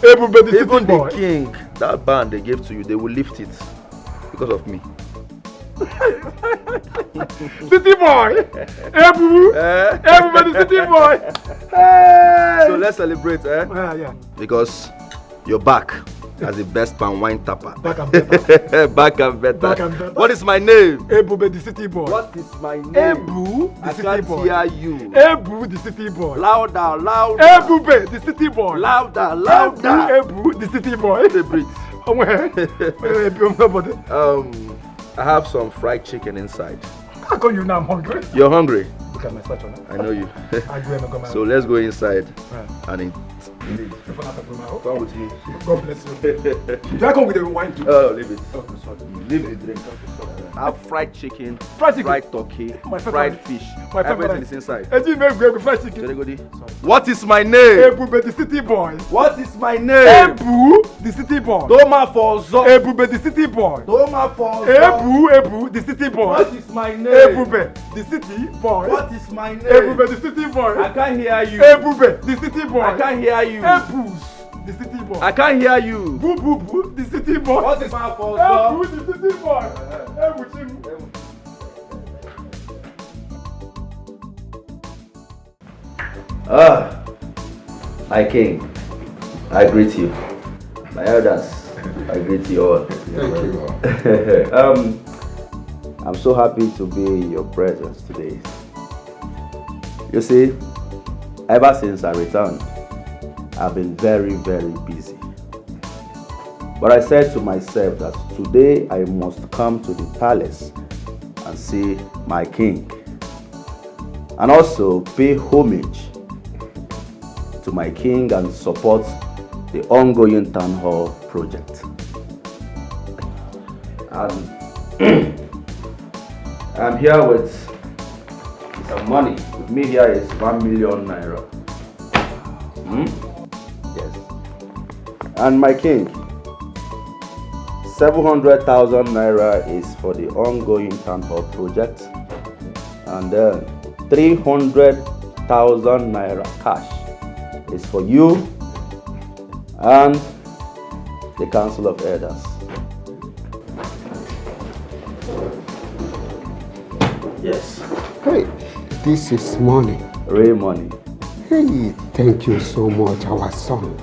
Ebu, the city even boy. The king, that band they gave to you, they will lift it because of me. City boy. Ebu, Ebu, the city boy. Hey. So let's celebrate, Yeah. Because you're back as the best palm wine tapper. Back and better. Back and better. Back and better. What is my name? Ebu, the city boy. What is my name? Ebu, the city boy. I can't hear you. Ebu, the city boy. Louder, louder. Ebu, the city boy. Louder, louder. Ebu, the city boy. The breathe. I have some fried chicken inside. How come you now I'm hungry? You're hungry? Look at my statue now. I know you. So let's go inside and eat. Come with me. God bless you. Do I come with the wine too? Oh, leave it. Okay, sorry. Leave the drink. I have fried chicken, fried turkey, fried fish. Everything is inside. Fried chicken. What is my name? Ebu, the city boy. What is my name? Ebu, the city boy. Toma for Zo. Ebu, the city boy. Toma for Zo. Ebu, the city boy. What is my name? Ebu, the city boy. What is my name? Ebu, the city boy. I can't hear you. Ebu, the city boy. I can't hear you. Ebu, the city boy. I can't hear you. Boo, boo, boo, the city boy. What is my fault? Ebu, the city boy. Ebu, Chimu. My king, I greet you. My elders, I greet you all. Thank you. I'm so happy to be in your presence today. You see, ever since I returned, I've been very, very busy. But I said to myself that today I must come to the palace and see my king, and also pay homage to my king and support the ongoing town hall project. And I'm here with some money. With me here is 1 million naira. Yes. And my king, 700,000 naira is for the ongoing town hall project, and then 300,000 naira cash is for you and the Council of Elders. Yes. Hey, this is money. Real money. Hey, thank you so much, our son.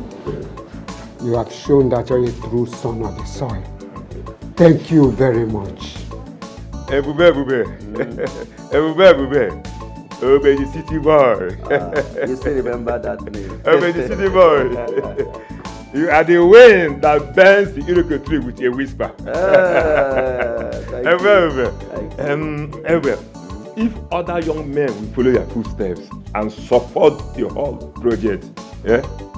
You have shown that you're a true son of the soil. Thank you very much. Ebubi. Obey the city boy. You still remember that name? Obey the city boy. You are the wind that bends the iroko tree with a whisper. If other young men will follow your footsteps and support the whole project,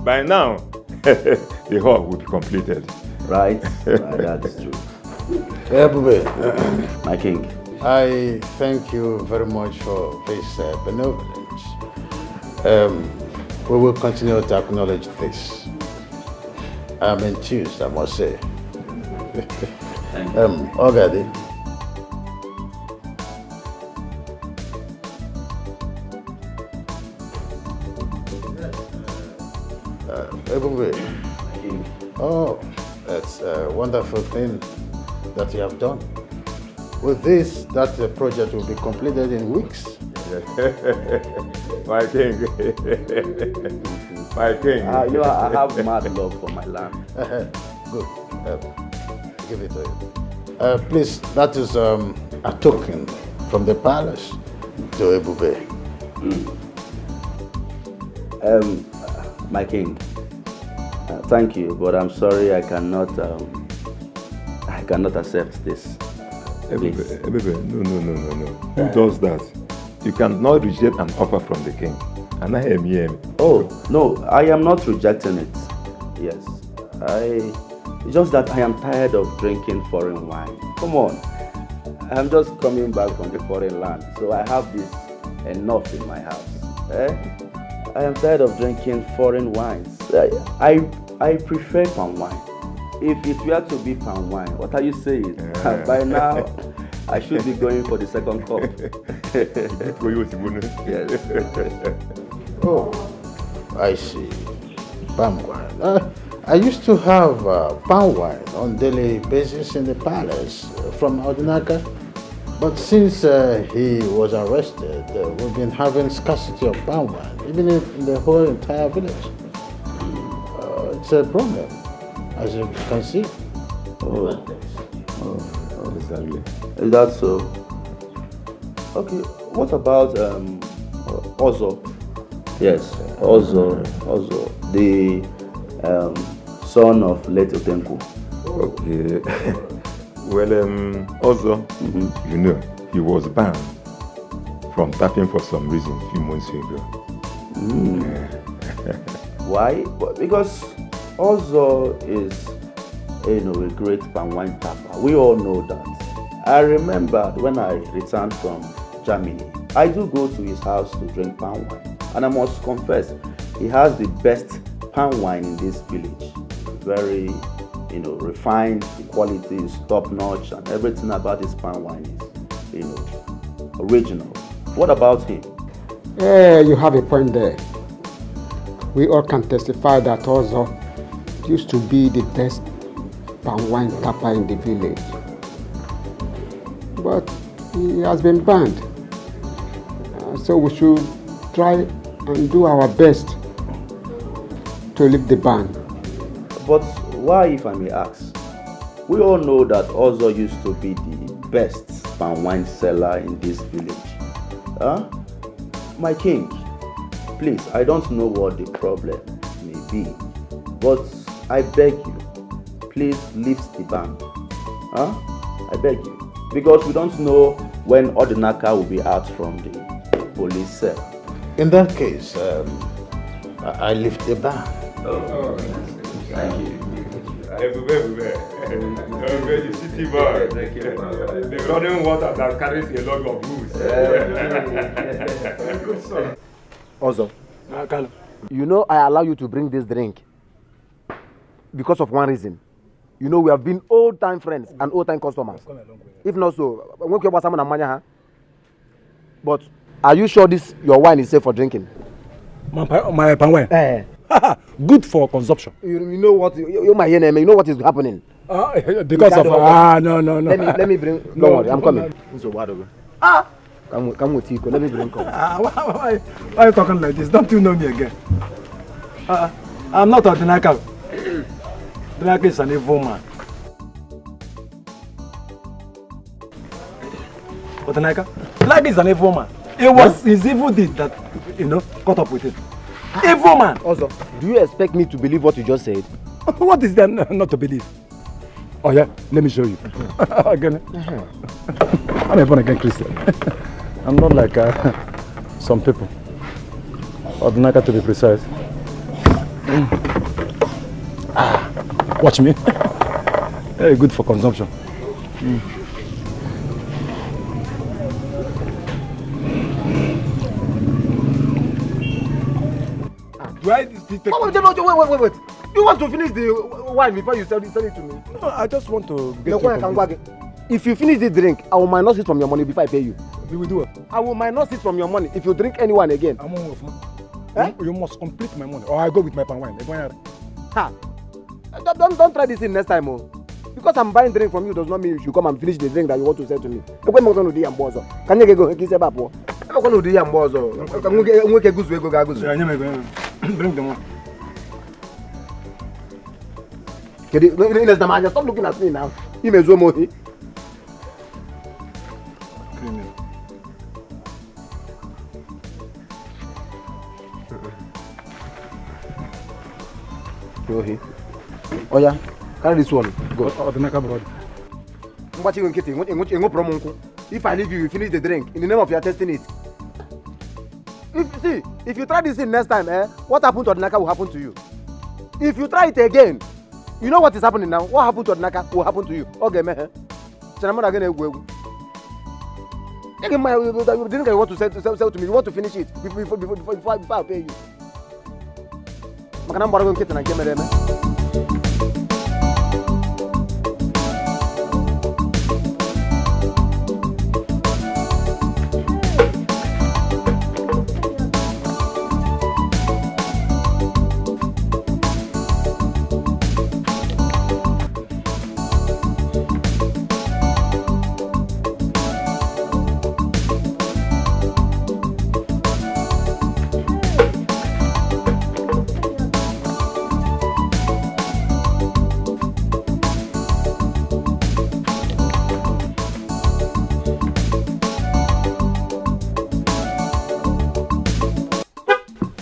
by now the hall will be completed. Right, that's true. Ebubi. My king. I thank you very much for this benevolence. We will continue to acknowledge this. I'm enthused, I must say. Ogadi. Ebubi. Oh, that's a wonderful thing that you have done. With this, that project will be completed in weeks. My king. My king. I have mad love for my land. Good. Give it to you. Please, that is a token from the palace to Ebubi. My king, thank you, but I'm sorry I cannot accept this. Ebubi, no. Who does that? You cannot reject an offer from the king. And I am here. Oh, no, I am not rejecting it. Yes. It's just that I am tired of drinking foreign wine. Come on. I'm just coming back from the foreign land, so I have this enough in my house. I am tired of drinking foreign wines. I prefer palm wine. If it were to be palm wine, what are you saying? By now, I should be going for the second cup. Yes. Oh, I see. Palm wine. I used to have palm wine on daily basis in the palace from Odinaka. But since he was arrested, we've been having scarcity of palm wine, even in the whole entire village. It's a problem, as you can see. Oh, exactly. Is that so? Okay, what about Ozo? Yes, Ozo, the son of late Otenku. Okay. Well, Ozo, you know, he was banned from tapping for some reason a few months ago. Why? Because Ozo is, a great palm wine tapper. We all know that. I remember when I returned from Germany, I do go to his house to drink palm wine. And I must confess, he has the best palm wine in this village. Very, refined, the quality is top notch, and everything about his palm wine is, original. What about him? You have a point there. We all can testify that Ozo used to be the best palm wine tapper in the village. But he has been banned. So we should try and do our best to lift the ban. But why, if I may ask? We all know that Ozo used to be the best palm wine seller in this village. My king, please, I don't know what the problem may be, but I beg you, please lift the ban. I beg you. Because we don't know when Odinaka will be out from the police cell. In that case, I lift the ban. Oh, thank you. Everywhere. The city boy. The running water that carries a lot of goods. Good son. Also, you know I allow you to bring this drink because of one reason. You know we have been old-time friends and old-time customers. If not so, but are you sure this your wine is safe for drinking? My palm wine? Good for consumption. You know what? You know what is happening. Because of no. Let me bring. Don't worry, I'm coming. Come with Tico. Let me bring. Why are you talking like this? Don't you know me again? I'm not Odinaka. Odinaka is an evil man. Odinaka is an evil man. It was his evil deed that caught up with him. Evil man. Also, do you expect me to believe what you just said? What is there not to believe? Oh yeah, let me show you. Again. I'm a born again Christian. I'm not like some people. Odinaka to be precise. Watch me. Very good for consumption. Why did he take wait. You want to finish the wine before you sell it to me? No, I just want to get If you finish the drink, I will minus it from your money before I pay you. You will do it. I will minus it from your money if you drink any wine again. I'm on off. You must complete my money, or I go with my palm wine. Ha! Don't try this thing next time, oh. Because I'm buying drink from you does not mean you should come and finish the drink that you want to sell to me. Can you go? Can you go? Kiss about what? I'm going to do Yambozo. Bring them on. Stop looking at me now. You may zoom on. Oh yeah, carry this one. Go. Odinaka brother. If I leave you, you finish the drink. In the name of your testing it. If you try this thing next time, what happened to Odinaka will happen to you. If you try it again, you know what is happening now. What happened to Odinaka will happen to you. Okay, man. The drink you want to sell to me, you want to finish it before I pay you.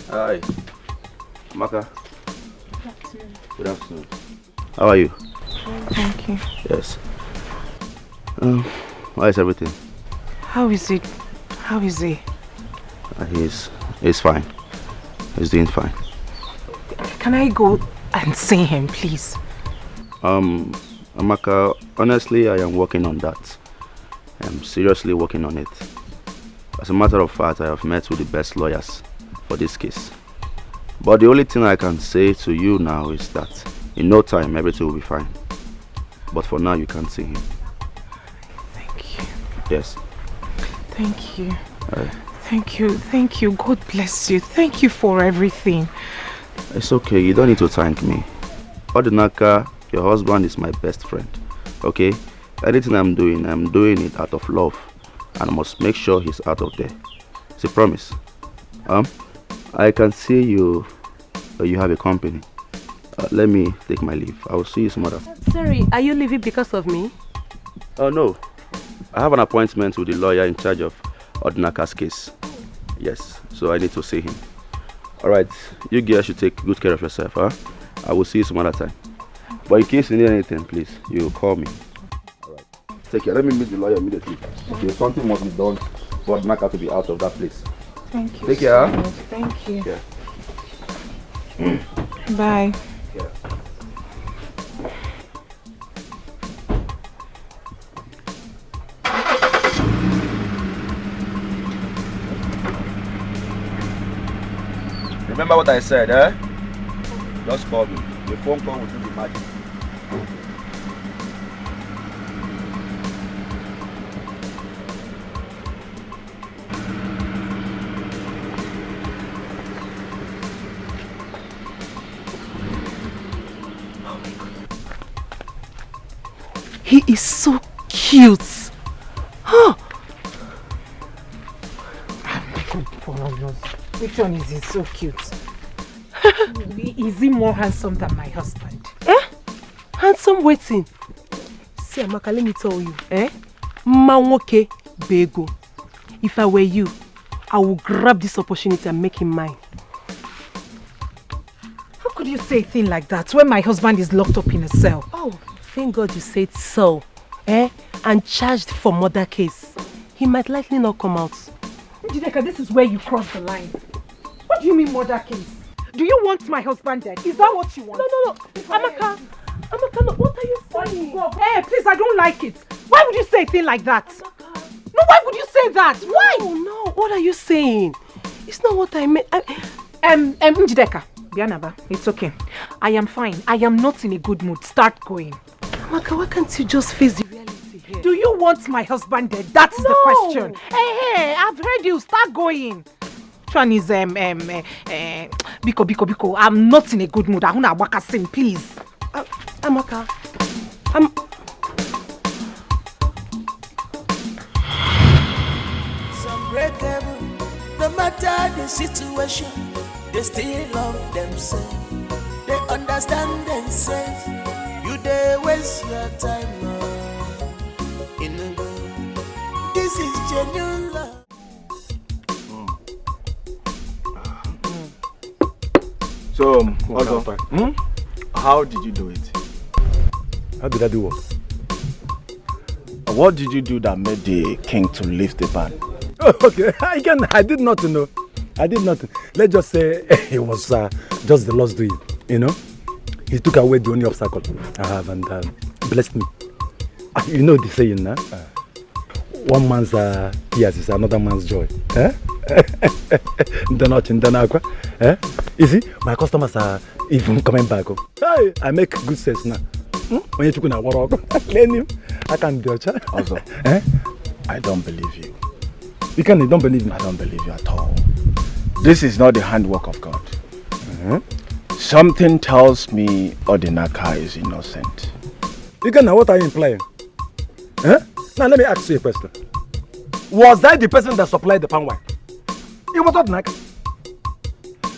Hi. Maka. Good afternoon. How are you? Thank you. Yes. How is everything? How is it? How is he? He's fine. He's doing fine. Can I go and see him, please? Maka, honestly, I am working on that. I'm seriously working on it. As a matter of fact, I have met with the best lawyers for this case. But the only thing I can say to you now is that in no time everything will be fine. But for now you can't see him. Thank you. Yes. Thank you. Thank you. God bless you. Thank you for everything. It's okay, you don't need to thank me. Odinaka, your husband is my best friend. Okay? Anything I'm doing it out of love. And I must make sure he's out of there. It's a promise. I can see you have a company. Let me take my leave. I will see you some other. Sorry, are you leaving because of me? Oh no. I have an appointment with the lawyer in charge of Odinaka's case. Yes, so I need to see him. Alright, you girls should take good care of yourself, huh? I will see you some other time. But in case you need anything, please, you call me. Alright. Take care. Let me meet the lawyer immediately. Okay, something must be done for Odinaka to be out of that place. Thank you. Take care. So much. Thank you. Yeah. Bye. Yeah. Remember what I said, eh? Just call me. The phone call will do the magic. He is so cute. Huh? Which one is he so cute? Is he more handsome than my husband? Handsome waiting. See, Amaka, let me tell you, Manwoke Bego. If I were you, I would grab this opportunity and make him mine. How could you say a thing like that when my husband is locked up in a cell? Oh, thank God you said so. And charged for murder case. He might likely not come out. Odinaka, this is where you cross the line. What do you mean murder case? Do you want my husband dead? Is that what you want? No. Amaka, no, what are you saying? Hey, please, I don't like it. Why would you say a thing like that? Amaka. No, why would you say that? Why? No, what are you saying? It's not what I meant. Njideka, Bianaba, it's okay. I am fine. I am not in a good mood. Start going. Amaka, why can't you just face the reality here? Do you want my husband dead? That is the question. Hey, I've heard you. Start going. Which one is Biko. I'm not in a good mood. I want to waka sing, please. Amaka, Some breakable, no matter the situation, they still love themselves. They understand themselves. You they waste your time in the world. This is genuine love. So, also, how did you do it? How did I do what? What did you do that made the king to lift the ban? Oh, okay, I did not know. I did not. Let's just say it was just the Lord's doing, you know. He took away the only obstacle I have and blessed me. You know the saying, huh? One man's tears is another man's joy. Eh? You see, my customers are even coming back. Hey, I make good sense now. When you took a walk, I can't do it. Also, I don't believe you. You don't believe me? I don't believe you at all. This is not the handwork of God. Something tells me Odinaka is innocent. What are you implying? Now let me ask you a question. Was I the person that supplied the palm wine? It was Odinaka.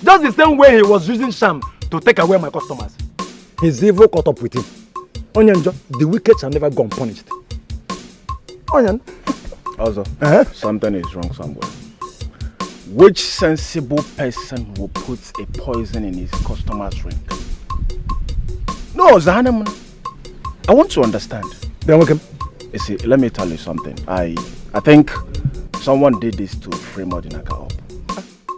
Just the same way he was using sham to take away my customers. His evil caught up with him. Onyanjo, the wicked shall never go unpunished. Onyan. Also, something is wrong somewhere. Which sensible person will put a poison in his customer's drink? No, Zahanam. I want to understand. Then welcome. You see, let me tell you something. I think someone did this to frame Odinaka up.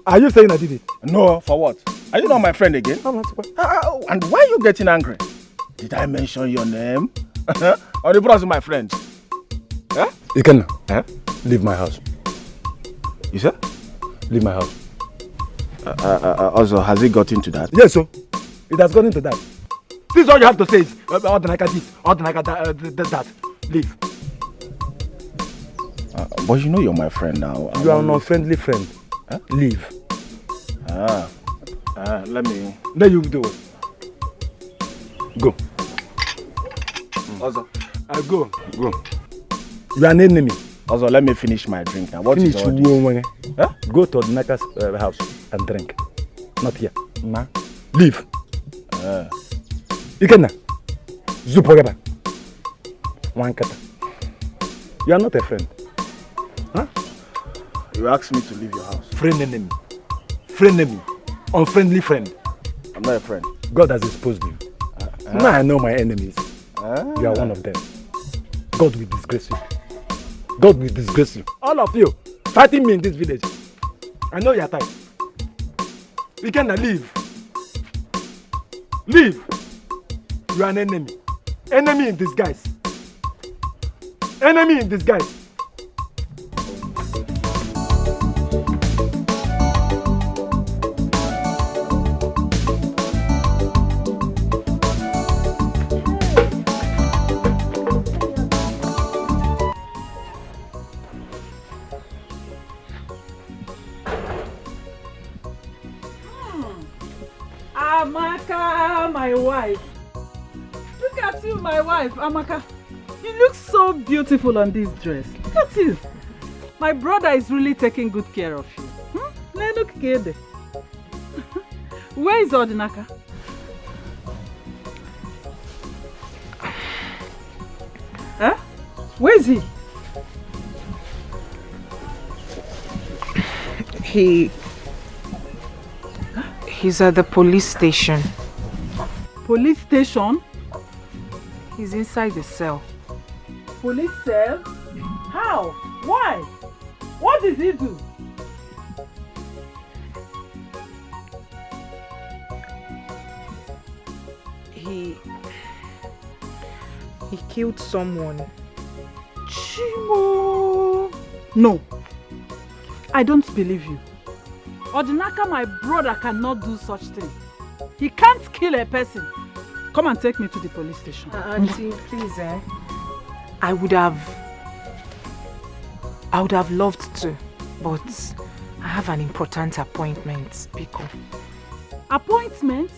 Are you saying I did it? No, for what? Are you not my friend again? And why are you getting angry? Did I mention your name? Or the brother my friend? You can leave my house. You said? Leave my house. Also, has it got into that? Yes, sir. It has gone into that. This is all you have to say is Odinaka this, Odinaka that. Leave. But you know you're my friend now. You are an unfriendly friend. Leave. Let me... Then you do it. Go. Also, go. You are an enemy. Also, let me finish my drink now. What is all this? Go to Odinaka's house and drink. Not here. Nah. Leave. Ikenna. Zupogaba. Wankata. You are not a friend. You asked me to leave your house. Friend enemy. Friend enemy. Unfriendly friend. I'm not a friend. God has exposed you. Now I know my enemies. You are one of them. God will disgrace you. God will disgrace you. All of you fighting me in this village. I know you are tired. You cannot leave. Leave. You are an enemy. Enemy in disguise. Enemy in disguise. Amaka, my wife. Look at you, my wife, Amaka. You look so beautiful on this dress. Look at you. My brother is really taking good care of you. Look good. Where is Odinaka? Where is he? He's at the police station. Police station? He's inside the cell. Police cell? How? Why? What did he do? He killed someone. Chimo! No. I don't believe you. Odinaka, my brother, cannot do such thing. He can't kill a person. Come and take me to the police station. Auntie, please, I would have loved to, but I have an important appointment, Biko. Appointment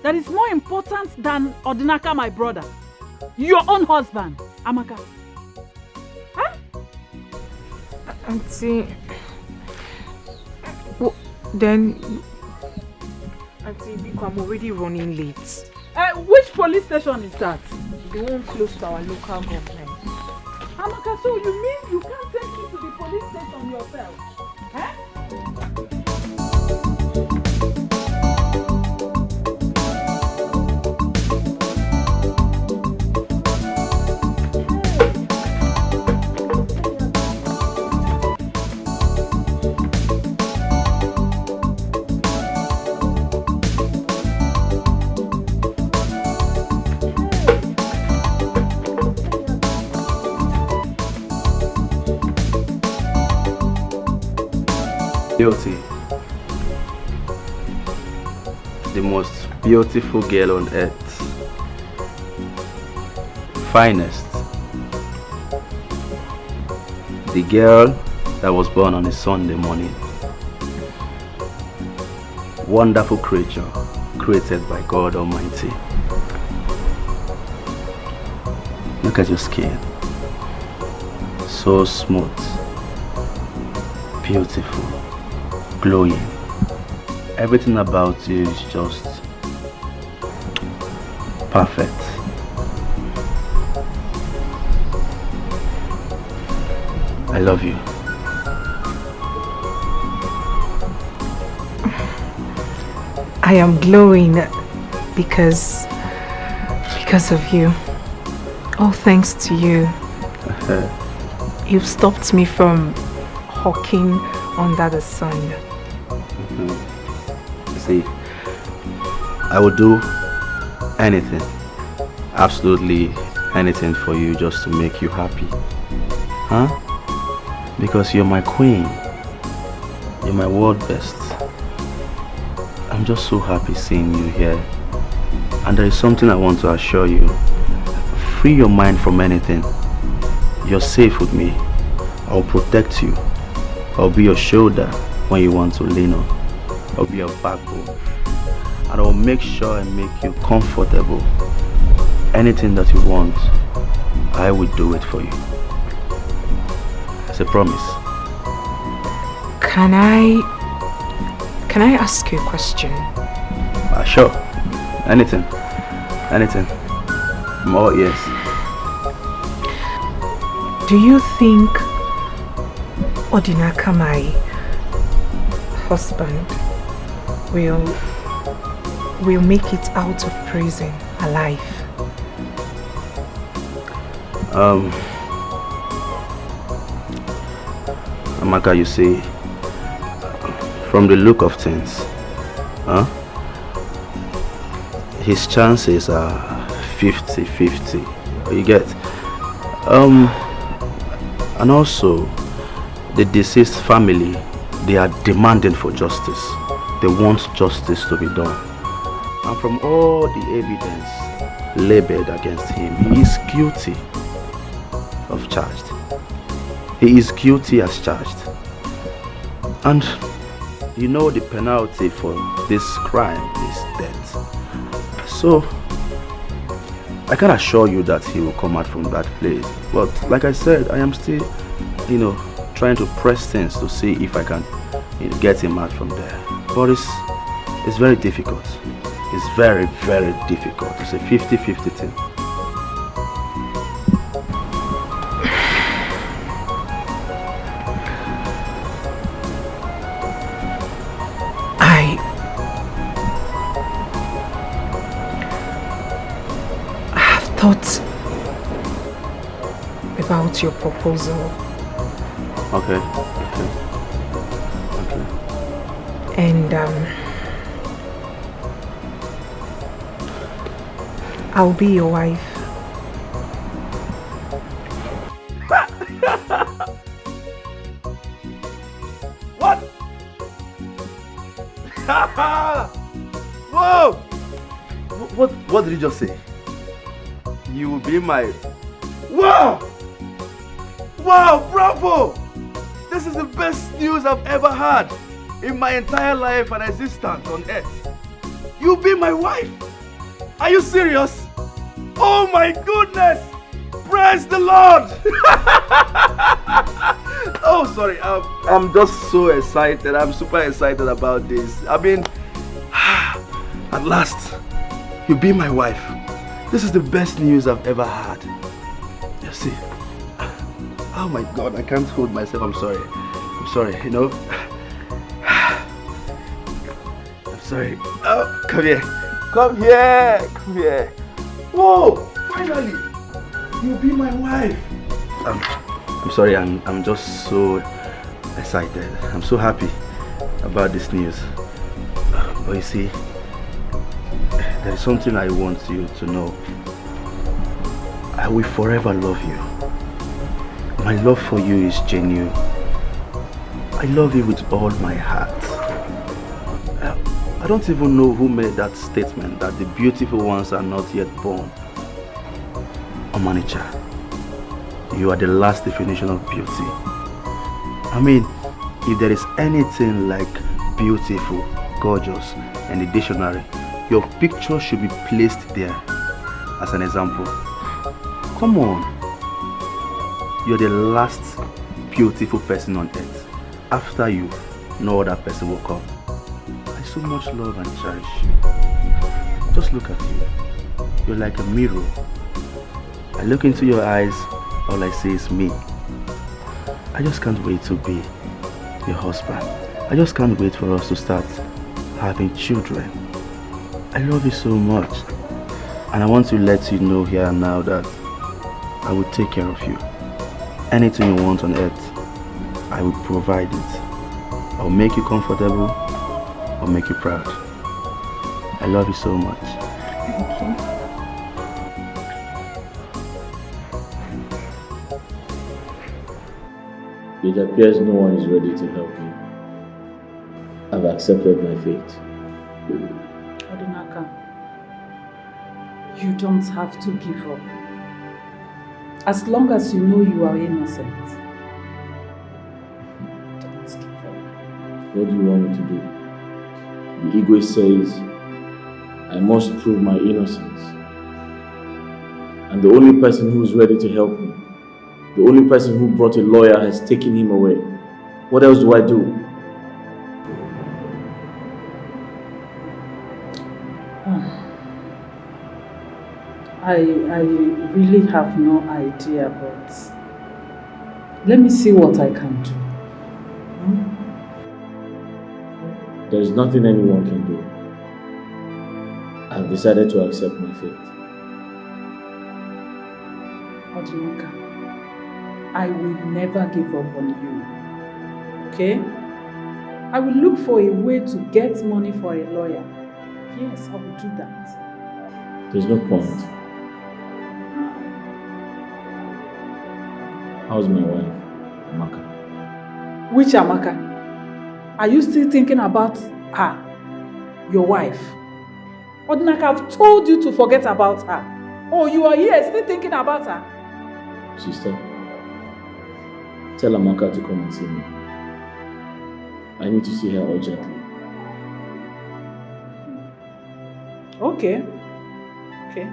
that is more important than Odinaka, my brother. Your own husband, Amaka. Huh? Auntie, then, Auntie Biko, I'm already running late. Which police station is that? The one close to our local government. Amaka, so you mean you can't take me to the police station yourself? Eh? Beauty. The most beautiful girl on earth. Finest. The girl that was born on a Sunday morning. Wonderful creature created by God Almighty. Look at your skin. So smooth. Beautiful. Glowing. Everything about you is just perfect. I love you. I am glowing because of you. All thanks to you. You've stopped me from hawking under the sun. See, I would do anything, absolutely anything for you just to make you happy. Huh? Because you're my queen. You're my world best. I'm just so happy seeing you here. And there is something I want to assure you. Free your mind from anything. You're safe with me. I'll protect you. I'll be your shoulder when you want to lean on. I'll be your backbone. And I'll make sure I make you comfortable. Anything that you want, I will do it for you. It's a promise. Can I ask you a question? Sure. Anything. Anything. I'm all ears. Do you think Odinaka, my husband, will make it out of prison alive? Amaka, you see, from the look of things, his chances are 50-50. You get? And also, the deceased family, they are demanding for justice. They want justice to be done. And from all the evidence labeled against him, he is guilty of charged. He is guilty as charged. And you know the penalty for this crime is death. So, I can assure you that he will come out from that place. But like I said, I am still, trying to press things to see if I can get him out from there. But it's very difficult. It's very, very difficult. It's a 50-50 thing. Thought about your proposal. Okay. And I'll be your wife. What? Whoa! What did you just say? You will be my... Wow! Wow, bravo! This is the best news I've ever had in my entire life and existence on earth. You'll be my wife! Are you serious? Oh my goodness! Praise the Lord! Oh, sorry. I'm just so excited. I'm super excited about this. I mean, at last, you'll be my wife. This is the best news I've ever had. You see? Oh my God, I can't hold myself. I'm sorry, you know? I'm sorry. Oh, come here. Come here. Whoa, finally. You'll be my wife. I'm sorry, I'm just so excited. I'm so happy about this news. But you see, there is something I want you to know. I will forever love you. My love for you is genuine. I love you with all my heart. I don't even know who made that statement that the beautiful ones are not yet born. Omanicha, you are the last definition of beauty. I mean, if there is anything like beautiful, gorgeous in the dictionary, your picture should be placed there as an example. Come on. You're the last beautiful person on earth. After you, no other person will come. I so much love and cherish you. Just look at you. You're like a mirror. I look into your eyes, all I see is me. I just can't wait to be your husband. I just can't wait for us to start having children. I love you so much. And I want to let you know here and now that I will take care of you. Anything you want on earth, I will provide it. I'll make you comfortable. I'll make you proud. I love you so much. Thank you. It appears no one is ready to help me. I've accepted my fate. Odinaka, you don't have to give up. As long as you know you are innocent, don't give up. What do you want me to do? The ego says I must prove my innocence. And the only person who is ready to help me, the only person who brought a lawyer has taken him away. What else do I do? I really have no idea, but let me see what I can do. There's nothing anyone can do. I've decided to accept my fate. Odinaka, I will never give up on you. Okay? I will look for a way to get money for a lawyer. Yes, I will do that. There's no point. How's my wife, Amaka? Which Amaka? Are you still thinking about her? Your wife? Odinaka, I've told you to forget about her. Oh, you are here still thinking about her? Sister, tell Amaka to come and see me. I need to see her urgently. Okay. Okay.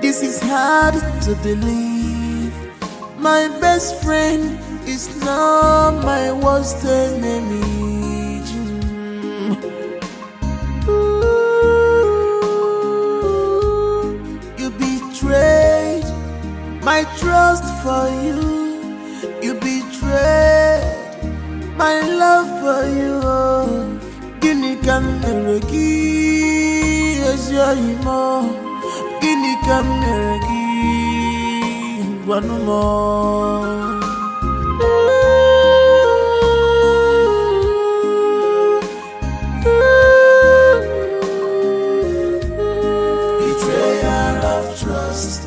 This is hard to believe. My best friend is now my worst enemy. You betrayed my trust for you. You betrayed my love for you. Guinea can never give us your emo. Guinea can never give one more. Betrayal of trust,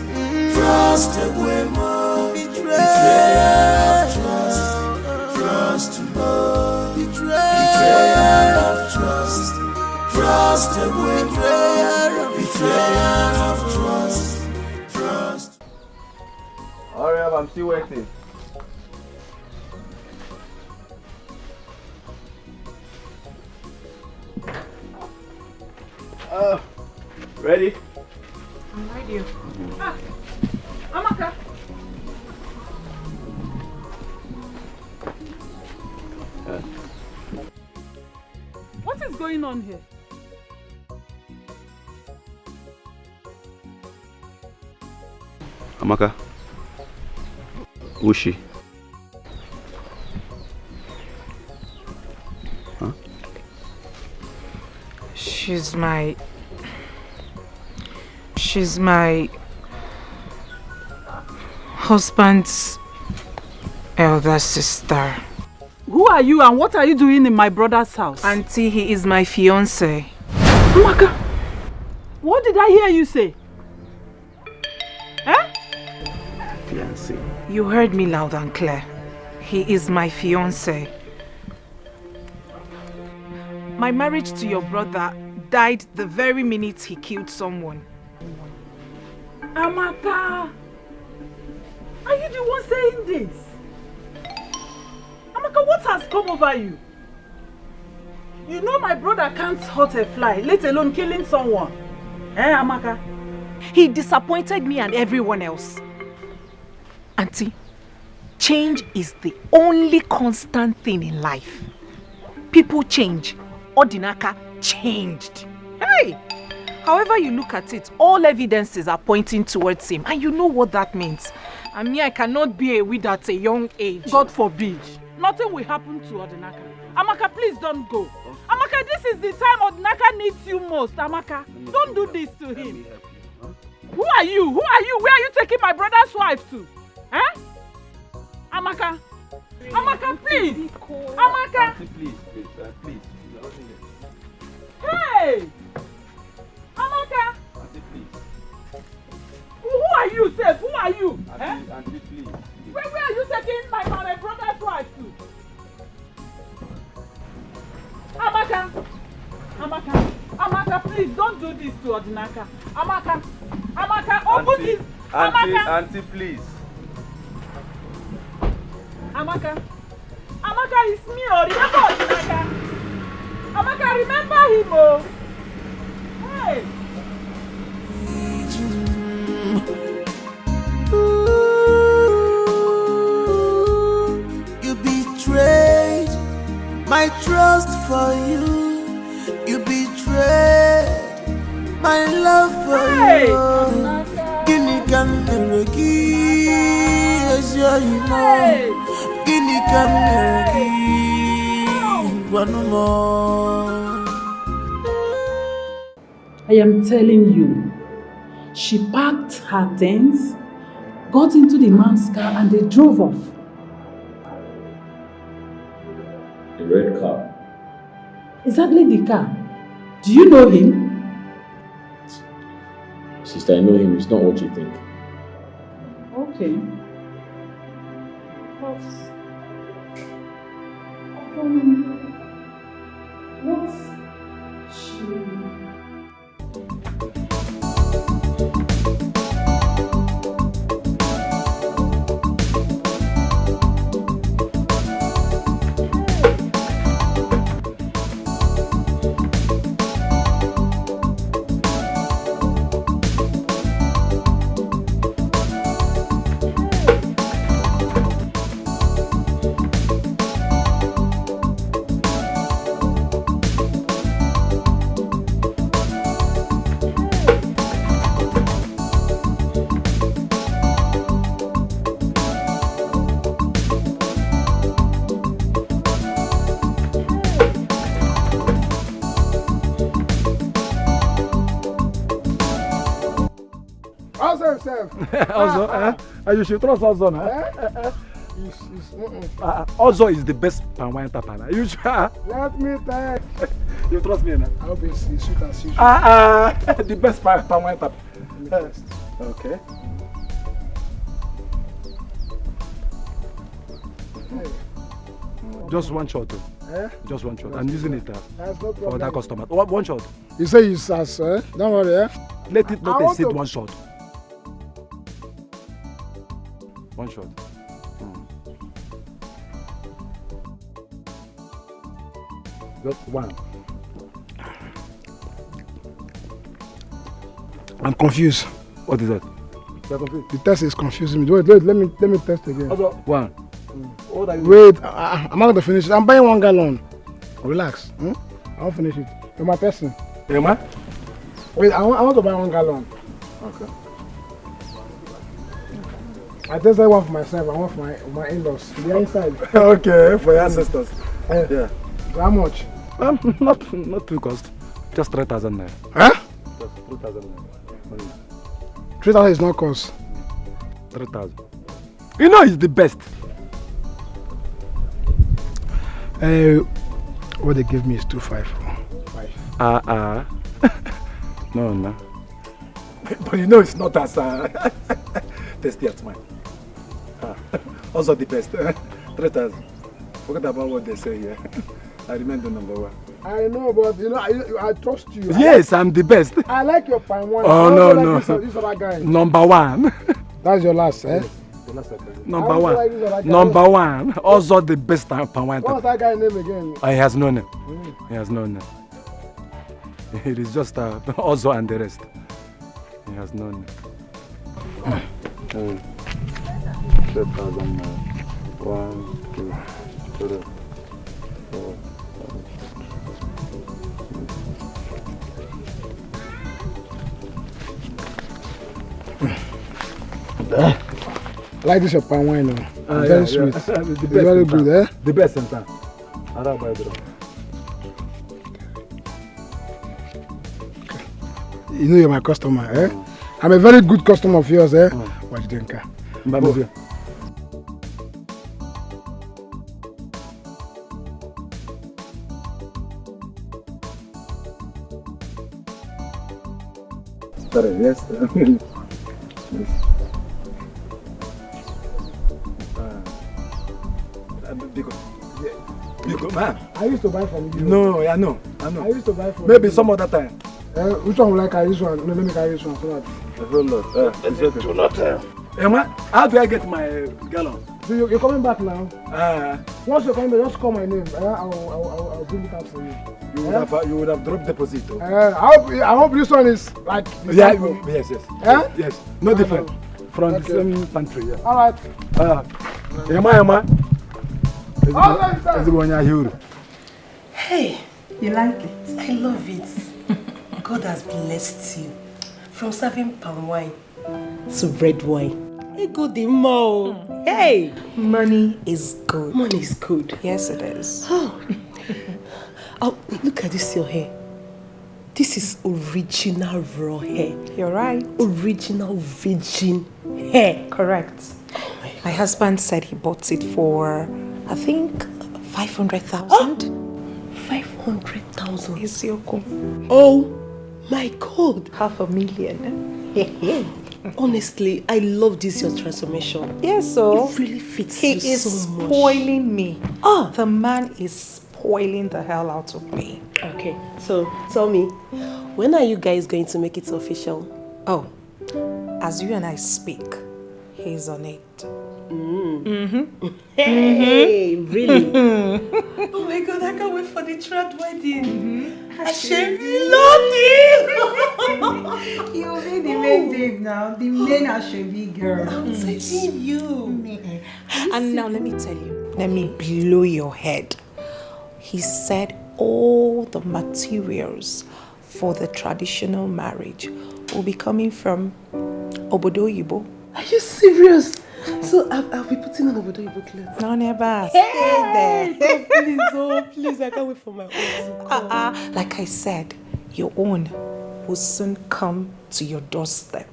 trust away more. Betrayal of trust, trust more. Betrayal of trust, trust away more. Betrayal of trust, trust. Alright, I'm still waiting. Ready? I'm ready. Ah, Amaka. What is going on here? Amaka, who's she? Huh? She's my husband's elder sister. Who are you and what are you doing in my brother's house? Auntie, he is my fiancé. Amaka, what did I hear you say? Eh? Fiancé. You heard me loud and clear. He is my fiancé. My marriage to your brother died the very minute he killed someone. Amaka, are you the one saying this? Amaka, what has come over you? You know my brother can't hurt a fly, let alone killing someone. Eh, Amaka? He disappointed me and everyone else. Auntie, change is the only constant thing in life. People change. Odinaka changed. Hey! However you look at it, all evidences are pointing towards him. And you know what that means. I mean, I cannot be a widow at a young age. God forbid. Nothing will happen to Odinaka. Amaka, please don't go. Amaka, this is the time Odinaka needs you most. Amaka, don't do this to him. Who are you? Who are you? Where are you taking my brother's wife to? Eh? Amaka. Amaka, please. Amaka. Auntie, please. Hey! Amaka! Auntie, please. Who are you, Seth? Who are you? Auntie, please. Where are you taking my brother's wife to? Amaka! Amaka, please don't do this to Odinaka. Amaka, open this. Auntie, please. Amaka, it's me. Oh, remember Odinaka. Amaka, remember him. Oh. Hey. You betrayed my trust for you. You betrayed my love for you. Guinea can never give your emo. Guinea can never give one more. I am telling you, she packed her things, got into the man's car and they drove off. The red car. Exactly the car. Do you know him? Sister, I know him. It's not what you think. Okay. What's she... Also himself. Also, you should trust Ozo now. Ozo is the best palm wine tapper. You should. Let me tell you. You trust me now? I hope it's sweet as usual. The best palm wine tapper. Okay. Just one shot. Just one shot. I'm using it for that customer. One shot. You say you sass, Don't worry, Let it not exceed one shot. One shot. Just one. I'm confused. What is that? You're confused. The test is confusing me. Wait, let me test again. One. Wait, I'm not going to finish it. I'm buying 1 gallon. Relax. I won't finish it. You're my person. Emma? Wait, I want to buy 1 gallon. Okay. I tested one for myself. I want for my in-laws. The inside. Okay, for your ancestors. Yeah. How much? Not too cost. Just 3,000 naira. Huh? Just 3,000 naira. 3,000 is not cost. 3,000. You know it's the best. What they gave me is 254. No. But you know it's not as tasty as mine. Also the best. 3,000. Forget about what they say here. I remain the number one. I know, but you know, I trust you. Yes, I'm the best. I like your palm wine. Oh no. This other guy. Number one. That's your last, eh? Yes, the last number one. Like number one. Also the best palm wine. What's that guy's name again? He has no name. He has no name. It is just Ozo and the rest. He has no name. 3,000. 1, 2, 3, 4. I like this your palm wine, very sweet. The very good, eh? The best in town. You know you're my customer, eh? I'm a very good customer of yours, eh? Watch Denka. Sorry, yes. Because, man. I used to buy from you. No, I know. I used to buy from maybe you. Some other time. Which one will I carry this one? No, let me carry this one so that. Emma, how do I get my gallon? So you're coming back now? Once you're coming back, just call my name. I'll bring it out for you. You would have dropped deposit. I hope this one is like. Yes. Yes. No different. From the same country. Yeah. All right. Emma. Hey, you like it? I love it. God has blessed you. From serving palm wine to red wine. Hey, good mo. Hey, money is good. Money is good. Yes, it is. Oh, look at this your hair. This is original raw hair. You're right. Original virgin hair. Correct. My husband said he bought it for, I think, 500,000. 500,000. Is Yoko. Oh my God. 500,000. Honestly, I love this your transformation. Yes, so it really fits he you is so much. Spoiling me. The man is spoiling the hell out of me. Okay, so tell me, when are you guys going to make it official? Oh, as you and I speak, he's on it. Hey, really? Oh my God, I can't wait for the third wedding. Ashebi Lodi! You'll be the main babe now, the main Ashebi girl. I'm telling you. And now let me tell you, let me blow your head. He said all the materials for the traditional marriage will be coming from Obodo Yibo. Are you serious? So I'll be putting on Obodo Yibo clothes. No, never. Stay there. Please, I can't wait for my own. Like I said, your own will soon come to your doorstep.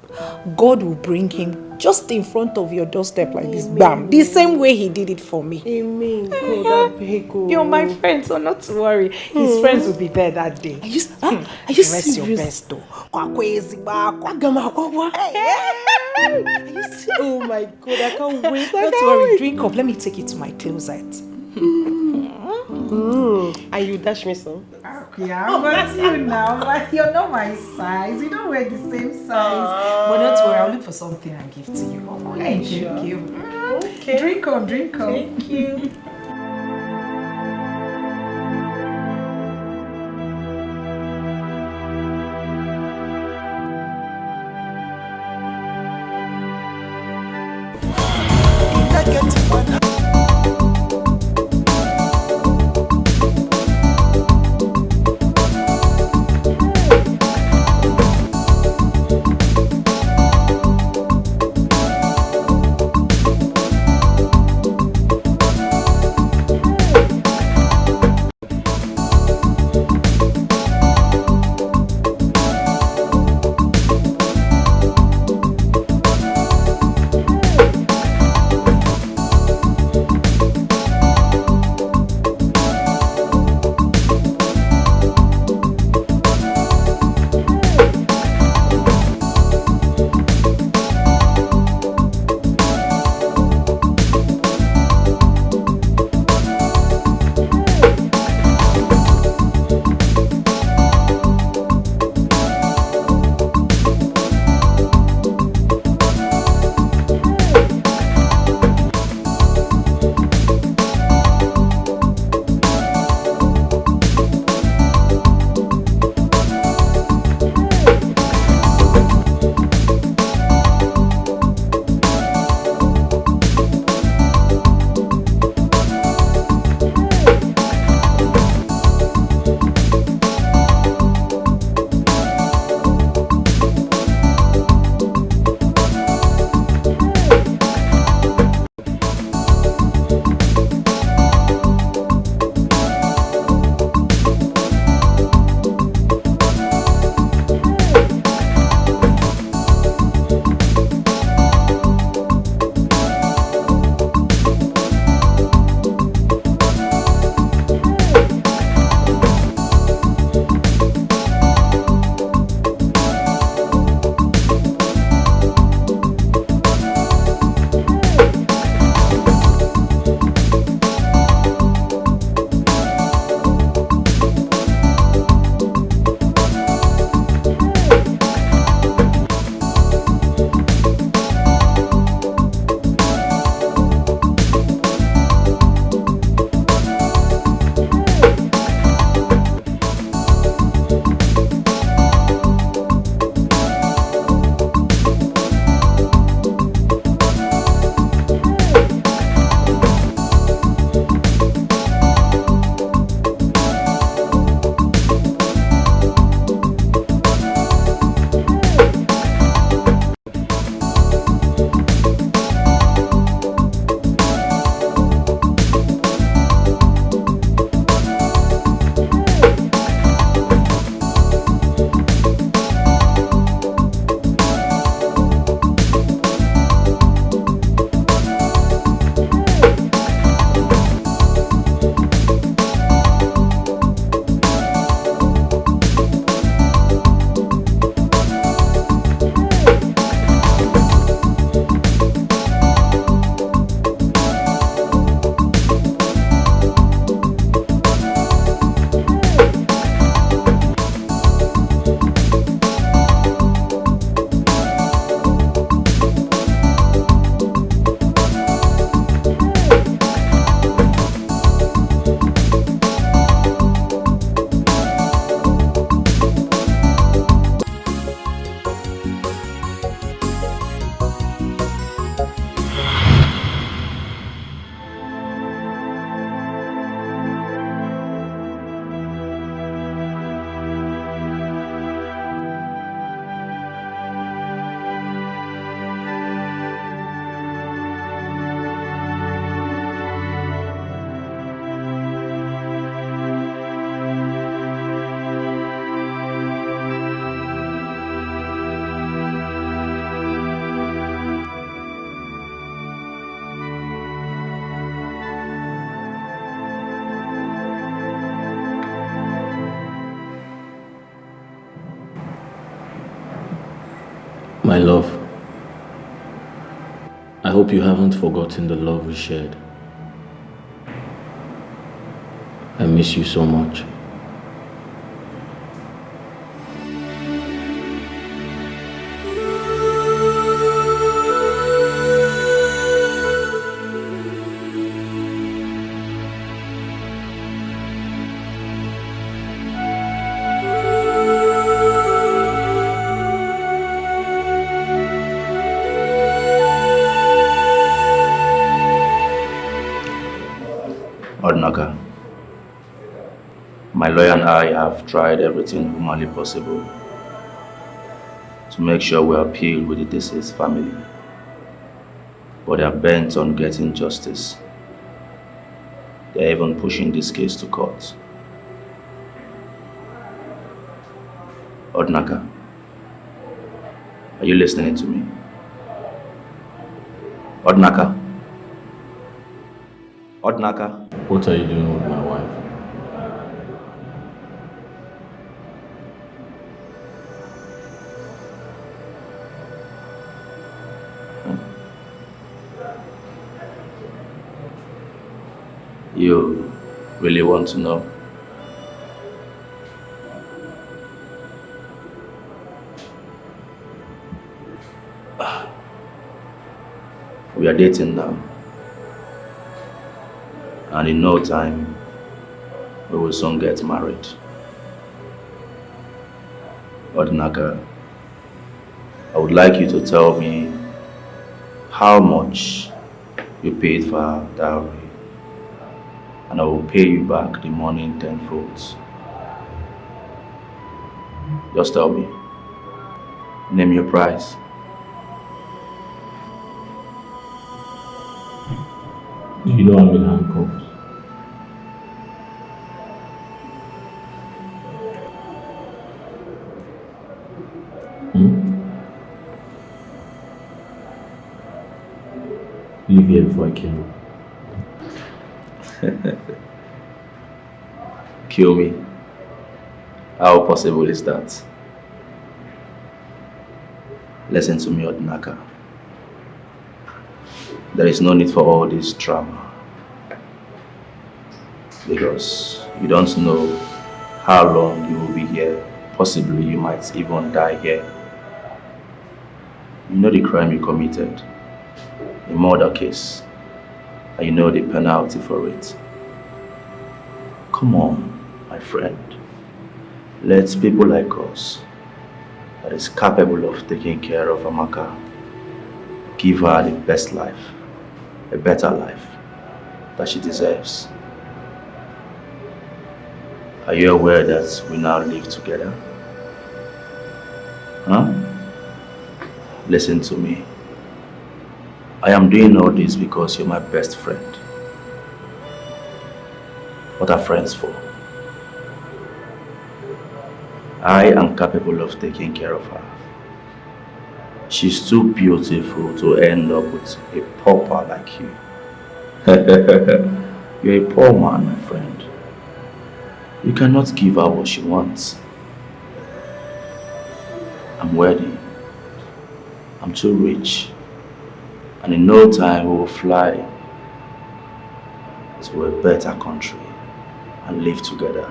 God will bring him just in front of your doorstep like this, bam, the same way he did it for me. Amen. God, I beg you. You're my friend, so not to worry. His friends will be there that day. Are you Rest serious? your best though. Are you serious? Oh my God, I can't wait. Don't worry, drink up. Let me take you to my closet. And you dash me some? Yeah, but you now, but you're not my size. You don't wear the same size. But don't worry, I'll look for something and give to you. Oh, thank you. Okay. Drink on. Thank you. My love, I hope you haven't forgotten the love we shared. I miss you so much. Odinaka, my lawyer and I have tried everything humanly possible to make sure we appeal with the deceased family, but they are bent on getting justice. They are even pushing this case to court. Odinaka, are you listening to me? Odinaka? Odinaka? What are you doing with my wife? You really want to know? We are dating now. And in no time, we will soon get married. Odinaka, I would like you to tell me how much you paid for her dowry, and I will pay you back the money in tenfold. Just tell me. Name your price. Do you know I'm in handcuffs? Leave here before I kill you. Kill me? How possible is that? Listen to me, Odinaka. There is no need for all this drama, because you don't know how long you will be here. Possibly you might even die here. You know the crime you committed, a murder case, and you know the penalty for it. Come on, my friend. Let people like us, that is capable of taking care of Amaka, give her the best life, a better life that she deserves. Are you aware that we now live together? Huh? Listen to me. I am doing all this because you're my best friend. What are friends for? I am capable of taking care of her. She's too beautiful to end up with a pauper like you. You're a poor man, my friend. You cannot give her what she wants. I'm worthy. I'm too rich. And in no time we will fly to a better country and live together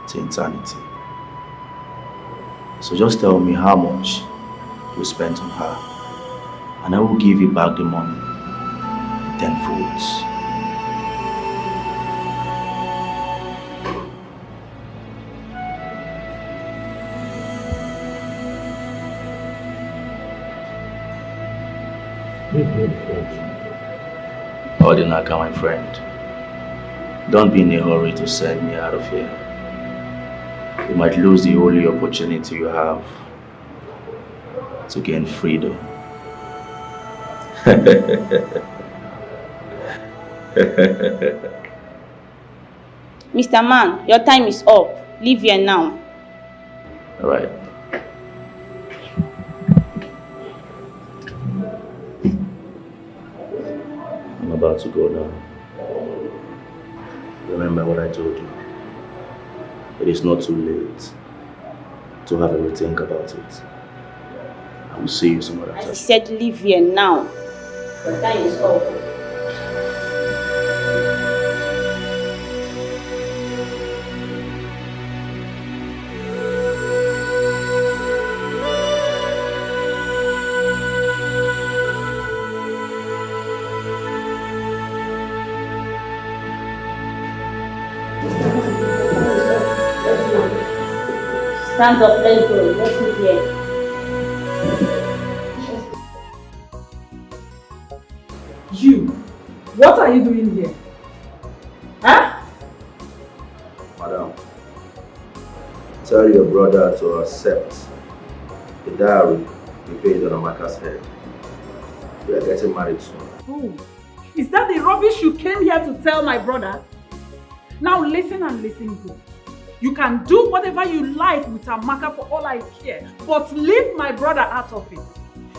to eternity. So just tell me how much you spent on her, and I will give you back the money tenfold. Odinaka, my friend, don't be in a hurry to send me out of here. You might lose the only opportunity you have to gain freedom. Mr. Man, your time is up. Leave here now. All right. I'm about to go now. Remember what I told you. It is not too late to have a rethink about it. I will see you some other I time. said leave here now. Your time is up. Stand up, let's go. Let's meet here. You, what are you doing here? Huh? Madam, tell your brother to accept the dowry we paid on Amaka's head. We are getting married soon. Oh, is that the rubbish you came here to tell my brother? Now listen and listen good. You can do whatever you like with Amaka for all I care, but leave my brother out of it.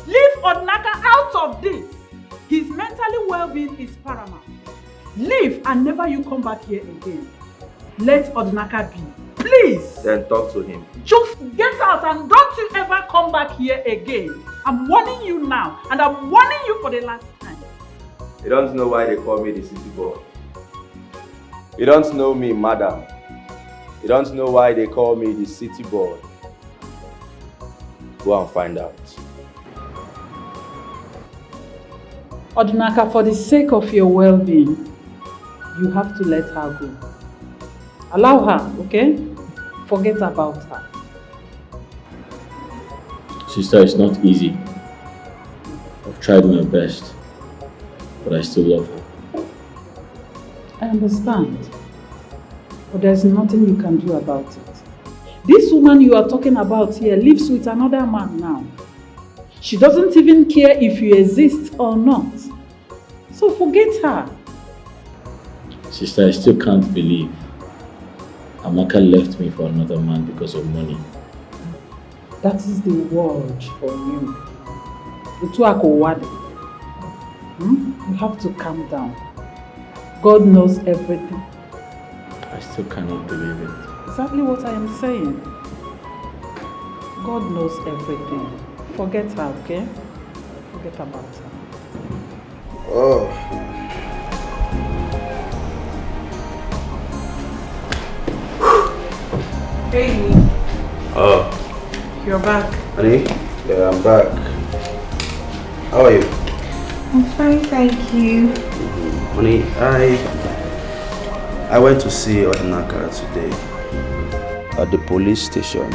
Leave Odinaka out of this. His mentally well-being is paramount. Leave and never you come back here again. Let Odinaka be. Please. Then talk to him. Just get out and don't you ever come back here again. I'm warning you now, and I'm warning you for the last time. You don't know why they call me the city boy. You don't know me, madam. You don't know why they call me the city boy. Go and find out. Odinaka, for the sake of your well-being, you have to let her go. Allow her, okay? Forget about her. Sister, it's not easy. I've tried my best, but I still love her. I understand, but there's nothing you can do about it. This woman you are talking about here lives with another man now. She doesn't even care if you exist or not. So forget her. Sister, I still can't believe Amaka left me for another man because of money. That is the word for you. You have to calm down. God knows everything. I still cannot believe it. Exactly what I am saying. God knows everything. Forget her, okay? Forget about her. Oh. Hey, Oh. you're back. Honey? Yeah, I'm back. How are you? I'm fine, thank you. Honey, I went to see Odinaka today at the police station,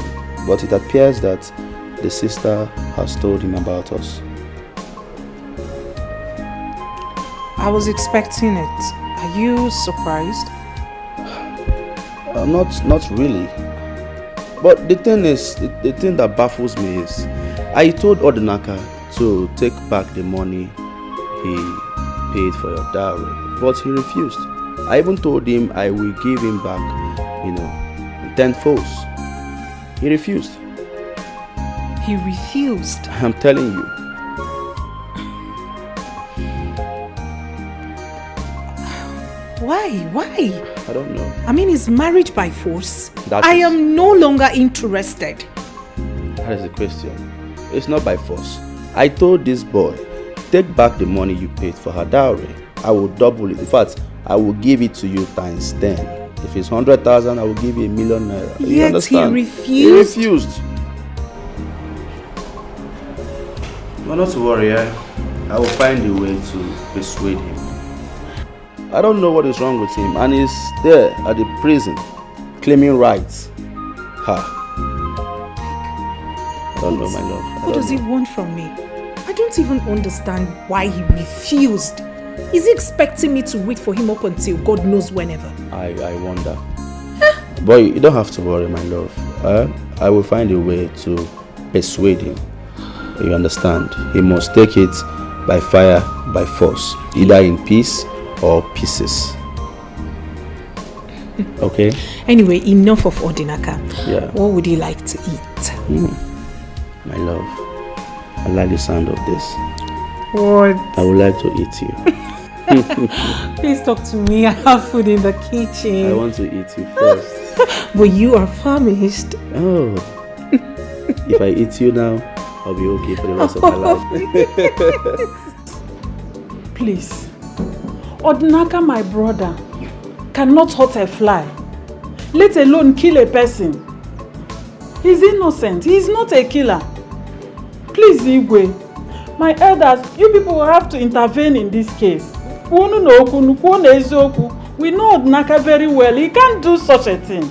but it appears that the sister has told him about us. I was expecting it. Are you surprised? Not really. But the thing is, the thing that baffles me is, I told Odinaka to take back the money he paid for your dowry, but he refused. I even told him I will give him back, in 10 folds. He refused. He refused? I'm telling you. Why? I don't know. I mean, is marriage by force? That I is- am no longer interested. That is the question. It's not by force. I told this boy, take back the money you paid for her dowry. I will double it. In fact, I will give it to you times 10. If it's 100,000, I will give you 1,000,000 naira. You Yet understand? he refused? He refused. But not to worry, I will find a way to persuade him. I don't know what is wrong with him, and he's there at the prison, claiming rights. Ha. I don't know, my love. What does he want from me? I don't even understand why he refused. Is he expecting me to wait for him up until God knows whenever? I wonder. Boy, you don't have to worry, my love. I will find a way to persuade him. You understand? He must take it by fire, by force, either in peace or pieces. Okay? Anyway, enough of Odinaka. Yeah. What would you like to eat? My love, I like the sound of this. What? I would like to eat you. Please talk to me. I have food in the kitchen. I want to eat you first. But you are famished. Oh. If I eat you now, I'll be okay for the rest of my life. Please. Odinaka, my brother, cannot hurt a fly, let alone kill a person. He's innocent. He's not a killer. Please, Igwe, my elders, you people will have to intervene in this case. We know Odinaka very well. He can't do such a thing.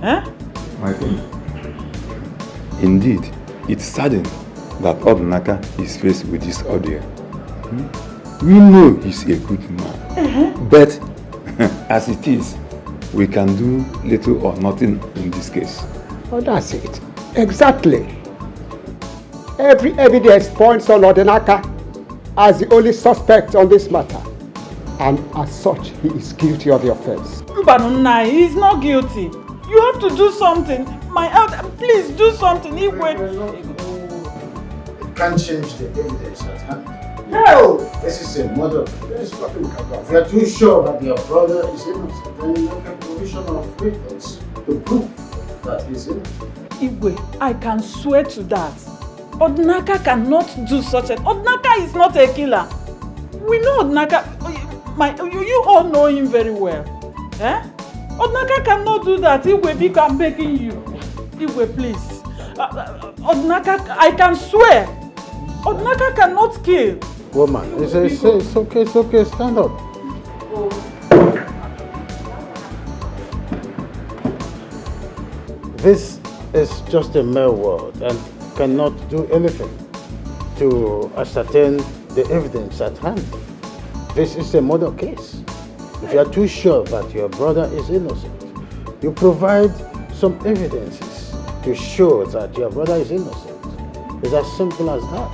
Eh? My king, indeed, it's saddening that Odinaka is faced with this ordeal. We know he's a good man, but as it is, we can do little or nothing in this case. Oh, that's it. Exactly. Every evidence points on Odinaka as the only suspect on this matter. And as such, he is guilty of the offense. Mbanunai, he's not guilty. You have to do something. My elder, please do something. It can't change the evidence at hand. No! This is a murder. There's nothing we can do. If you are too sure that your brother is innocent, then you make a provision of witness to prove that he's innocent. Igwe, I can swear to that. Odinaka cannot do such a... Odinaka is not a killer. We know Odinaka... You all know him very well. Eh? Odinaka cannot do that. Igwe, I'm begging you. Igwe, please. Odinaka, I can swear. Odinaka cannot kill. Woman, it's okay, stand up. This is just a mere word and cannot do anything to ascertain the evidence at hand. This is a murder case. If you are too sure that your brother is innocent, you provide some evidences to show that your brother is innocent. It's as simple as that.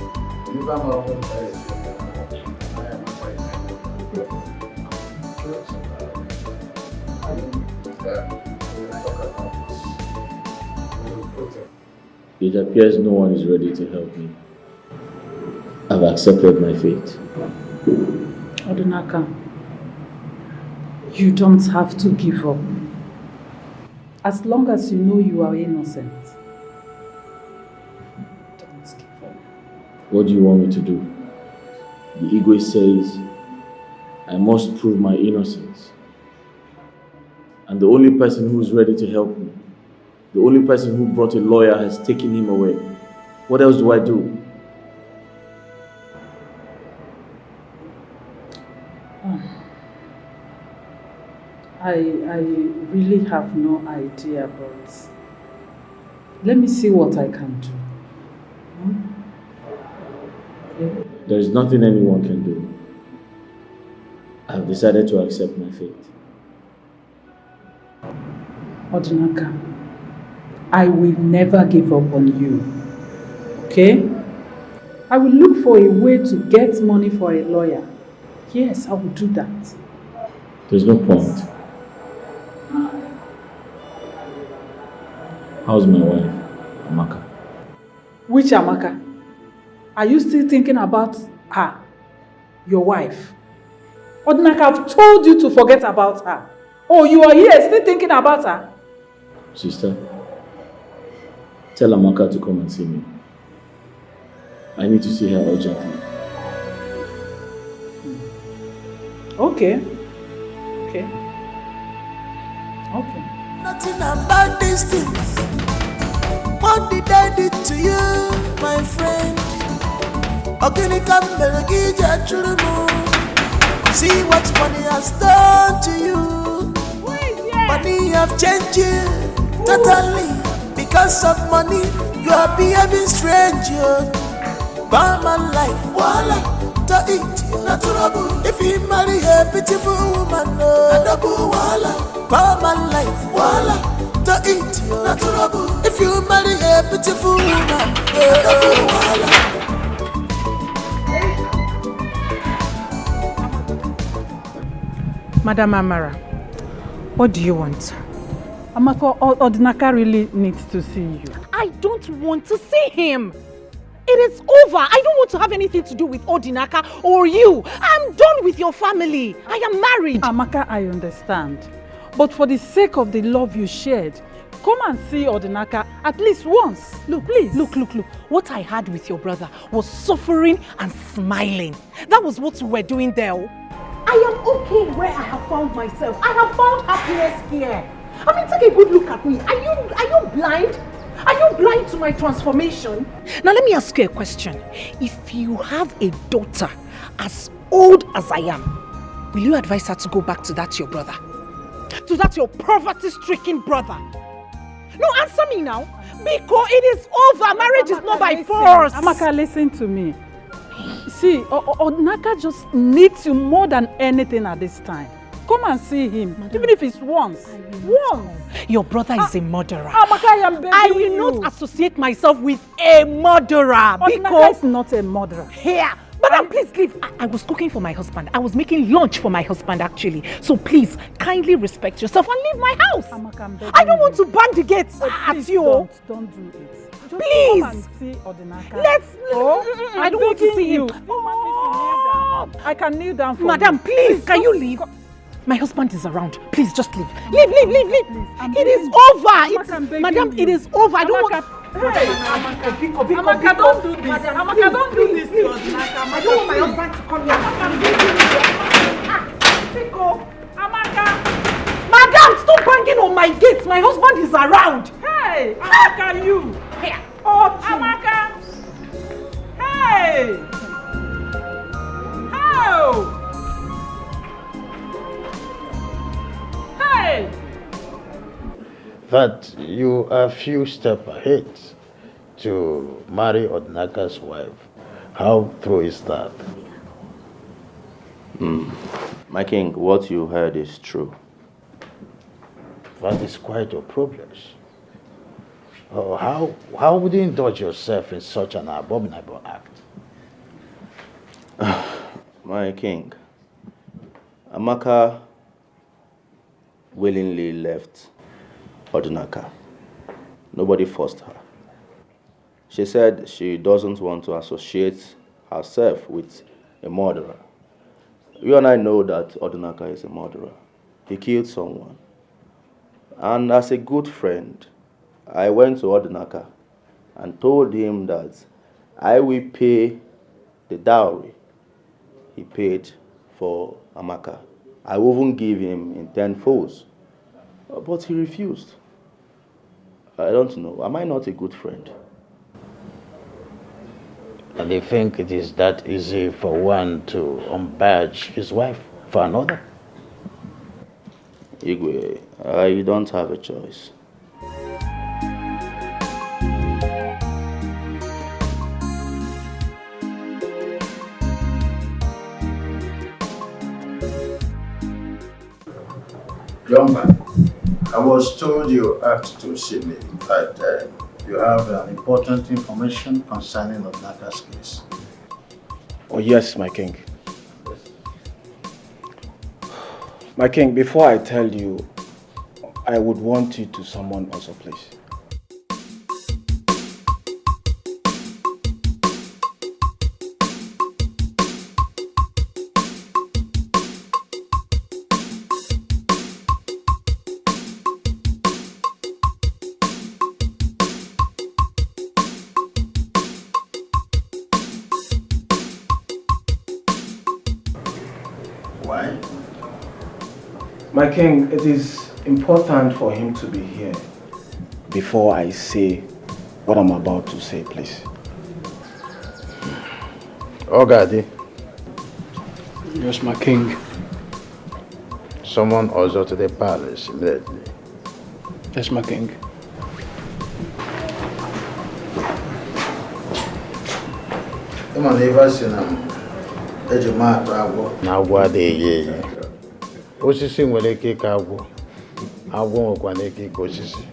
It appears no one is ready to help me. I've accepted my fate. Odinaka, you don't have to give up. As long as you know you are innocent, don't give up. What do you want me to do? The Igwe says I must prove my innocence. And the only person who is ready to help me, the only person who brought a lawyer has taken him away. What else do I do? I really have no idea, but let me see what I can do. Okay. There is nothing anyone can do. I have decided to accept my fate. Odinaka, I will never give up on you. Okay? I will look for a way to get money for a lawyer. Yes, I will do that. There's no point. How's my wife, Amaka? Which Amaka? Are you still thinking about her? Your wife? Odinaka, I've told you to forget about her. Oh, you are here still thinking about her? Sister, tell Amaka to come and see me. I need to see her urgently. Okay. Okay. Okay. Nothing about these things. What did I do to you, my friend? Odinaka, see what money has done to you. Money have changed you totally. Because of money, you are behaving strange. Bad man life, voila, to eat, natural. If you marry a beautiful woman, double voila. Bad man life, voila, to eat, natural. If you marry a beautiful woman, double voila. Madam Amara, what do you want? Amaka, Odinaka really needs to see you. I don't want to see him. It is over. I don't want to have anything to do with Odinaka or you. I'm done with your family. I am married. Amaka, I understand. But for the sake of the love you shared, Come and see Odinaka at least once. Look, please. Look. What I had with your brother was suffering and smiling. That was what we were doing there. I am okay where I have found myself. I have found happiness here. I mean, take a good look at me. Are you blind? Are you blind to my transformation? Now let me ask you a question. If you have a daughter as old as I am, will you advise her to go back to that your brother? To that your poverty-stricken brother? No, answer me now. Because it is over. Marriage is not by force. Amaka, listen to me. See, Odinaka just needs you more than anything at this time. Come and see him, Madam, even if it's once. Your brother is a murderer. Amaka, I am begging I will not associate myself with a murderer. Odinaka is not a murderer. Here. Madam, please leave. I was cooking for my husband. I was making lunch for my husband, actually. So please, kindly respect yourself and leave my house. Amaka, I don't want to bang the gates at you. Don't do it. Just please. Come and see Odinaka. I don't want to see him. I can kneel down for Madam, you. please, can you leave? My husband is around. Please, just leave. Leave. It is over. Madam, it is over. I don't want... Hey, Amaka, don't do this. Amaka, don't do this to Odinaka. I don't want my husband to come here. Amaka. Madam, stop banging on my gate. My husband is around. Hey, Amaka, you. Here. Oh, Amaka. Hey. How? Hey. That you are a few steps ahead to marry Odinaka's wife. How true is that? My king, what you heard is true. That is quite a problem. Oh, how would you indulge yourself in such an abominable act? My king, Amaka willingly left Odinaka. Nobody forced her. She said she doesn't want to associate herself with a murderer. You and I know that Odinaka is a murderer. He killed someone. And as a good friend, I went to Odinaka and told him that I will pay the dowry he paid for Amaka. I will even give him in 10 folds. But he refused. I don't know. Am I not a good friend? And you think it is that easy for one to unbadge his wife for another? Igwe, I don't have a choice. Young man, I was told you asked to see me, but you have important information concerning Odinaka's case. Oh yes, my king. My king, before I tell you, I would want you to summon also, please. Why? My king, it is important for him to be here before I say what I'm about to say, please. Ogadi. Yes, my king. Summon also to the palace immediately. Yes, my king. Come on, neighbors, na agwọ adịghị eyi osisi nwere ike ịka agwọ agwọ nwekwana ike ịka osisi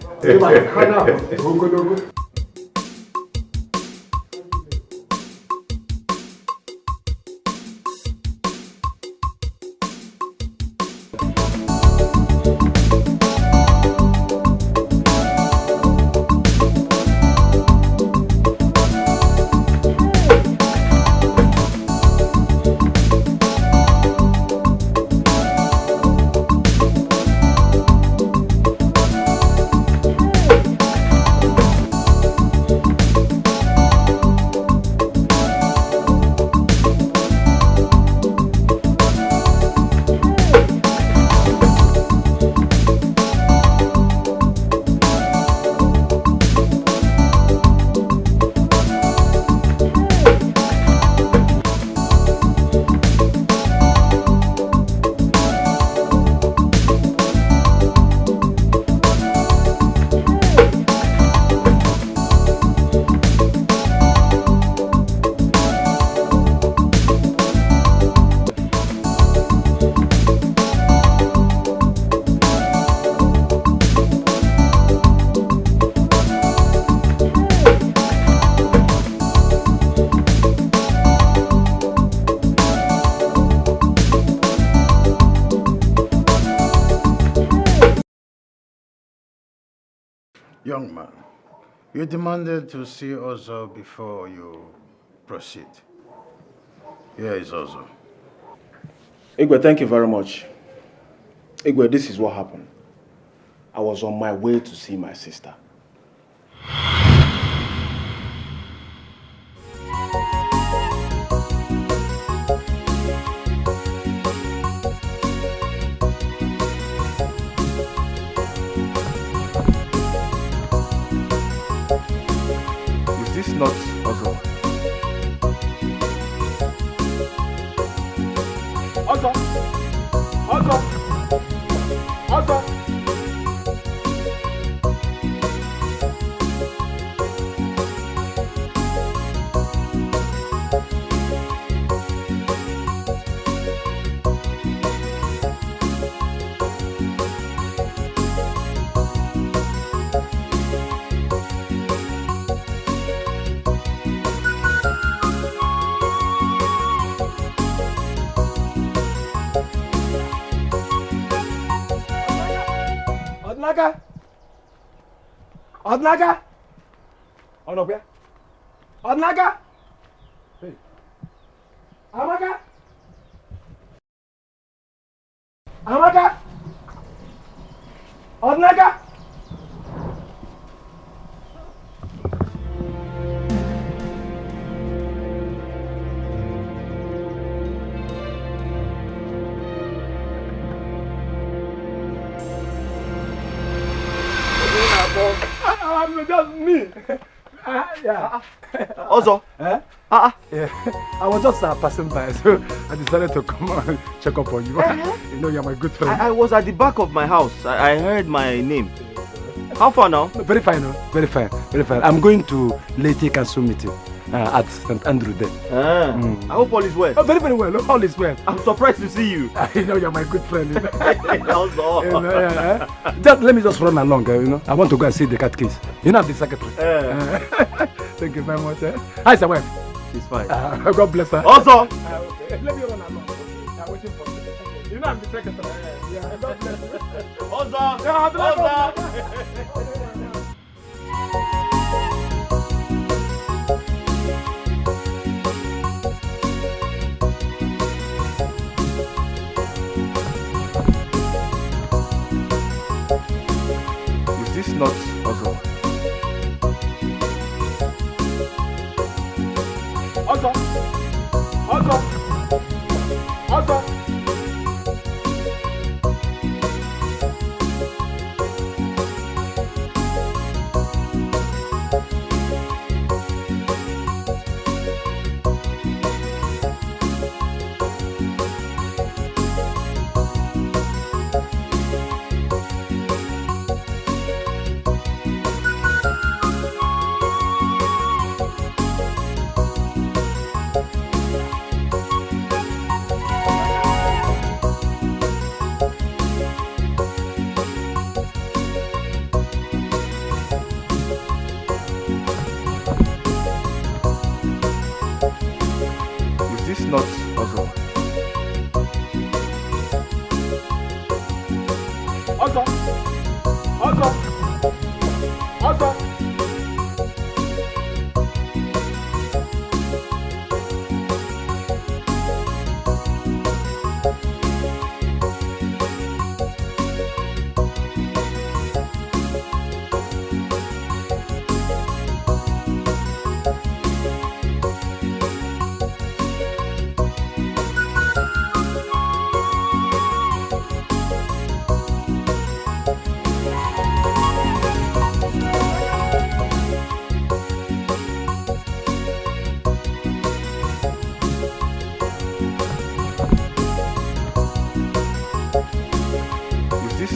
Young man, you demanded to see Ozo before you proceed. Here is Ozo. Igwe, thank you very much. Igwe, this is what happened. I was on my way to see my sister. Is this not Ozo? Ozo! Ozo! Ozo! Odinaka? Odinaka? Oh no, where? Odinaka? Hey. Amaka? Amaka? Odinaka? I'm just me. Yeah. Ozo? Eh? Yeah. I was just passing by, so I decided to come and check up on you. You know, you're my good friend. I was at the back of my house. I heard my name. How far now? Very fine, no? Very fine, very fine. I'm going to Leyte Council meeting at St. Andrew there. I hope all is well. Oh, very, very well. All is well. I'm surprised to see you. You know, you're my good friend. You know? Also. You know, just let me just run along. You know, I want to go and see the cat case. You know, I'm the secretary. Thank you very much. Hi, sir, wife. She's fine. God bless her. Also. Okay. Let me run along. I'm waiting for you. You know, I'm the secretary. Yeah, God bless you. Is this not Ozo? Ozo! Ozo! Ozo! Not Ozo. Ozo! Ozo! Ozo!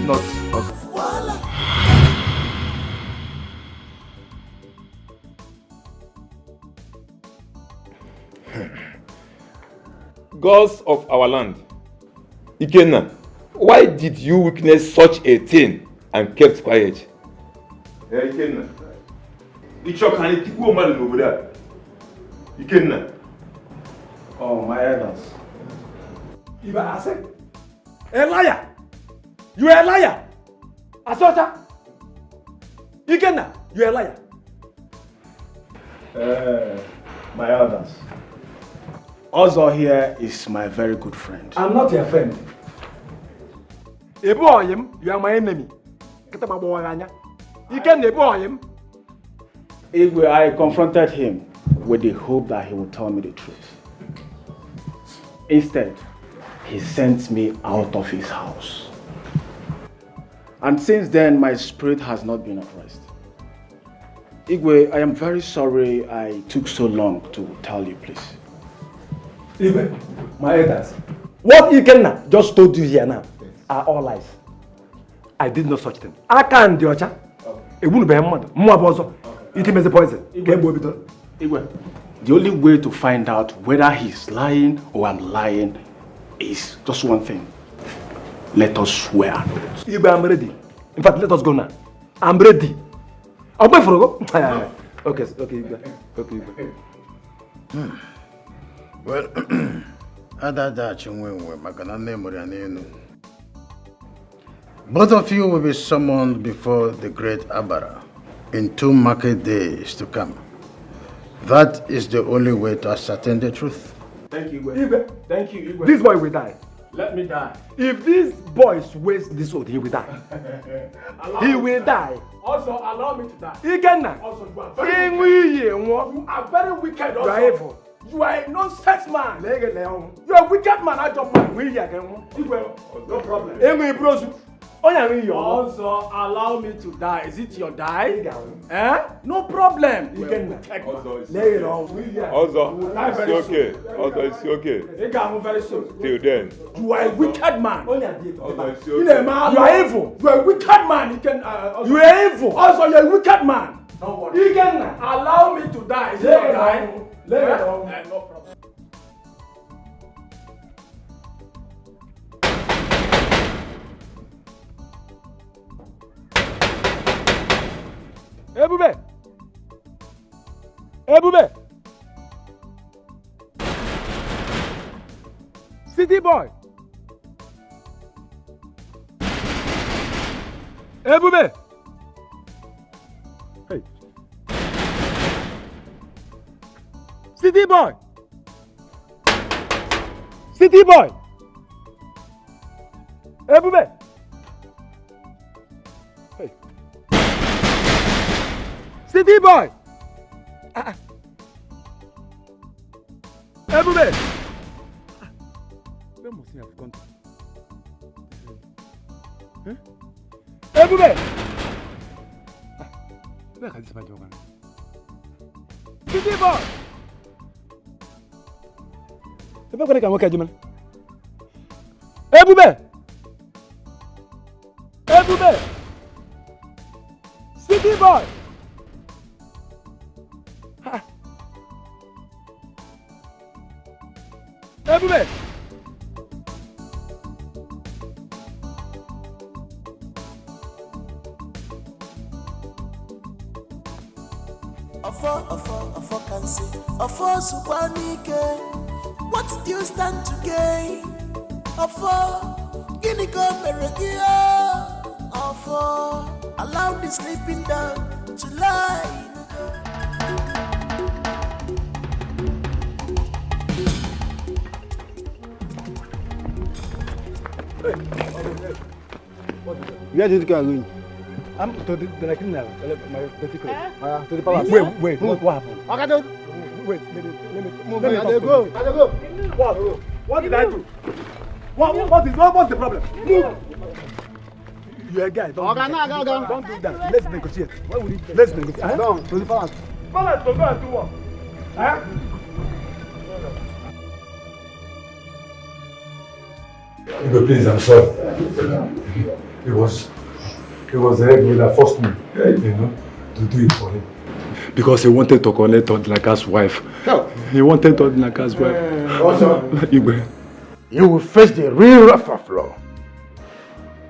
Not Ozo. Gods of our land, Ikenna, why did you witness such a thing and kept quiet? Ikenna, Ikenna. Oh, my elders. You are a liar! You are a liar! Asota! Ikenna, you're a liar. My elders. Ozo here is my very good friend. I'm not your friend. Ebubi, you are my enemy. Ikenna, Ebubi. Igwe, I confronted him with the hope that he would tell me the truth. Instead, he sent me out of his house. And since then, my spirit has not been at rest. Igwe, I am very sorry I took so long to tell you, please. Igwe, my elders, what Ikenna just told you here now are all lies. I did not such thing. I can't do it. It wouldn't be a mother. It is a poison. Igwe, the only way to find out whether he's lying or I'm lying is just one thing. Let us swear. Igwe, I'm ready. In fact, let us go now. I'm ready. I'll wait for you. Okay, Igwe. Okay, Igwe. Well, both of you will be summoned before the great Abara in 2 market days to come. That is the only way to ascertain the truth. Thank you, Igwe. Igwe. Thank you, Igwe. This boy will die. Let me die. If these boys waste this oath, he will die. He will die. Also, allow me to die. Ikenna. Also, you are You are very wicked. Also. You are evil. You are a nonsense man. You are a wicked man. I don't mind. No problem. Also, allow me to die. Is it your die? No problem. Lay it on. Also, it's okay. Also, it's okay. Very soon. Till then. You are a wicked man. Also, it's You okay. are evil. You are a wicked man. You are evil. Also, you are a wicked man. Don't worry. Allow me to die. Is it your die? Lay it on. No problem. Ebubi! Ebubi! City boy! Ebubi! Hey! City boy! City boy! Ebubi! City boy! Ebubi! Where must he have gone to? Ebubi! Where can this man go? City boy! Ebubi can work at you, Ebubi! Ebubi! City boy! Ebubi! Ofo can say, Ofo Supanike, what do you stand to gain? Ofo, Ginigo Meregia, Ofo, allow the sleeping dog to lie. Where did you go? I'm to the criminal. To the palace. Wait, what happened? Wait, let me Go. What did I do? What's the problem? Move. You're a guy. Don't do that. Let's negotiate. Let's negotiate. Go to the palace. Palace, go and do what? Please, I'm sorry. It was the head that forced me, to do it for him. Because he wanted to connect Odinaka's wife. He wanted Odinaka's wife. Also, Igwe. You will face the real wrath of law.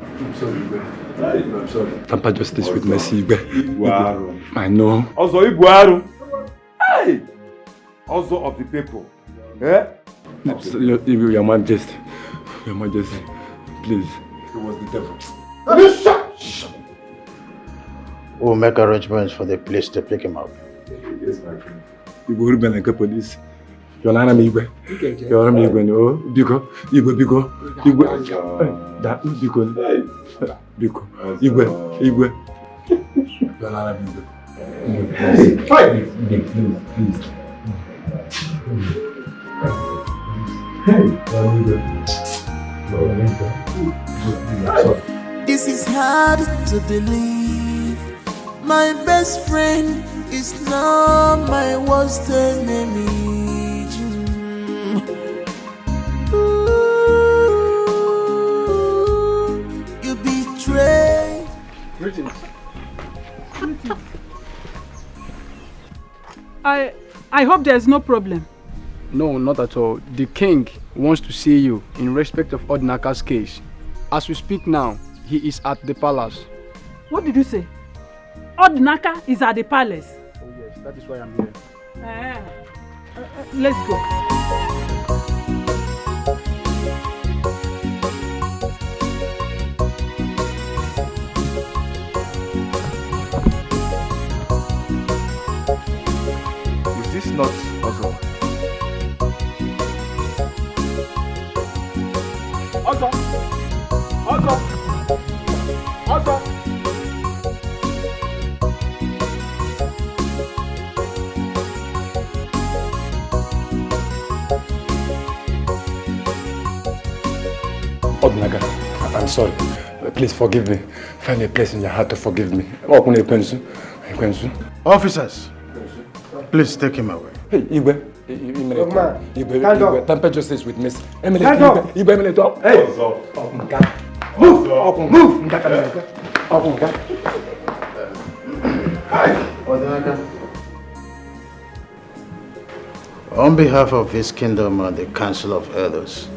I'm sorry, Igwe. I'm sorry. Tamper justice with mercy, Igwe. I know. Also, Igwe. Hey! Also of the people. Your Majesty. Your Majesty. Please. It was the devil. Shut! We'll make arrangements for the police to pick him up. Yes, my friend. You go to the police. You're not me, Igwe. You're not me, Igwe. Oh, Biko, Igwe, Biko, Igwe. That Biko, Biko, Igwe, Igwe. You're not me, Igwe. Please. This is hard to believe. My best friend is now my worst enemy. You betrayed. Greetings. I hope there's no problem. No, not at all. The king wants to see you in respect of Odinaka's case. As we speak now, he is at the palace. What did you say? Odinaka is at the palace. Oh yes, that is why I'm here. Let's go. Is this not Ozo? Ozo! Odinaka, I'm sorry. Please forgive me. Find a place in your heart to forgive me. Officers, please take him away. Hey, Igwe. Igwe, temper justice with Miss Emily. Emily, talk. Hey! Move! Odinaka. On behalf of this kingdom and the Council of Elders,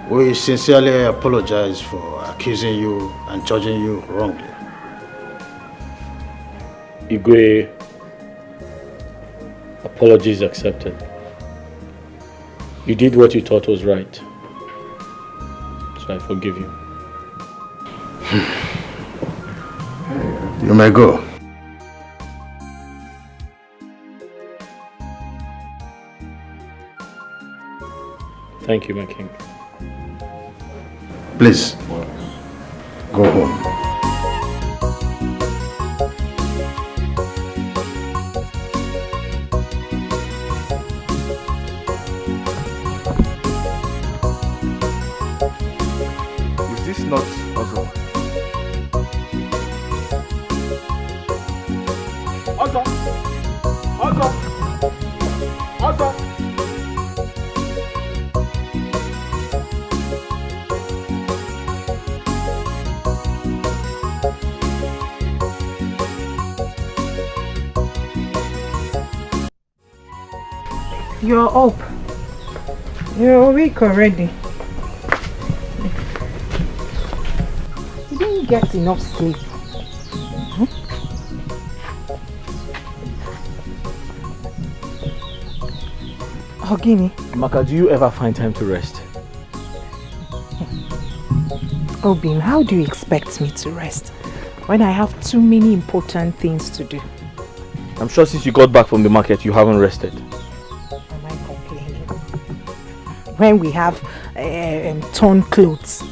we sincerely apologize for accusing you and judging you wrongly. Igwe, apologies accepted. You did what you thought was right. So I forgive you. You may go. Thank you, my king. Please, go home. Is this not Ozo? Ozo! You're up. You're awake already. You didn't get enough sleep. Ogini. Maka, do you ever find time to rest? Obin, how do you expect me to rest when I have too many important things to do? I'm sure since you got back from the market, you haven't rested. Am I complaining? When we have torn clothes,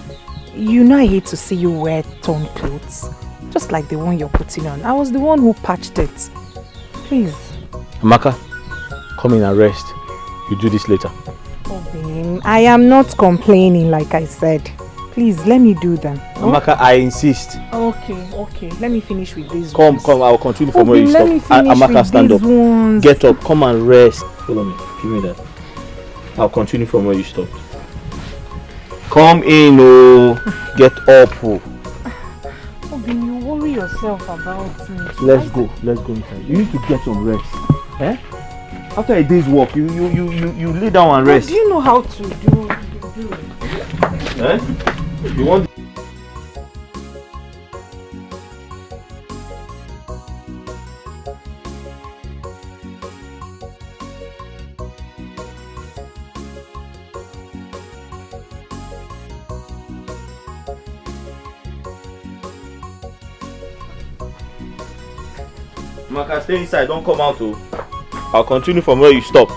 you know I hate to see you wear torn clothes. Just like the one you're putting on. I was the one who patched it. Please. Amaka, come in and rest. You do this later. Obin, I am not complaining like I said. Please, let me do them. Amaka, I insist. Okay. Let me finish with these Come, ones. I'll continue from where you let stop. me finish Amaka, with stand these up. ones. Get up, come and rest. Follow me, give me that. I'll continue from where you stopped. Come in, get up. Obin, you worry yourself about me. Let's go inside. You need to get some rest. Eh? After a day's work, you lay down and rest. Do you know how to do it? Eh? You want? Maka, stay inside, don't come out. Oh. I'll continue from where you stopped.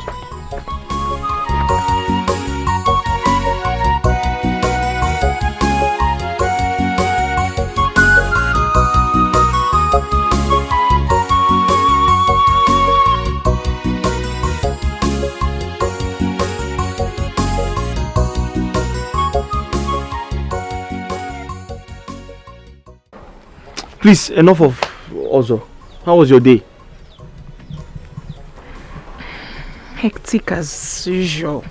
Please, enough of Ozo. How was your day? Hectic as usual.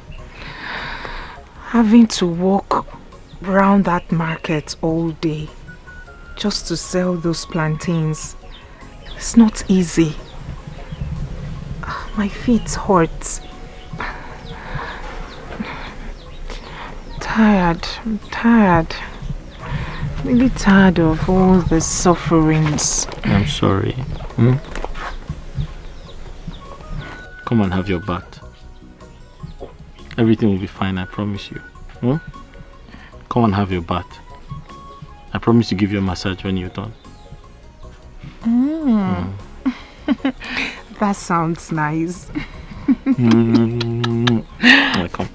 Having to walk round that market all day just to sell those plantains. It's not easy. My feet hurt. I'm tired. Really tired of all the sufferings. I'm sorry. Come and have your bath. Everything will be fine, I promise you. Come and have your bath. I promise to give you a massage when you're done. That sounds nice. Welcome.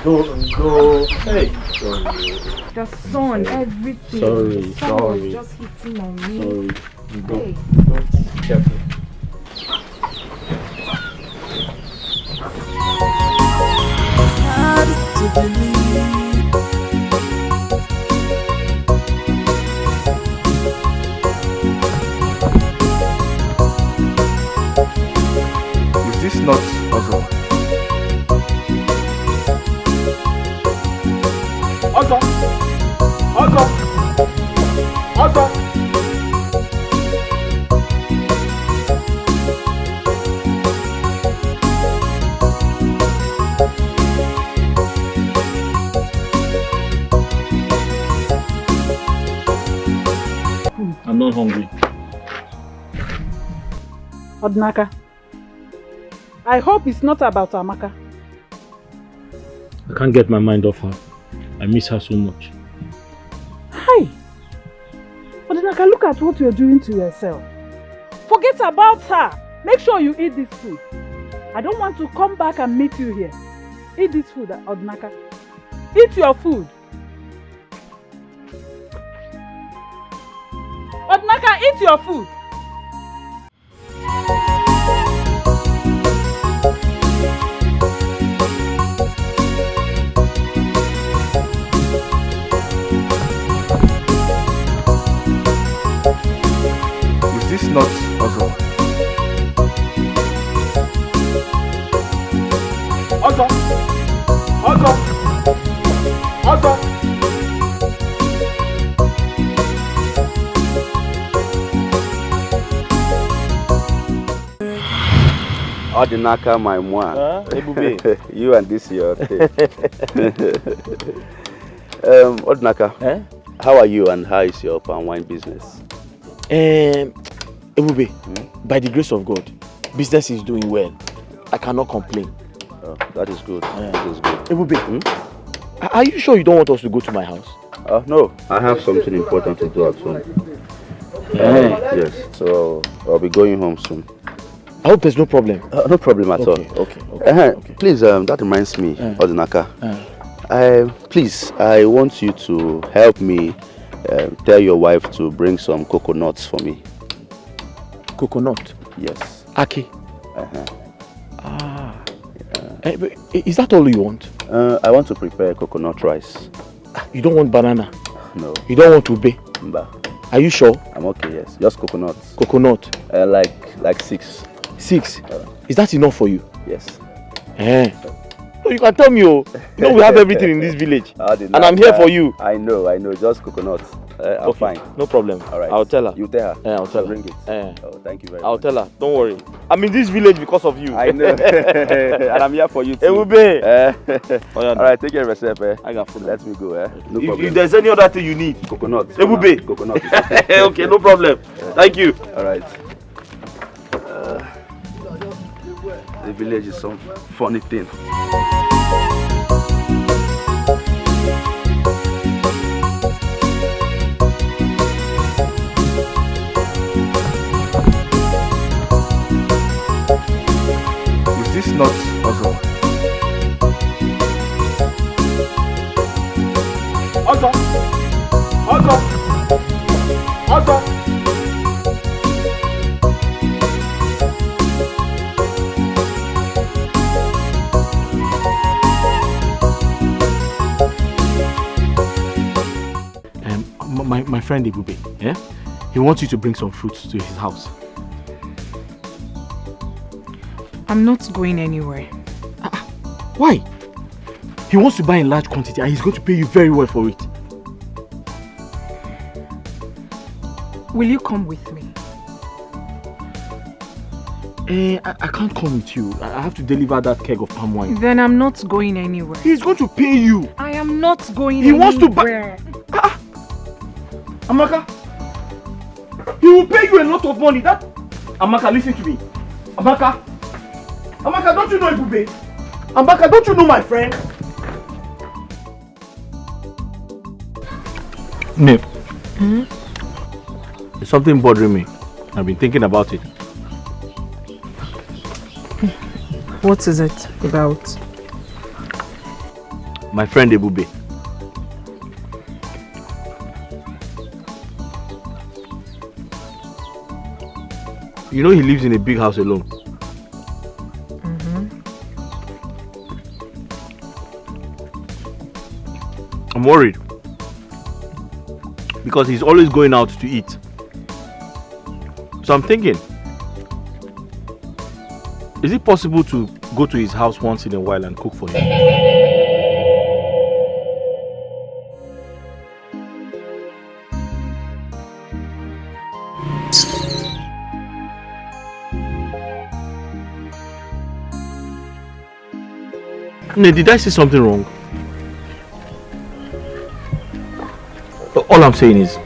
Go. Hey. The sun, everything. Sorry. The sun was just hitting on me. Sorry. Go. Hey. Careful. Hard to believe. Is this not Ozo? Ozo! I'm not hungry. Odinaka, I hope it's not about Amaka. I can't get my mind off her. I miss her so much. Hi! Odinaka, look at what you're doing to yourself. Forget about her. Make sure you eat this food. I don't want to come back and meet you here. Eat this food, Odinaka. Eat your food. Odinaka, eat your food. Is this not Ozo? Ozo! Odinaka, my moi. Ebubi. You and this your thing. Odinaka, how are you and how is your palm wine business? Ebubi, by the grace of God, business is doing well. I cannot complain. Oh, that is good. That is good. Ebubi, are you sure you don't want us to go to my house? No, I have something important to do at home. Yes, so I'll be going home soon. I hope there's no problem. No problem at all. Okay. Please, that reminds me, Odinaka. Please, I want you to help me tell your wife to bring some coconuts for me. Coconut? Yes. Aki? Is that all you want? I want to prepare coconut rice. You don't want banana? No. You don't want ube? Mba. Are you sure? I'm okay, yes. Just coconuts. Coconut? Like 6. 6? Is that enough for you? Yes. No, you can tell me, we have everything in this village. And I'm here for you. I know. Just coconuts. I'm fine. No problem. All right. I'll tell her. You tell her. I'll tell her. Bring it. Oh, thank you very much. I'll tell her. Don't worry. I'm in this village because of you. I know. And I'm here for you too. Ebubi. All right, take care of yourself. I got food. Let me go. No If problem. there's any other thing you need, Coconuts. Ebubi. Coconuts. Okay, no problem. Thank you. All right. The village is some funny thing. this not also? Also. My friend Ebubi, yeah? He wants you to bring some fruits to his house. I'm not going anywhere. Why? He wants to buy in large quantity and he's going to pay you very well for it. Will you come with me? I can't come with you. I have to deliver that keg of palm wine. Then I'm not going anywhere. He's going to pay you. I am not going He anywhere. wants to buy... Amaka, he will pay you a lot of money. Amaka, listen to me. Amaka, don't you know Ebubi? Amaka, don't you know my friend? Nip. There's something bothering me. I've been thinking about it. What is it about? My friend Ebubi. You know he lives in a big house alone. I'm worried. Because he's always going out to eat. So I'm thinking, is it possible to go to his house once in a while and cook for him? Did I say something wrong? All I'm saying is,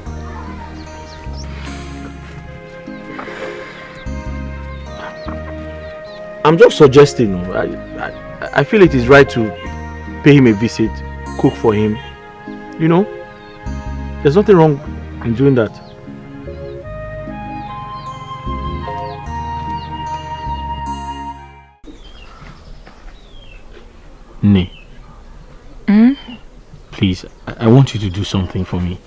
I'm just suggesting. I feel it is right to pay him a visit, cook for him. You know, there's nothing wrong in doing that. Ne. Please, I want you to do something for me.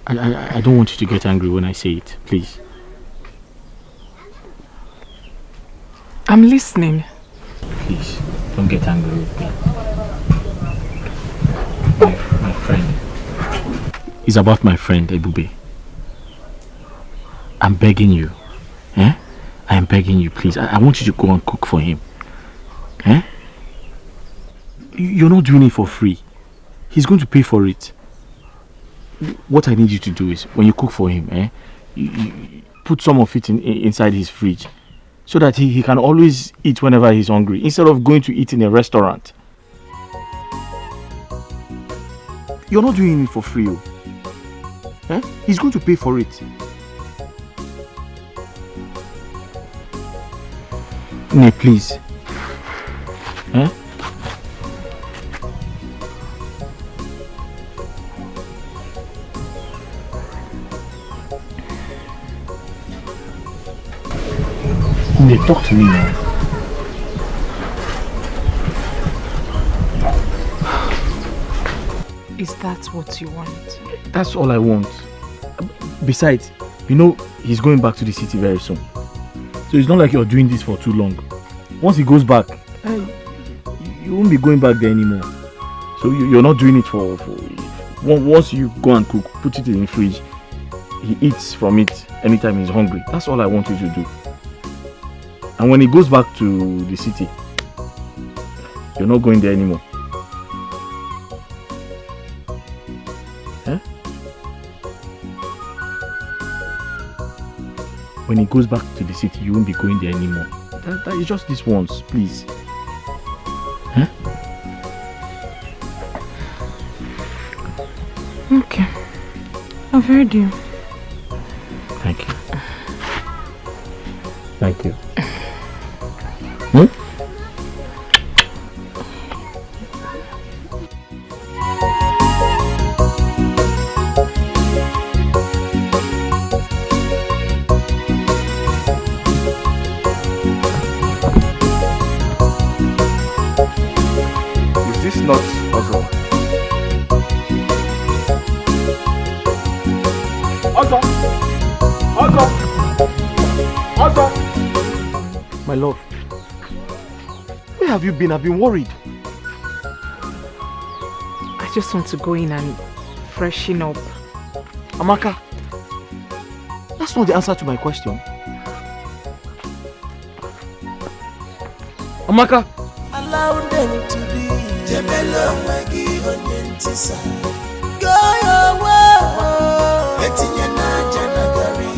I don't want you to get angry when I say it, please. I'm listening. Please, don't get angry with me. My friend. It's about my friend, Ebubi. I'm begging you. I am begging you, please. I want you to go and cook for him. You're not doing it for free. He's going to pay for it. What I need you to do is, when you cook for him, you put some of it inside his fridge, so that he can always eat whenever he's hungry, instead of going to eat in a restaurant. You're not doing it for free. He's going to pay for it. Ne, please. Ne, talk to me now. Is that what you want? That's all I want. Besides, you know he's going back to the city very soon. So it's not like you're doing this for too long. Once he goes back, you won't be going back there anymore. So you're not doing it for once you go and cook, put it in the fridge, he eats from it anytime he's hungry. That's all I want you to do. And when he goes back to the city, you're not going there anymore. When he goes back to the city, you won't be going there anymore. That is just this once, please. Okay. I've heard you. Thank you. Thank you. My love, where have you been? I've been worried. I just want to go in and freshen up. Amaka, that's not the answer to my question. Amaka! Allow them to be. Jebelo magi onyentisa. Go your way. Etinya na janagari.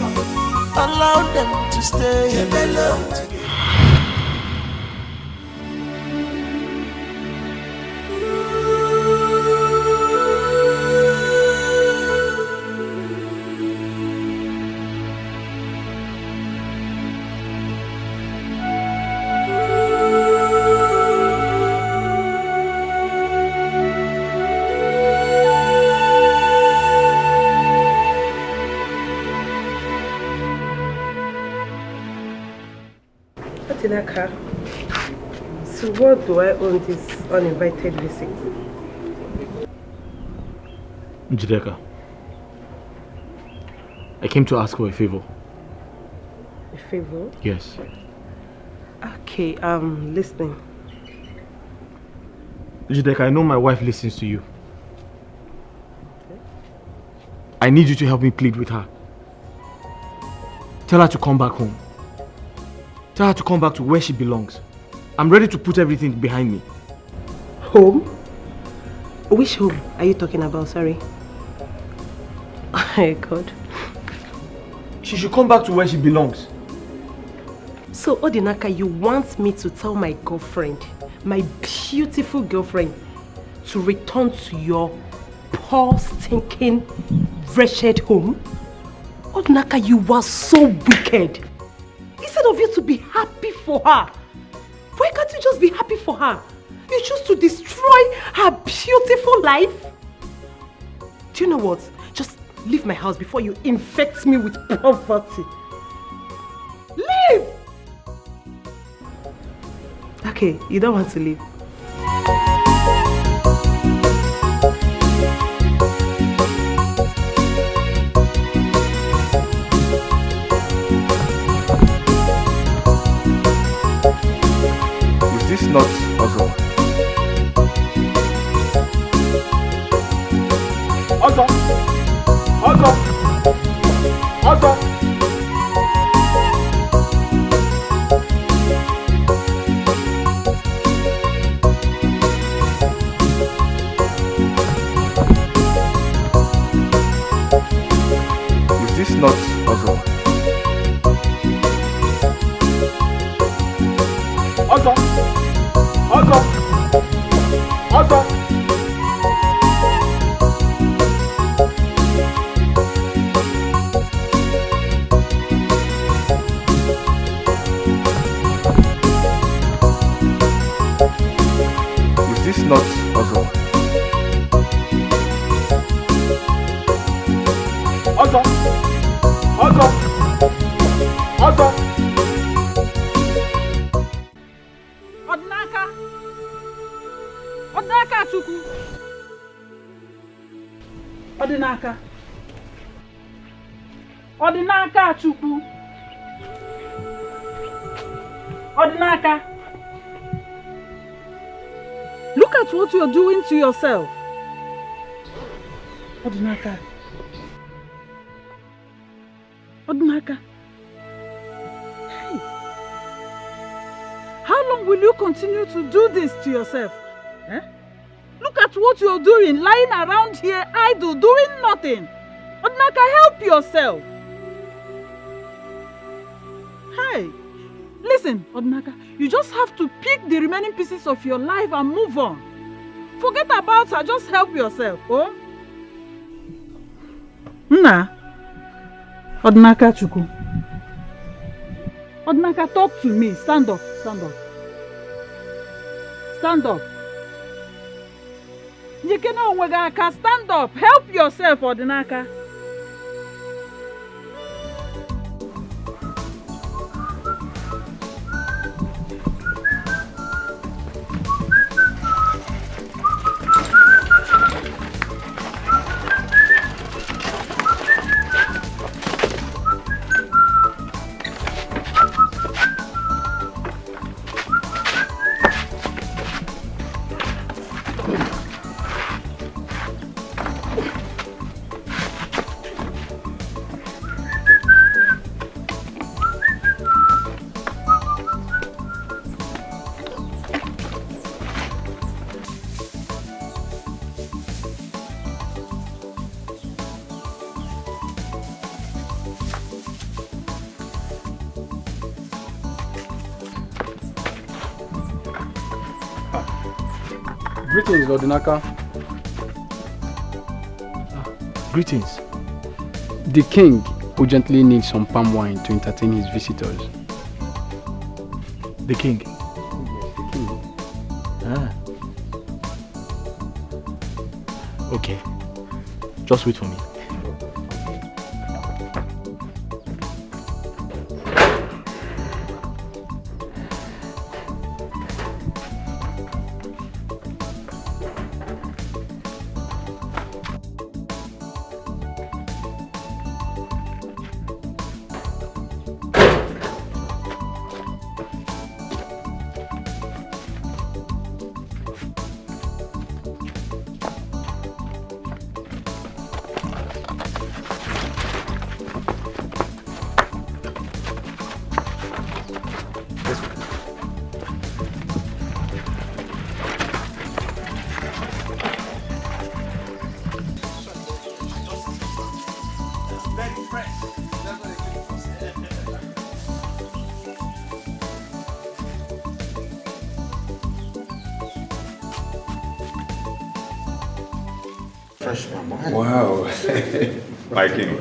Allow them to stay. Jebelo together. Odinaka, so what do I own this uninvited visit? Njideka, I came to ask for a favor. A favor? Yes. Okay, I'm listening. Njideka, I know my wife listens to you. I need you to help me plead with her. Tell her to come back home. Tell her to come back to where she belongs. I'm ready to put everything behind me. Home? Which home are you talking about? Sorry. Oh my God. She should come back to where she belongs. So, Odinaka, you want me to tell my girlfriend, my beautiful girlfriend, to return to your poor, stinking, wretched home? Odinaka, you are so wicked. Instead of you to be happy for her, why can't you just be happy for her? You choose to destroy her beautiful life? Do you know what? Just leave my house before you infect me with poverty. Leave! Okay, you don't want to leave. Is this not Ozo? Ozo! Ozo! Ozo! Is this not Ozo? Ozo! Ozo! Ozo! Is this not Ozo? Ozo! Ozo! Ozo! Odinaka! Odinaka Chukwu! Odinaka! Odinaka Chukwu! Odinaka! Look at what you're doing to yourself. Odinaka! Odinaka! Hey! How long will you continue to do this to yourself? Eh? Look at what you're doing, lying around here idle, doing nothing. Odinaka, help yourself. Hey, listen, Odinaka, you just have to pick the remaining pieces of your life and move on. Forget about her, just help yourself, oh? Nna, Odinaka Chukwu. Odinaka, talk to me. Stand up, stand up. Stand up. Njikene onwe gị aka, stand up. Help yourself, Odinaka. Greetings, Odinaka. Greetings. The king urgently needs some palm wine to entertain his visitors. The king? Yes, the king. Ah. Okay. Just wait for me. Fresh palm wine. Wow. My king,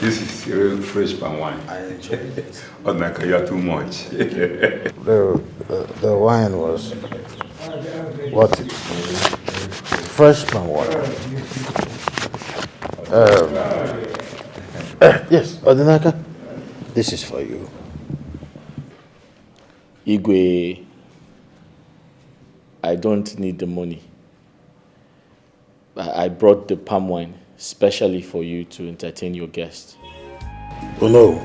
this is real fresh palm wine. I enjoy it. Odinaka, you are too much. The wine was what? Fresh palm wine. Yes, Odinaka, this is for you. Igwe, I don't need the money. I brought the palm wine specially for you to entertain your guests. Oh no.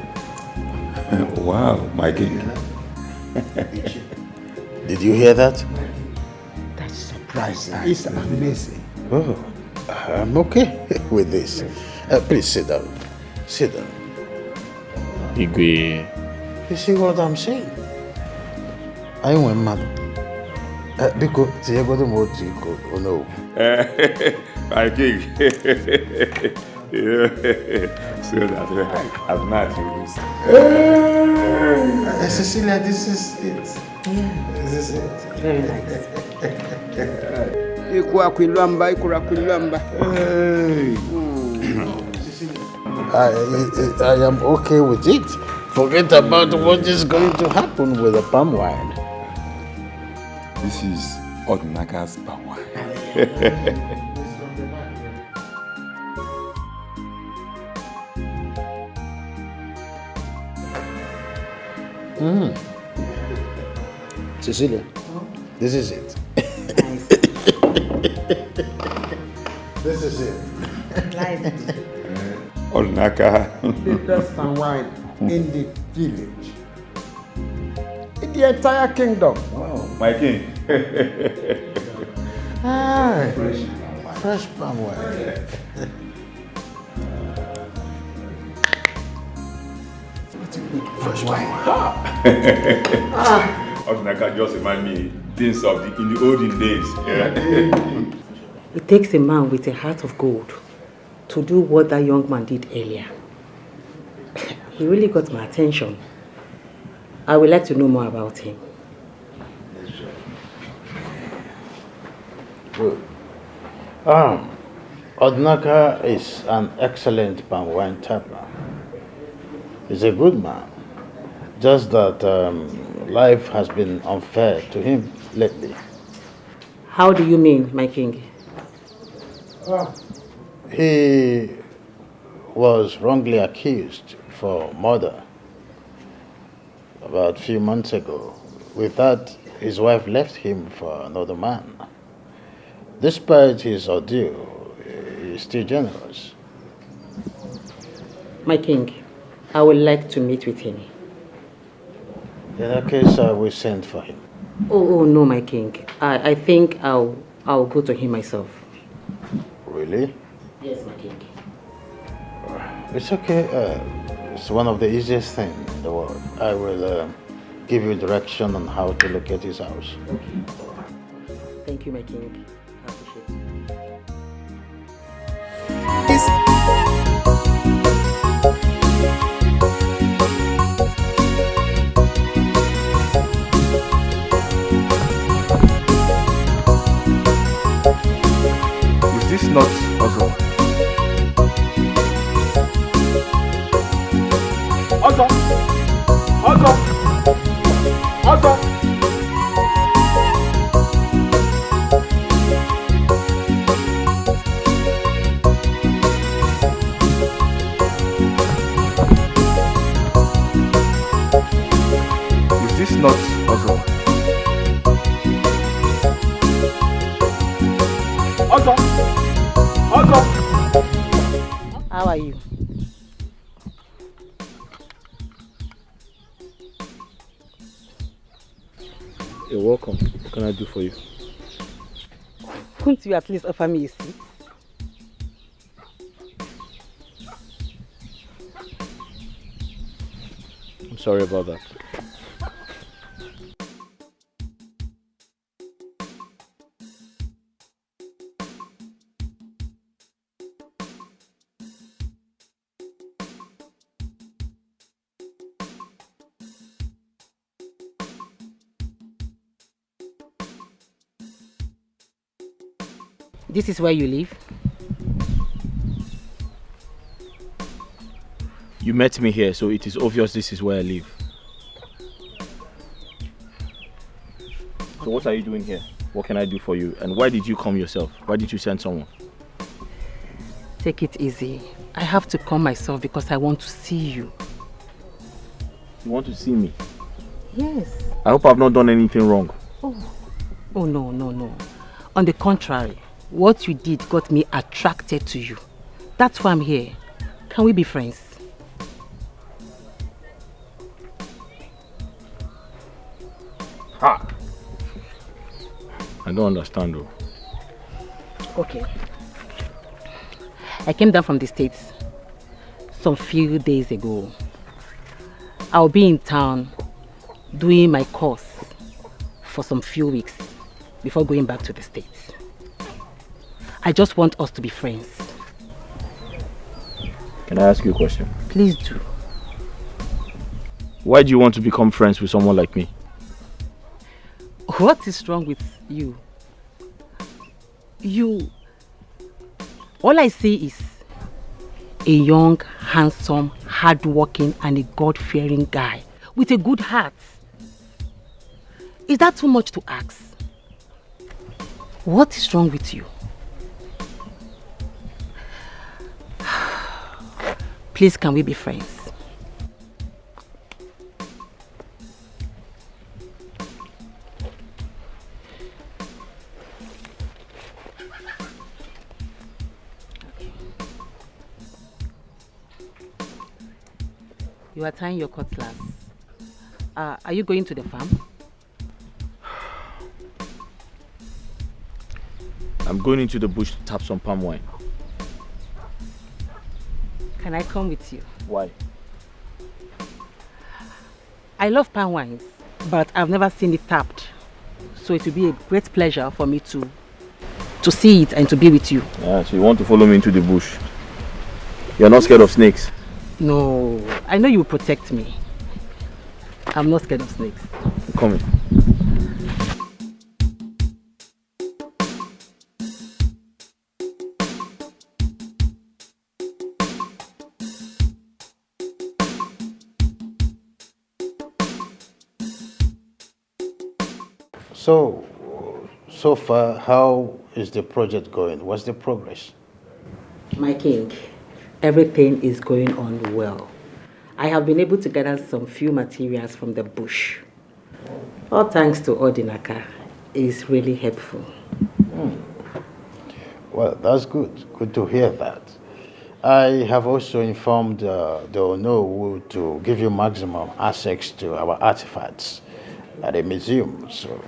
Wow, my king. Did you hear that? That's surprising. It's amazing. Oh, I'm okay with this. Please sit down. Sit down. Igwe. You see what I'm saying? I want mother. Because Tiago Mojiko, oh no. My king. So that I'm not used. Cecilia, this is it. Yeah. This is it. Very nice. I am okay with it. Forget about what is going to happen with the palm wine. This is Odinaka's palm wine. Cecilia, this is it. This is it. Odinaka. The best palm wine in the village. In the entire kingdom. Wow, my king. Fresh palm wine. Fresh palm wine. Odinaka just remind me things of in the olden days. Yeah. It takes a man with a heart of gold to do what that young man did earlier. He really got my attention. I would like to know more about him. Good. Odinaka is an excellent palm wine tapper. He's a good man. Just that life has been unfair to him lately. How do you mean, my king? He was wrongly accused for murder about a few months ago. With that, his wife left him for another man. Despite his ordeal, he is still generous. My king, I would like to meet with him. In that case, I will send for him. Oh no, my king. I think I'll go to him myself. Really? Yes, my king. It's okay. It's one of the easiest things in the world. I will give you direction on how to locate his house. Thank you, my king. I appreciate it. Also! Also! Also! Is this not also? Also! Also! How are you? You're welcome. What can I do for you? Won't you at least offer me a seat? I'm sorry about that. This is where you live? You met me here, so it is obvious this is where I live. So what are you doing here? What can I do for you? And why did you come yourself? Why didn't you send someone? Take it easy. I have to come myself because I want to see you. You want to see me? Yes. I hope I've not done anything wrong. Oh no, no, no. On the contrary, what you did got me attracted to you. That's why I'm here. Can we be friends? Ha! I don't understand though. Okay. I came down from the States some few days ago. I'll be in town doing my course for some few weeks before going back to the States. I just want us to be friends. Can I ask you a question? Please do. Why do you want to become friends with someone like me? What is wrong with you? All I see is a young, handsome, hardworking and a God-fearing guy with a good heart. Is that too much to ask? What is wrong with you? Please, can we be friends? You are tying your cutlass. Are you going to the farm? I'm going into the bush to tap some palm wine. Can I come with you? Why? I love palm wines, but I've never seen it tapped. So it will be a great pleasure for me to see it and to be with you. Yeah, so you want to follow me into the bush? You're not scared of snakes? No, I know you will protect me. I'm not scared of snakes. Come in. So far, how is the project going? What's the progress? My king, everything is going on well. I have been able to gather some few materials from the bush. All thanks to Odinaka. It's really helpful. Well, that's good. Good to hear that. I have also informed the Onowu to give you maximum access to our artifacts at the museum. So.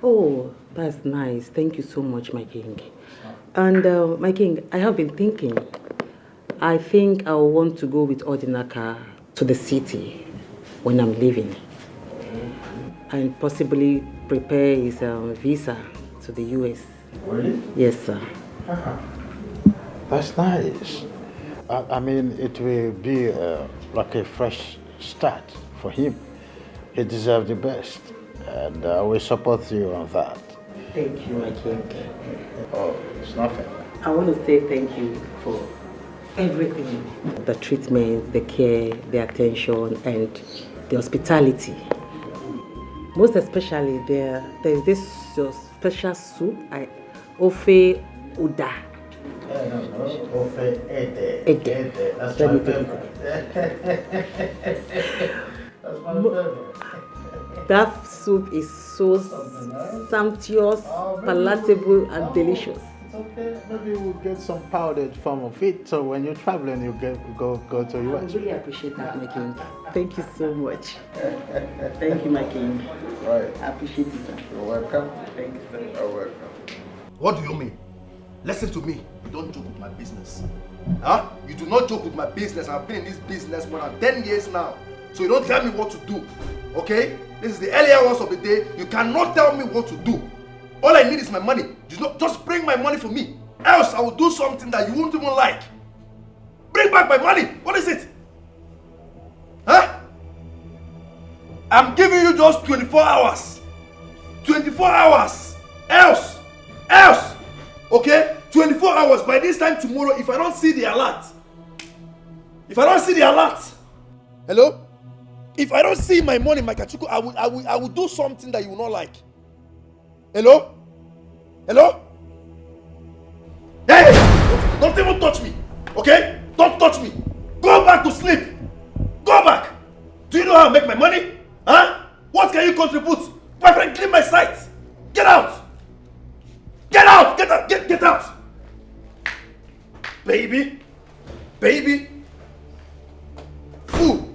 Oh, that's nice. Thank you so much, my king. And my king, I have been thinking. I think I will want to go with Odinaka to the city when I'm leaving. And possibly prepare his visa to the US. Really? Yes, sir. That's nice. I mean, it will be like a fresh start for him. He deserves the best. And I will support you on that. Thank you, my king. Oh, it's nothing. I want to say thank you for Everything. The treatment, the care, the attention, and the hospitality. Most especially, there's this special soup, Ofe Uda. Ofe Ede. Ede. That's Let my me take it. That's my favorite. That soup is so sumptuous, palatable, and delicious. It's okay. Maybe we'll get some powdered form of it. So when you're traveling, you go to I US. really appreciate that, my king. Thank you so much. Thank you, my king. Right. I appreciate it, sir. You're welcome. Thank you, sir. You're welcome. What do you mean? Listen to me. You don't joke with my business. Huh? You do not joke with my business. I've been in this business more than 10 years now. So you don't tell me what to do. Okay? This is the earlier hours of the day. You cannot tell me what to do. All I need is my money. Just bring my money for me. Else I will do something that you won't even like. Bring back my money. What is it? Huh? I'm giving you just 24 hours. 24 hours. Else. Okay? 24 hours. By this time tomorrow, if I don't see the alert. Hello? If I don't see my money, my kachuku, I will do something that you will not like. Hello? Hey! Don't even touch me. Okay? Don't touch me. Go back to sleep. Go back. Do you know how I make my money? Huh? What can you contribute? My friend, clean my sight. Get out. Get out. Get out. Baby. Fool.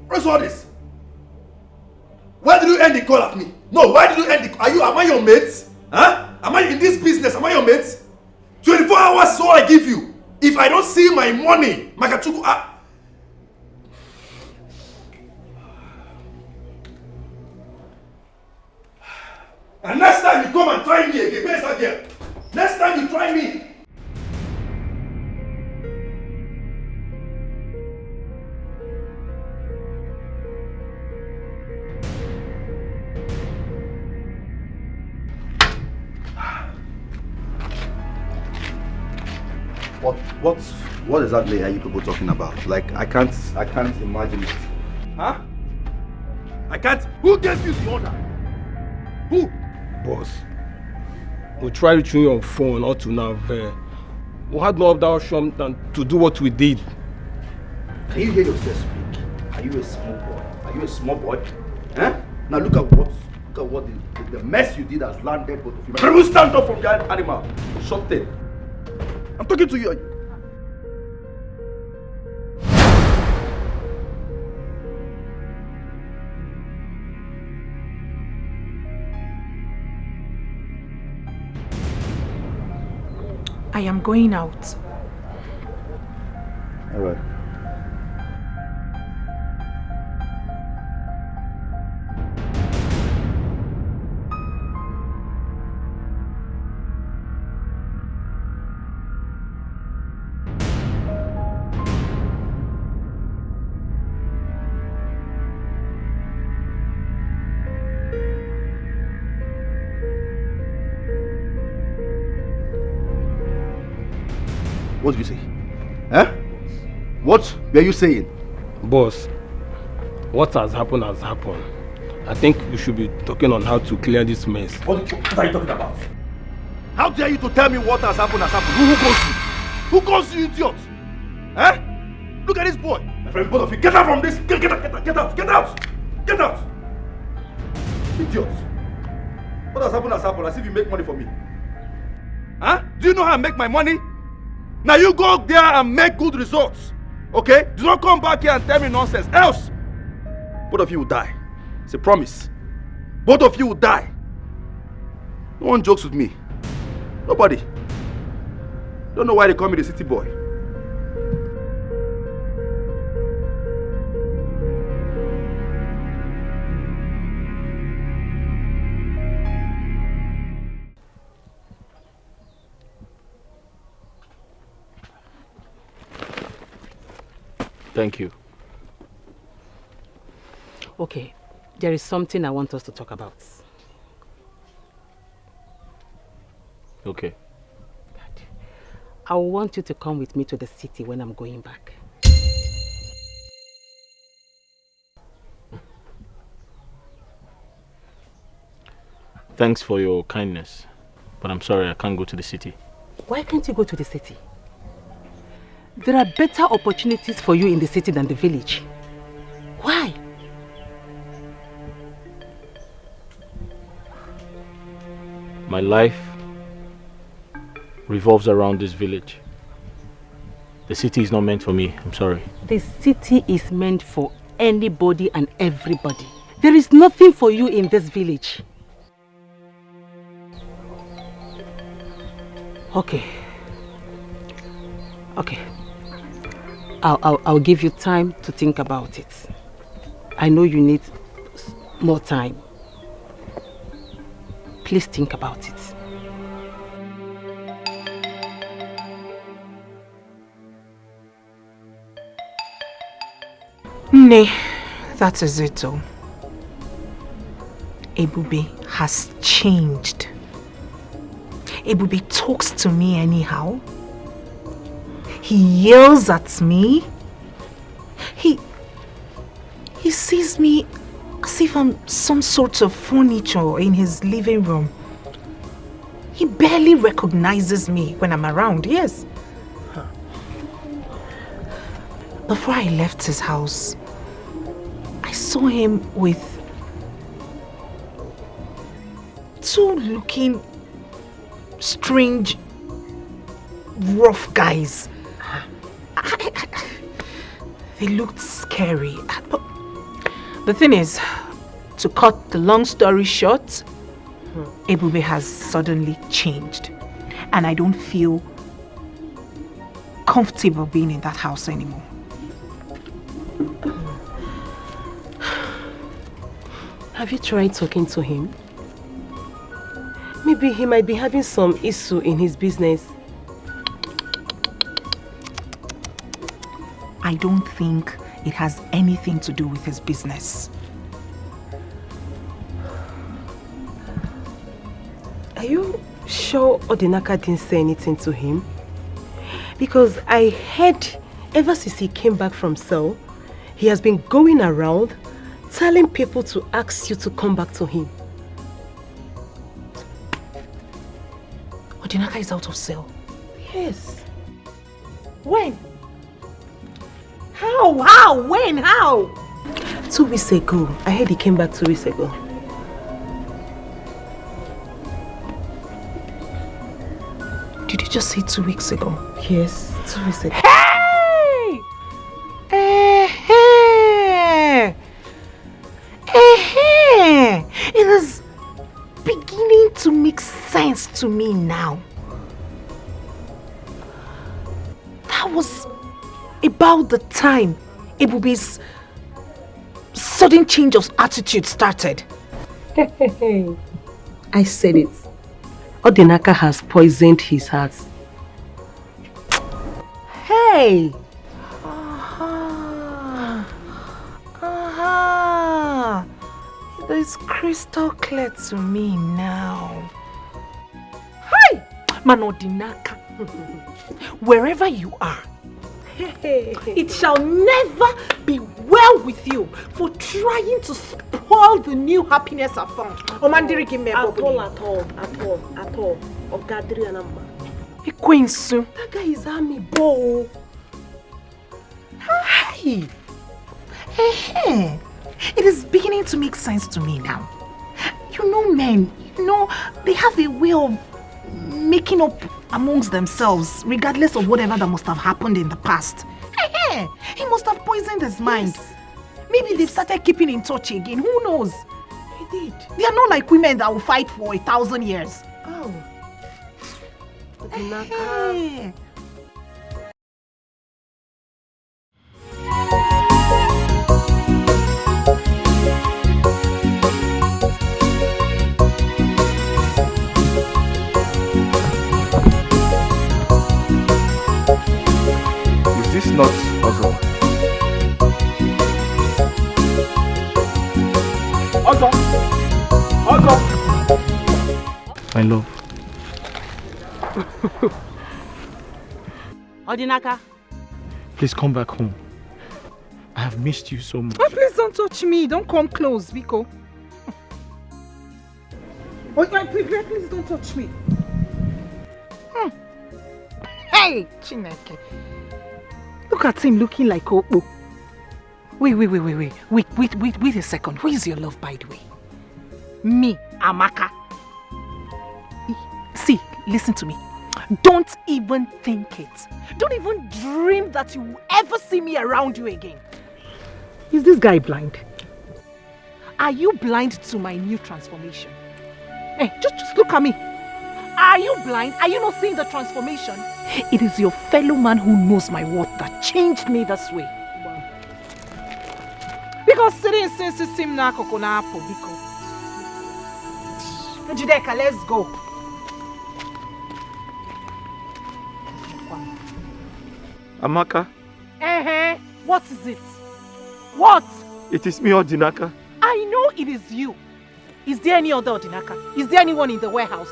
What's all this? Why did you end the call at me? No, why did you end the call? Am I your mate? Huh? Am I in this business? Am I your mate? 24 hours is all I give you. If I don't see my money, Makachuku, and next time you come and try me again, where's that girl? Next time you try me. What exactly are you people talking about? Like, I can't imagine it. Huh? I can't. Who gave you the order? Who? Boss, we tried reaching you on phone up to now. We had no other option than to do what we did. Can you hear yourself speak? Are you a small boy? Huh? Now look at what the mess you did has landed both of you. Can you stand up from that animal? Shut it. I'm talking to you. I am going out. All right. What did you say? Huh? What were you saying? Boss, what has happened has happened. I think we should be talking on how to clear this mess. What are you talking about? How dare you to tell me what has happened has happened? Who calls you idiot? Huh? Look at this boy. My friend, both of you, get out from this. Get out. Idiot. What has happened as if you make money for me. Huh? Do you know how I make my money? Now you go there and make good results. Okay? Do not come back here and tell me nonsense. Else, both of you will die. It's a promise. Both of you will die. No one jokes with me. Nobody. Don't know why they call me the city boy. Thank you. Okay, there is something I want us to talk about. Okay. I want you to come with me to the city when I'm going back. Thanks for your kindness, but I'm sorry I can't go to the city. Why can't you go to the city? There are better opportunities for you in the city than the village. Why? My life revolves around this village. The city is not meant for me, I'm sorry. The city is meant for anybody and everybody. There is nothing for you in this village. Okay. I'll give you time to think about it. I know you need more time. Please think about it. Nay, that is it all. Ebubi has changed. Ebubi talks to me anyhow. He yells at me. He sees me as if I'm some sort of furniture in his living room. He barely recognizes me when I'm around, yes. Before I left his house, I saw him with two looking strange, rough guys. They looked scary. But the thing is, to cut the long story short, Ebubi has suddenly changed. And I don't feel comfortable being in that house anymore. Have you tried talking to him? Maybe he might be having some issue in his business. I don't think it has anything to do with his business. Are you sure Odinaka didn't say anything to him? Because I heard ever since he came back from cell, he has been going around telling people to ask you to come back to him. Odinaka is out of cell. Yes. When? How? When? How? 2 weeks ago. I heard he came back 2 weeks ago. Did you just say 2 weeks ago? Yes, 2 weeks ago. Hey! It is beginning to make sense to me now. That was about the time Ebubi's sudden change of attitude started. I said it. Odinaka has poisoned his heart. Hey! It's crystal clear to me now. Hi! Man Odinaka, wherever you are, it shall never be well with you for trying to spoil the new happiness I found. At all. Ikwensu. That guy is army bo. Hi! It is beginning to make sense to me now. You know, men, they have a way of making up amongst themselves, regardless of whatever that must have happened in the past. He must have poisoned his mind. Yes. Maybe they've started keeping in touch again. Who knows? He did. They are not like women that will fight for 1,000 years. Oh. Odinaka. Is this not Ozo? Ozo! My love. Odinaka. Please come back home. I have missed you so much. Oh, please don't touch me. Don't come close, Biko. Oh, please don't touch me. Hey, Chineke. Look at him looking like Opo. Wait a second. Who is your love, by the way? Me, Amaka. See, listen to me. Don't even think it. Don't even dream that you will ever see me around you again. Is this guy blind? Are you blind to my new transformation? Hey, just look at me. Are you blind? Are you not seeing the transformation? It is your fellow man who knows my worth that changed me this way. Because sitting since sim na kokona apple, because Njideka, let's go. Amaka, What is it? What? it is me, Odinaka. I know it is you. Is there any other Odinaka? Is there anyone in the warehouse?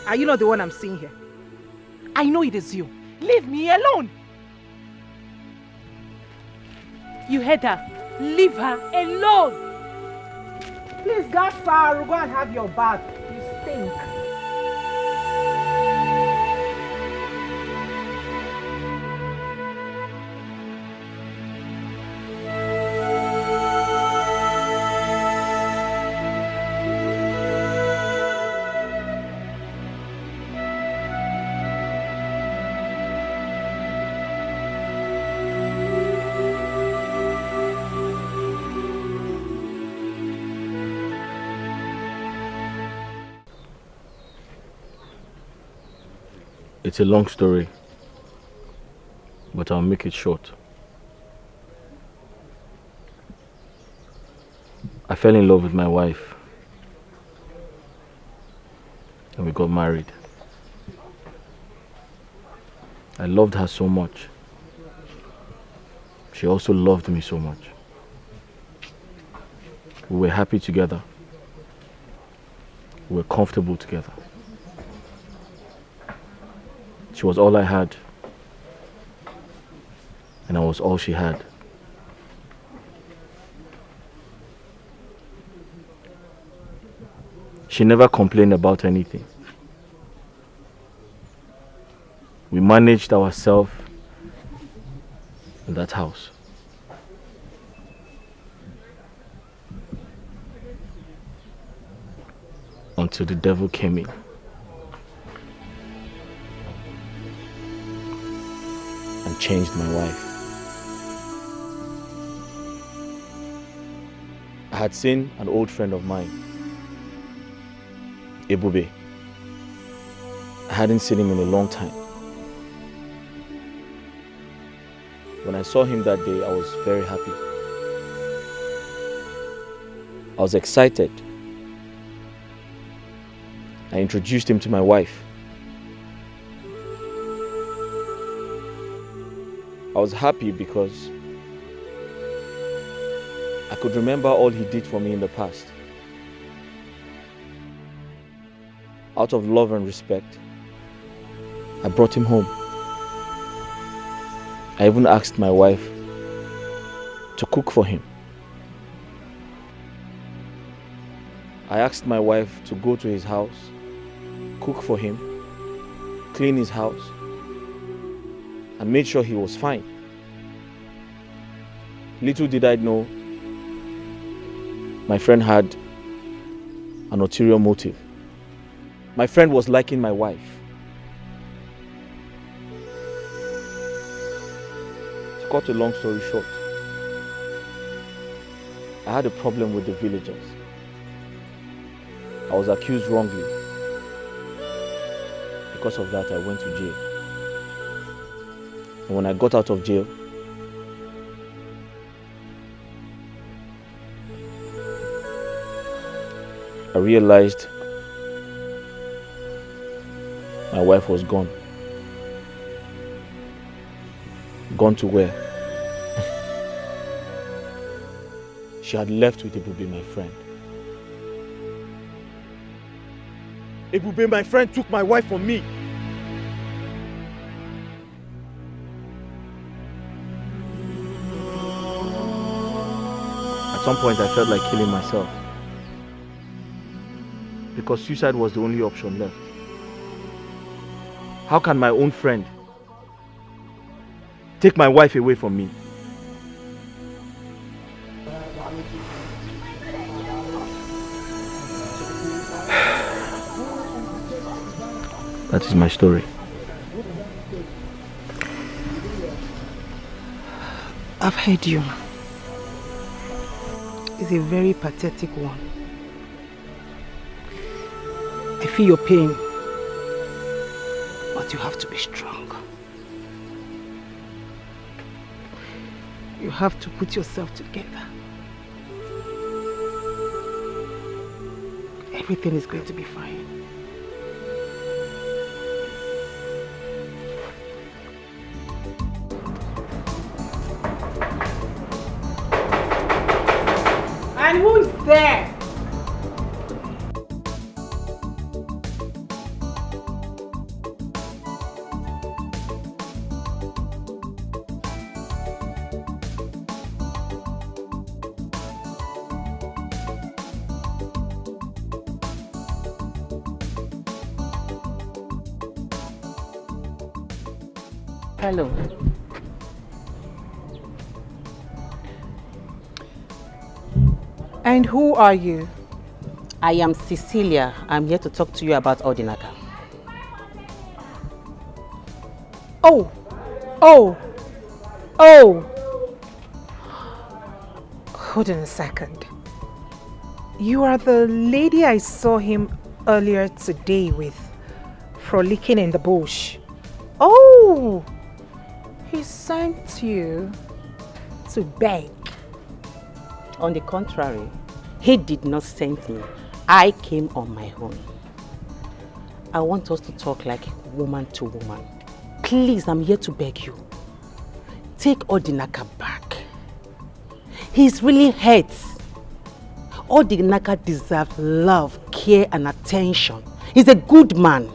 Are you not the one I'm seeing here? I know it is you. Leave me alone. You heard her. Leave her alone. Please, Gaspar, go and have your bath. You stink. It's a long story, but I'll make it short. I fell in love with my wife, and we got married. I loved her so much. She also loved me so much. We were happy together. We were comfortable together. She was all I had, and I was all she had. She never complained about anything. We managed ourselves in that house. Until the devil came in. And changed my wife. I had seen an old friend of mine, Ebubi. I hadn't seen him in a long time. When I saw him that day, I was very happy. I was excited. I introduced him to my wife. I was happy because I could remember all he did for me in the past. Out of love and respect, I brought him home. I even asked my wife to cook for him. I asked my wife to go to his house, cook for him, clean his house, and made sure he was fine. Little did I know, my friend had an ulterior motive. My friend was liking my wife. To cut a long story short, I had a problem with the villagers. I was accused wrongly. Because of that, I went to jail. And when I got out of jail, I realized my wife was gone. Gone to where? She had left with Ebubi, my friend. Ebubi, my friend, took my wife from me. some point I felt like killing myself. Because suicide was the only option left. How can my own friend take my wife away from me? That is my story. I've heard you. It's a very pathetic one. I feel your pain, but you have to be strong. You have to put yourself together. Everything is going to be fine. And who's there? Hello. And who are you? I am Cecilia. I'm here to talk to you about Odinaka. Oh! Hold on a second. You are the lady I saw him earlier today with, frolicking in the bush. Oh! He sent you to beg. On the contrary, he did not send me. I came on my own. I want us to talk like woman to woman. Please, I'm here to beg you. Take Odinaka back. He's really hurt. Odinaka deserves love, care and attention. He's a good man.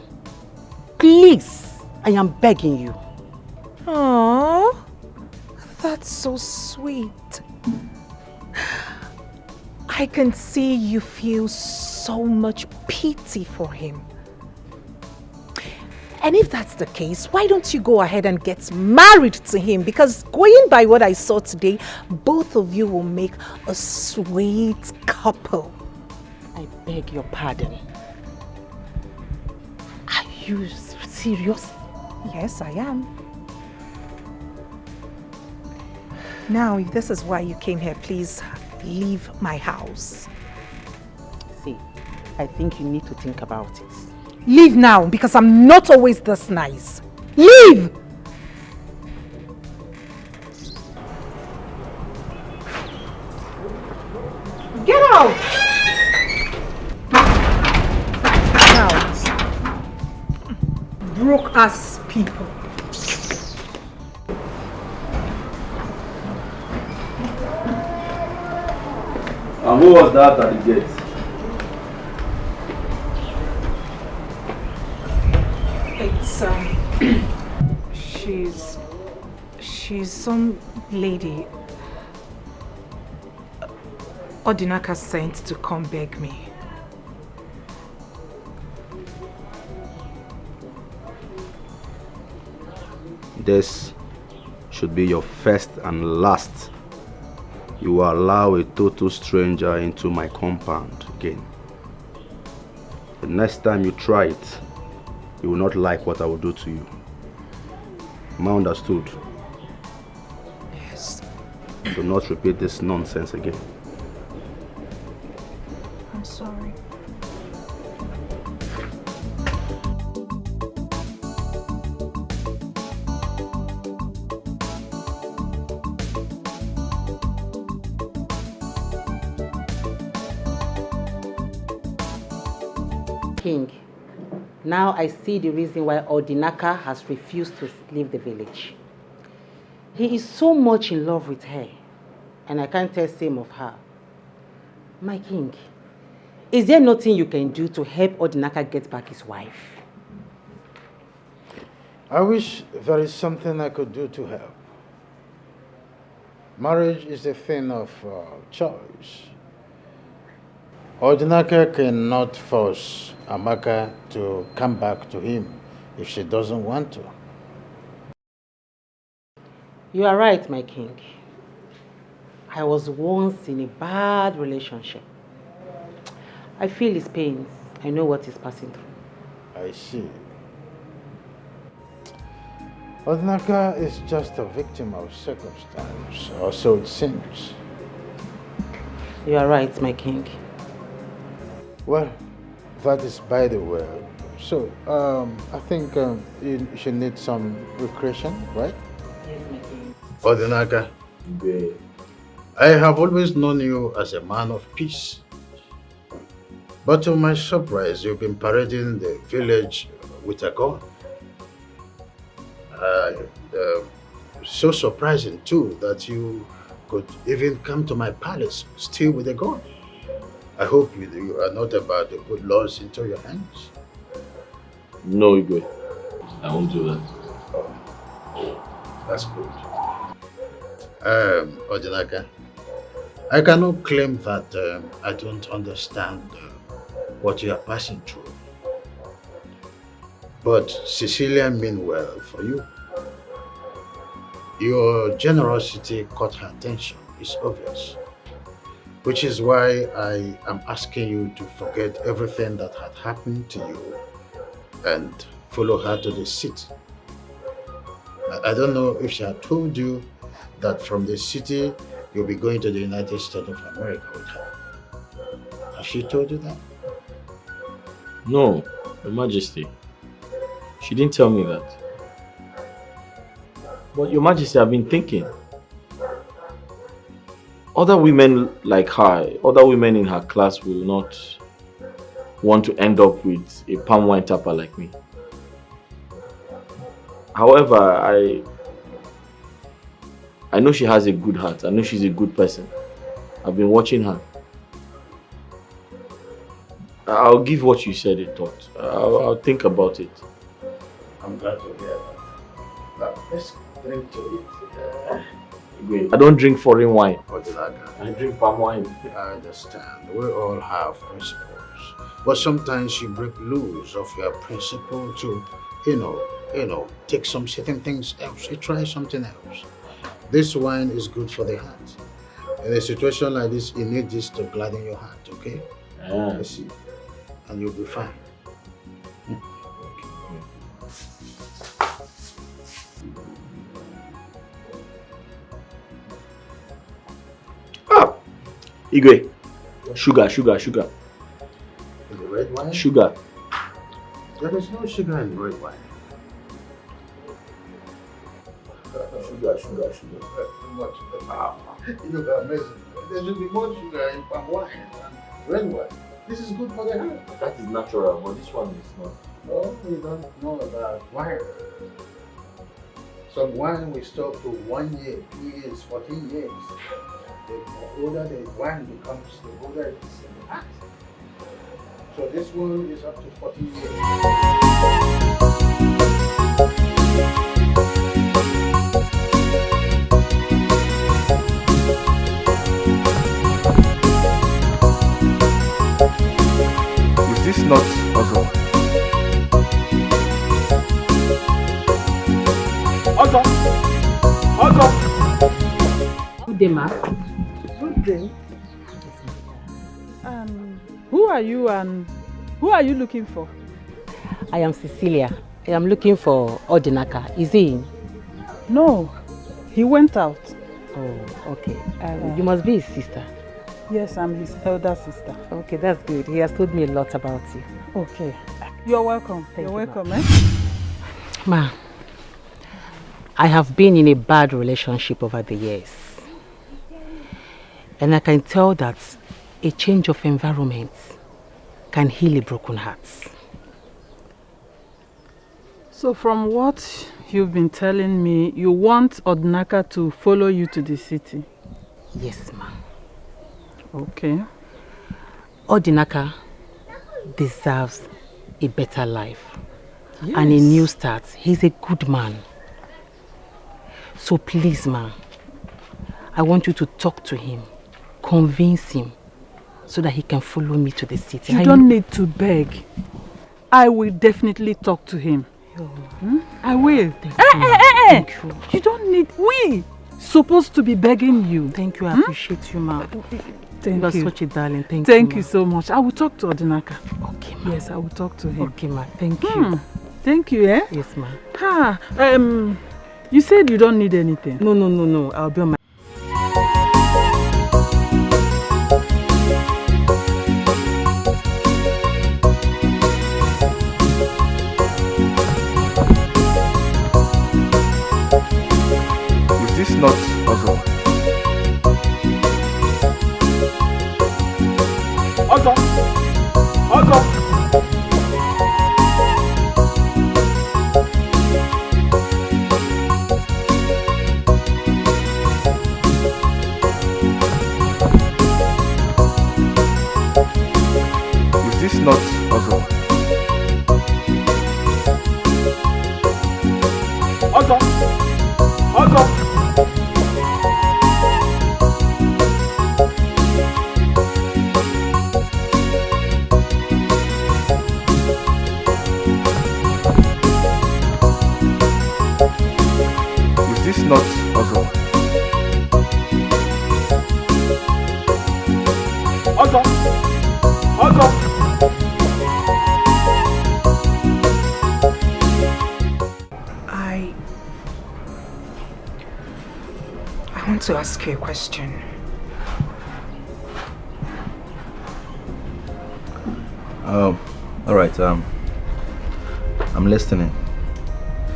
Please, I am begging you. Aww, that's so sweet. I can see you feel so much pity for him. And if that's the case, why don't you go ahead and get married to him? Because going by what I saw today, both of you will make a sweet couple. I beg your pardon. Are you serious? Yes, I am. Now, if this is why you came here, please leave my house. See, I think you need to think about it. Leave now, because I'm not always this nice. Leave! Get out! Out. Broke-ass people. And who was that at the gate? It's she's some lady Odinaka sent to come beg me. This should be your first and last. You will allow a total stranger into my compound again. The next time you try it, you will not like what I will do to you. Am I understood? Yes. Do not repeat this nonsense again. I'm sorry. King, now I see the reason why Odinaka has refused to leave the village. He is so much in love with her, and I can't tell same of her. My king, is there nothing you can do to help Odinaka get back his wife? I wish there is something I could do to help. Marriage is a thing of choice. Odinaka cannot force Amaka to come back to him if she doesn't want to. You are right, my king. I was once in a bad relationship. I feel his pains. I know what he's passing through. I see. Odinaka is just a victim of circumstance, or so it seems. You are right, my king. Well, that is by the way. So, I think you should need some recreation, right? Yes, my king. Odinaka, I have always known you as a man of peace. But to my surprise, you've been parading the village with a gun. So surprising too that you could even come to my palace still with a gun. I hope you are not about to put laws into your hands. No, Igwe. I won't do that. That's good. Odinaka, I cannot claim that I don't understand what you are passing through. But Cecilia means well for you. Your generosity caught her attention, it's obvious. Which is why I am asking you to forget everything that had happened to you and follow her to the city. I don't know if she had told you that from the city you'll be going to the United States of America with her. Has she told you that? No, Your Majesty. She didn't tell me that. But Your Majesty, I've been thinking. Other women like her, other women in her class will not want to end up with a palm wine tapper like me. However, I know she has a good heart. I know she's a good person. I've been watching her. I'll give what you said a thought. I'll think about it. I'm glad to hear that. Now, let's drink to it. I don't drink foreign wine. Odinaka. I drink palm wine. I understand. We all have principles. But sometimes you break loose of your principle to, take some certain things else. You try something else. This wine is good for the heart. In a situation like this, you need this to gladden your heart, okay? I see. And you'll be fine. Igwe, sugar. In the red wine? Sugar. There is no sugar in red wine. Sugar. Much. You got amazing. There should be more sugar in palm wine than red wine. This is good for the heart. That is natural, but this one is not. No, we don't know about wine. Some wine we store to 1 year, 2 years, 14 years. The older the wine becomes, the older it is in the heart. So this one is up to 14 years. Is this not Ozo? Good day, ma. Good day. Who are you and who are you looking for? I am Cecilia. I am looking for Odinaka. Is he in? No, he went out. Oh, okay. You must be his sister. Yes, I'm his elder sister. Okay, that's good. He has told me a lot about you. Okay. You're welcome. Thank You're you, welcome, ma. eh? Ma, I have been in a bad relationship over the years. And I can tell that a change of environment can heal a broken heart. So from what you've been telling me, you want Odinaka to follow you to the city? Yes, ma. Okay. Odinaka deserves a better life. Yes. And a new start. He's a good man. So please, ma, I want you to talk to him, convince him, so that he can follow me to the city. You don't need to beg. I will definitely talk to him. I will. Thank you. You don't need... We supposed to be begging you. Thank you. I appreciate you, ma. Thank you. Are you. such a darling. Thank you. Thank you so much. I will talk to Odinaka. Okay, ma. Yes, I will talk to him. Okay, ma. Thank you. Thank you, eh? Yes, ma. You said you don't need anything. No. I'll be on my... Is this not Ozo? Ozo! Is this not Ozo? Ozo! Is this not Ozo? I want to ask you a question. All right. I'm listening.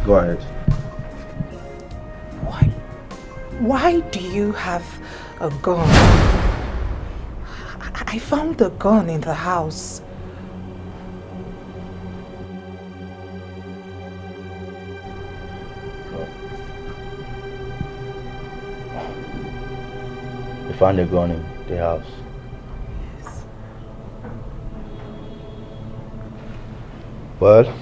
Go ahead. Why do you have a gun? I found the gun in the house. You found a gun in the house. Yes. Well,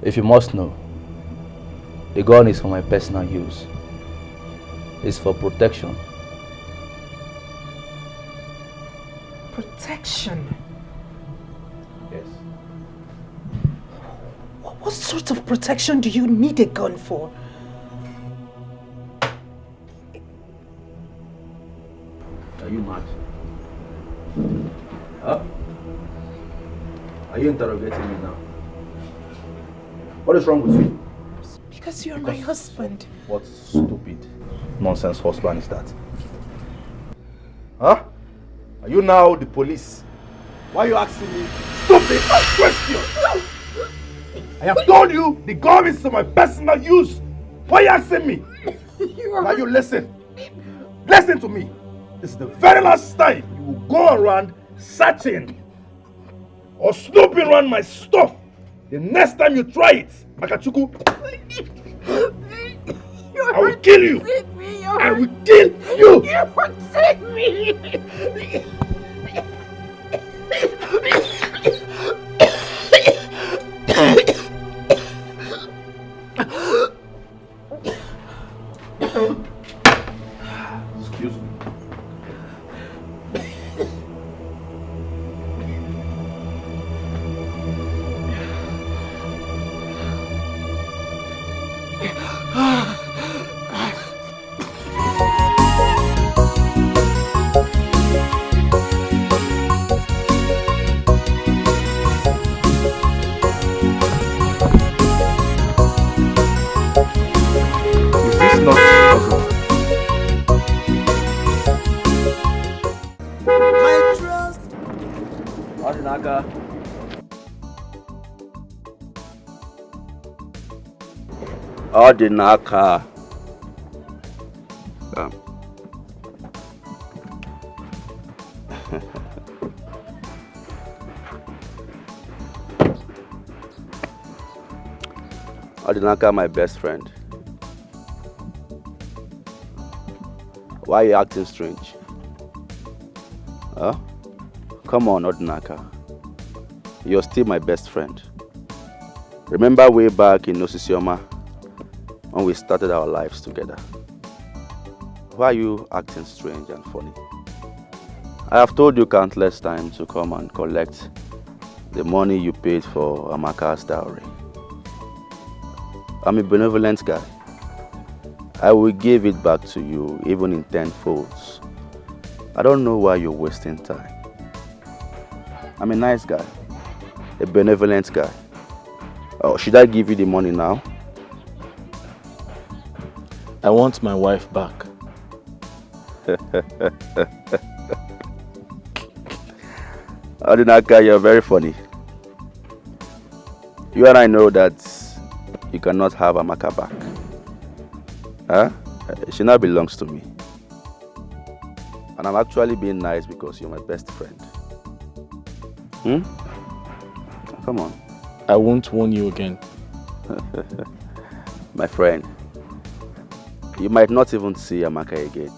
if you must know, the gun is for my personal use. It's for protection. Protection? Yes. What sort of protection do you need a gun for? Are you mad? Huh? Are you interrogating me now? What is wrong with you? Because you're my husband. What stupid nonsense husband is that? Huh? Are you now the police? Why are you asking me stupid questions? I have told you the gun is for my personal use. Why are you asking me? Now you listen. Listen to me. This is the very last time you will go around searching or snooping around my stuff. The next time you try it, Makachuku, I will kill you. I will kill you. You won't save me. Excuse me. Is this not Ozo? My trust. Odinaka. Odinaka. Odinaka, my best friend. Why are you acting strange? Huh? Come on, Odinaka. You're still my best friend. Remember way back in Osisioma when we started our lives together? Why are you acting strange and funny? I have told you countless times to come and collect the money you paid for Amaka's dowry. I'm a benevolent guy. I will give it back to you even in 10 folds. I don't know why you're wasting time. I'm a nice guy, a benevolent guy. Oh, should I give you the money now? I want my wife back. Odinaka, you're very funny. You and I know that you cannot have Amaka back. Huh? She now belongs to me. And I'm actually being nice because you're my best friend. Come on. I won't warn you again. My friend, you might not even see Amaka again.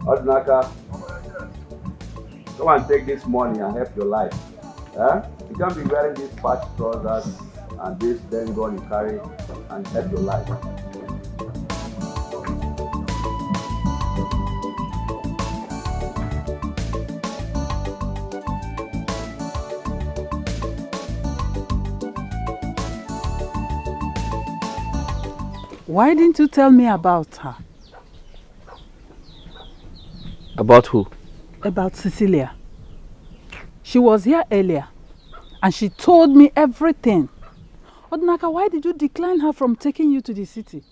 Odinaka, come and take this money and help your life. Huh? You can't be wearing these patch trousers and this then gun you carry and help your life. Why didn't you tell me about her? About who? About Cecilia. She was here earlier and she told me everything. Odinaka, why did you decline her from taking you to the city?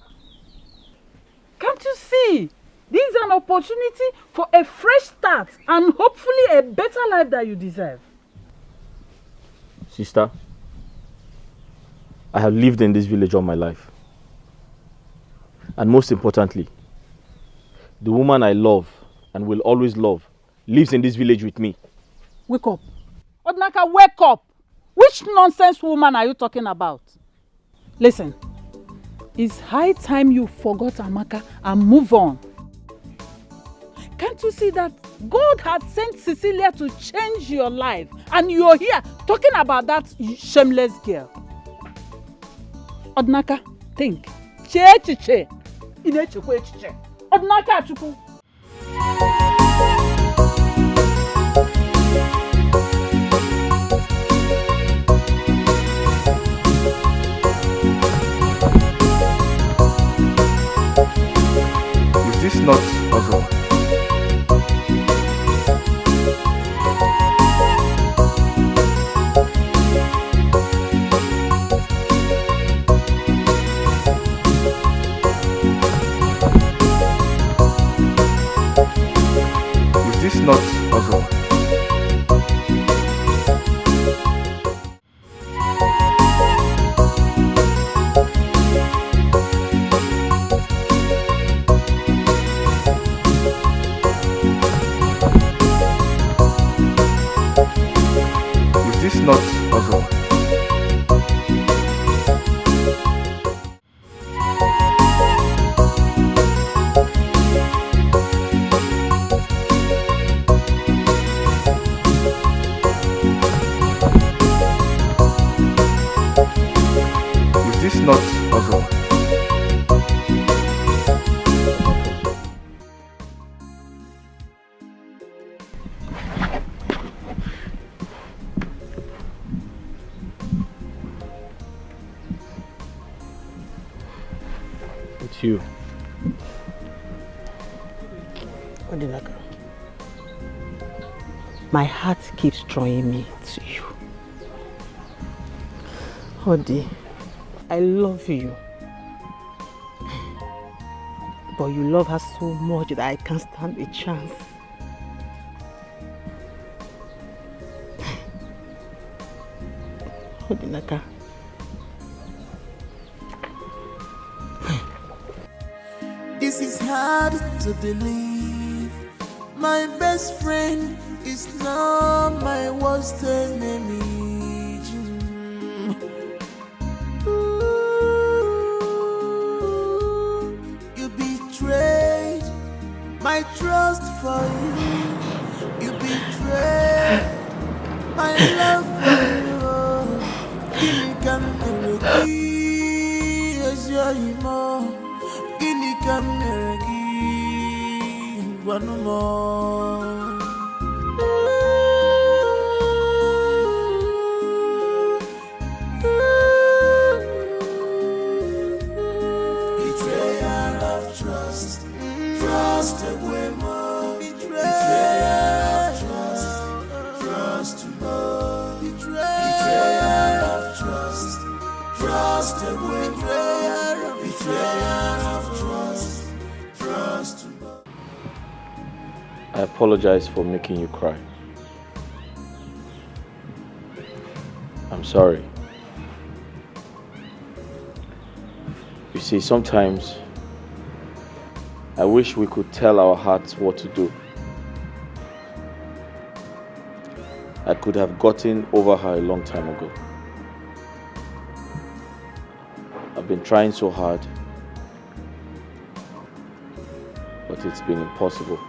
Can't you see? This is an opportunity for a fresh start and hopefully a better life that you deserve. Sister, I have lived in this village all my life. And most importantly, the woman I love and will always love lives in this village with me. Wake up. Odinaka, wake up. Which nonsense woman are you talking about? Listen, it's high time you forgot Amaka and move on. Can't you see that God had sent Cecilia to change your life and you're here talking about that shameless girl? Odinaka, think. Che. Odinaka Chukwu. Is this not Ozo? Is this not Ozo? Is this not Ozo? Is this not Ozo? It's you. Odinaka, my heart keeps drawing me to you. Odi, I love you. But you love her so much that I can't stand a chance. Odinaka. This is hard to believe. My best friend is now my worst enemy. You betrayed my trust for you. You betrayed my love for you. Guinea can be as your emo. Guinea come again, one more. Betrayal of trust, trust away more. Betrayal of trust, trust more. Betrayal of trust, trust away more. Betrayal of trust, trust more. I apologize for making you cry. I'm sorry. You see, sometimes I wish we could tell our hearts what to do. I could have gotten over her a long time ago. I've been trying so hard, but it's been impossible.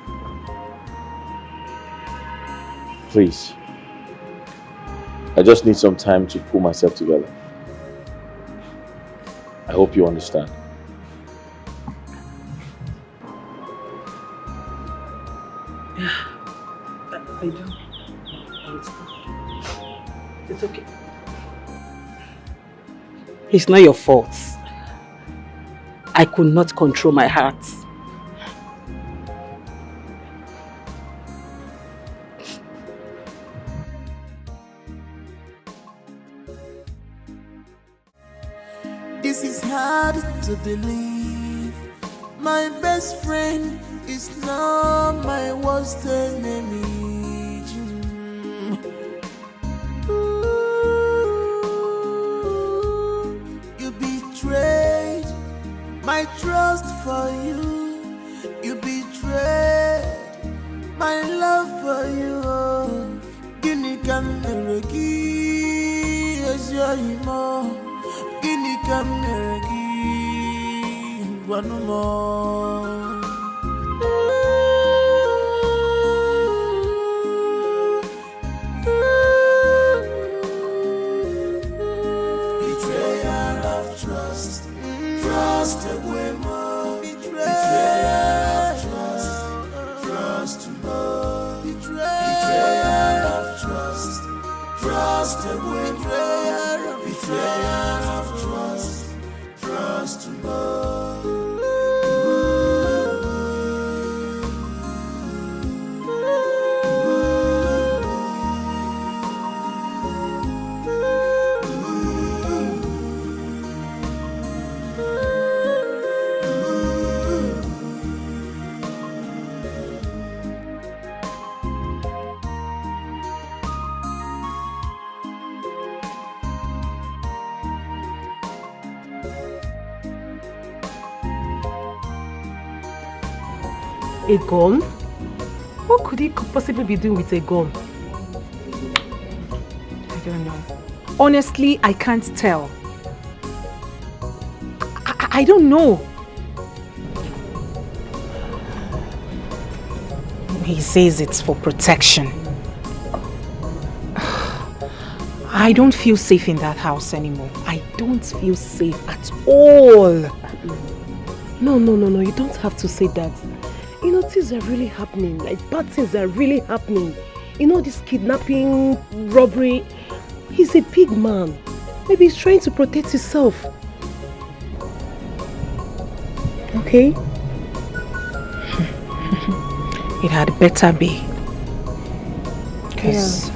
Please, I just need some time to pull myself together. I hope you understand. I do understand. It's okay. It's not your fault. I could not control my heart. This is hard to believe. My best friend is now my worst enemy. You betrayed my trust for you. You betrayed my love for you. Guinea can never give us your more. Guinea can never give one more. Betrayal of trust, trust away more. Betrayal of trust, trust more. Betrayal of trust, trust away more. Betrayal of trust, trust more. A gun? What could he possibly be doing with a gun? I don't know. Honestly, I can't tell. I don't know. He says it's for protection. I don't feel safe in that house anymore. I don't feel safe at all. No, you don't have to say that. You know, things are really happening. Like, bad things are really happening. You know, this kidnapping, robbery. He's a big man. Maybe he's trying to protect himself. Okay? It had better be. Because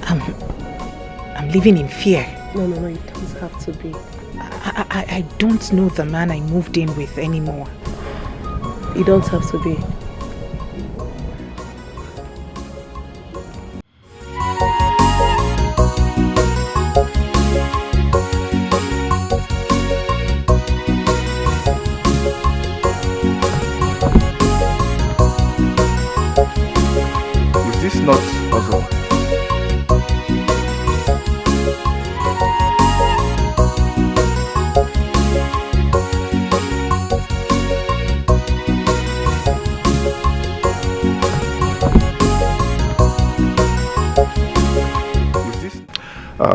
I'm living in fear. No, it doesn't have to be. I don't know the man I moved in with anymore. You don't have to be. Is this not awesome?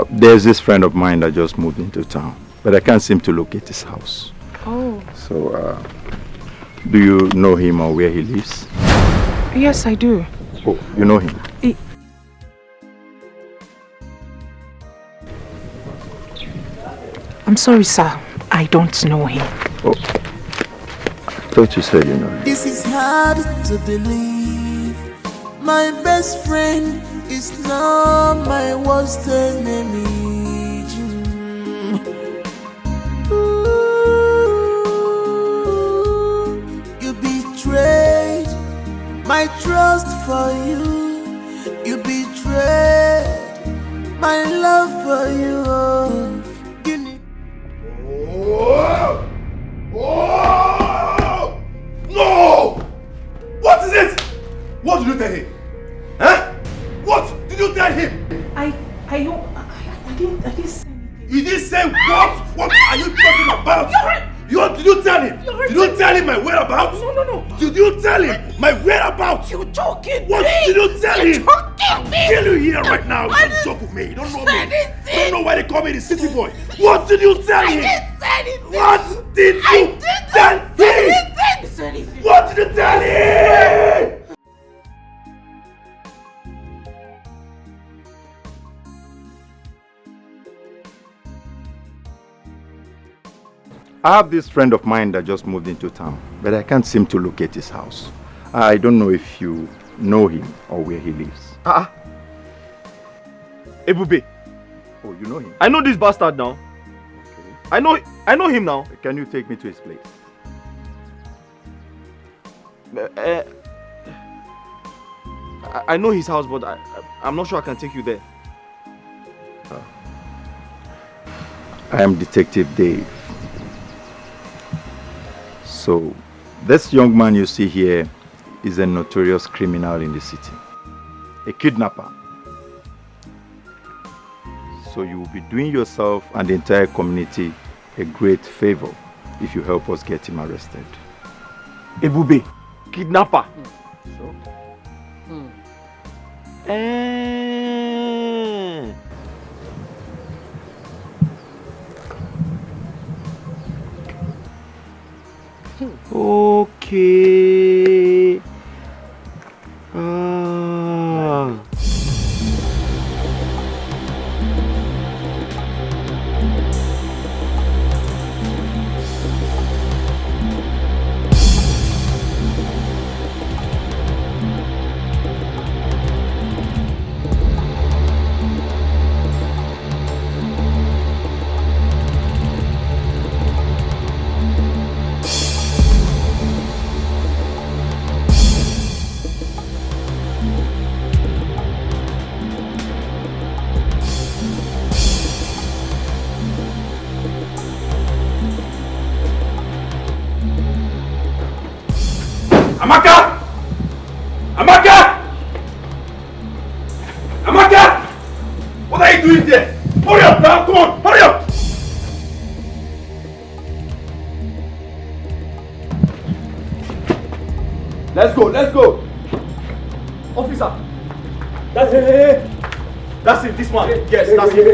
There's this friend of mine that just moved into town, but I can't seem to locate his house. Oh. So, do you know him or where he lives? Yes, I do. Oh, you know him? I'm sorry, sir. I don't know him. Oh, I thought you said you know him. This is hard to believe. My best friend is now my worst enemy. You betrayed my trust for you. You betrayed my love for you. Oh! Oh! No! What is it? What did you tell him? Huh? What did you tell him? I didn't say anything. You didn't say what? What are you talking about? Did you tell him? Did you tell him my whereabouts? No. Did you tell him my whereabouts? You're joking. What did you tell him? I'll kill you here right now. You don't joke with me. You don't know me. You don't know why they call me the city boy. What did you tell him? I didn't say anything. What did you tell him? What did you tell him? I have this friend of mine that just moved into town, but I can't seem to locate his house. I don't know if you know him or where he lives. Ebubi. Oh, you know him? I know this bastard now. Okay. I know him now. Can you take me to his place? I know his house, but I'm not sure I can take you there. I am Detective Dave. So, this young man you see here is a notorious criminal in the city. A kidnapper. So you will be doing yourself and the entire community a great favor if you help us get him arrested. Ebubi, kidnapper. Okay. What are you doing there? Hurry up now, come on, hurry up! Let's go. Officer. That's it. That's it, this man. Yes, that's it.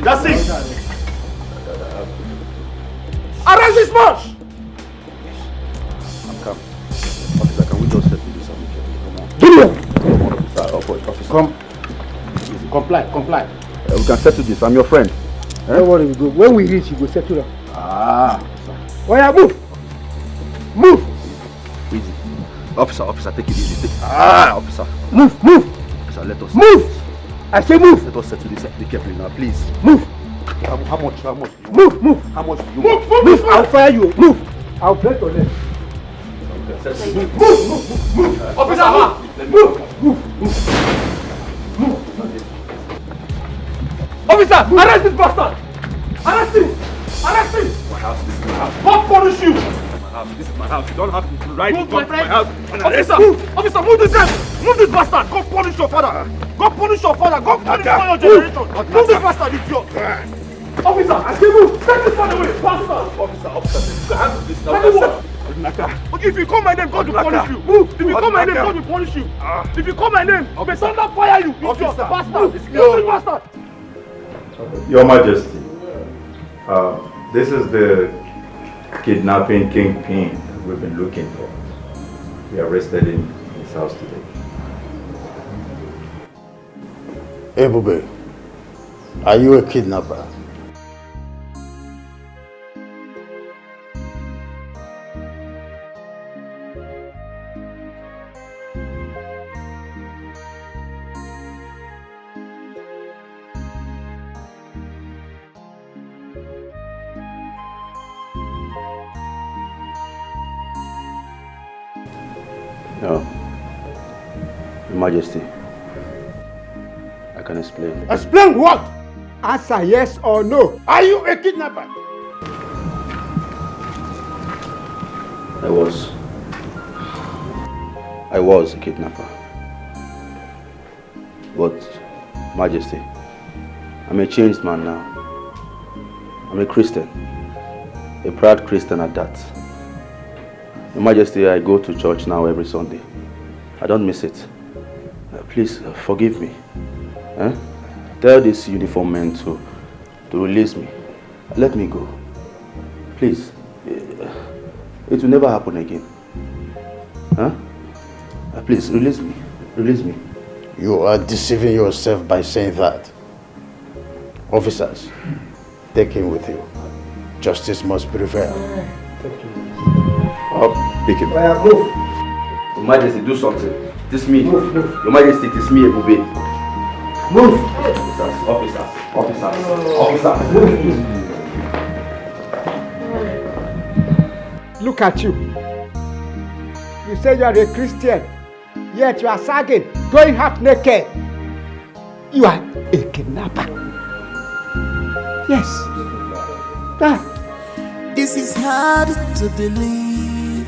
That's it. Arrest this man! I'm coming. Officer, can we just settle this amicably? Come on. Officer. Come. Comply. We can settle this. I'm your friend. Don't worry, we go. When we reach, you go settle them. Oh yeah, move! Easy. Officer, take it easy. Officer. Move! Officer, let us. Move! I say move! Let us settle this carefully now, please. Move! How much? Move! How much? Move! I'll fire you. Move! I'll break your leg. Move! Officer, Move! Officer, arrest this bastard! Arrest him! My house, this is my house. God punish you! This is my house. You don't have to ride Move, to my my friend. house. Officer, move this guy! Move this bastard! God punish your father! God punish your generation! Move this bastard, idiot! Officer, I say move! Take this man away! Bastard! Officer, you have this now. Okay, if you call my name, God will punish you. Move! If you call my name, God will punish you. If you call my name, may thunder fire you, idiot! Bastard! Move this bastard! Your Majesty, This is the kidnapping kingpin we've been looking for. We arrested him in his house today. Ebubi, are you a kidnapper? No. Your Majesty, I can explain. Explain what? Answer yes or no. Are you a kidnapper? I was a kidnapper. But, Majesty, I'm a changed man now. I'm a Christian. A proud Christian at that. Your Majesty, I go to church now every Sunday. I don't miss it. Please forgive me. Tell this uniform man to release me. Let me go. Please. It will never happen again. Please, release me. Release me. You are deceiving yourself by saying that. Officers, take him with you. Justice must prevail. Pick him. Move. Your Majesty, do something. It is me. Move. Your Majesty, it is me, Ebubi. Move. Officers. Move. Look at you. You say you are a Christian, yet you are sagging, going half naked. You are a kidnapper. Yes. This is hard to believe.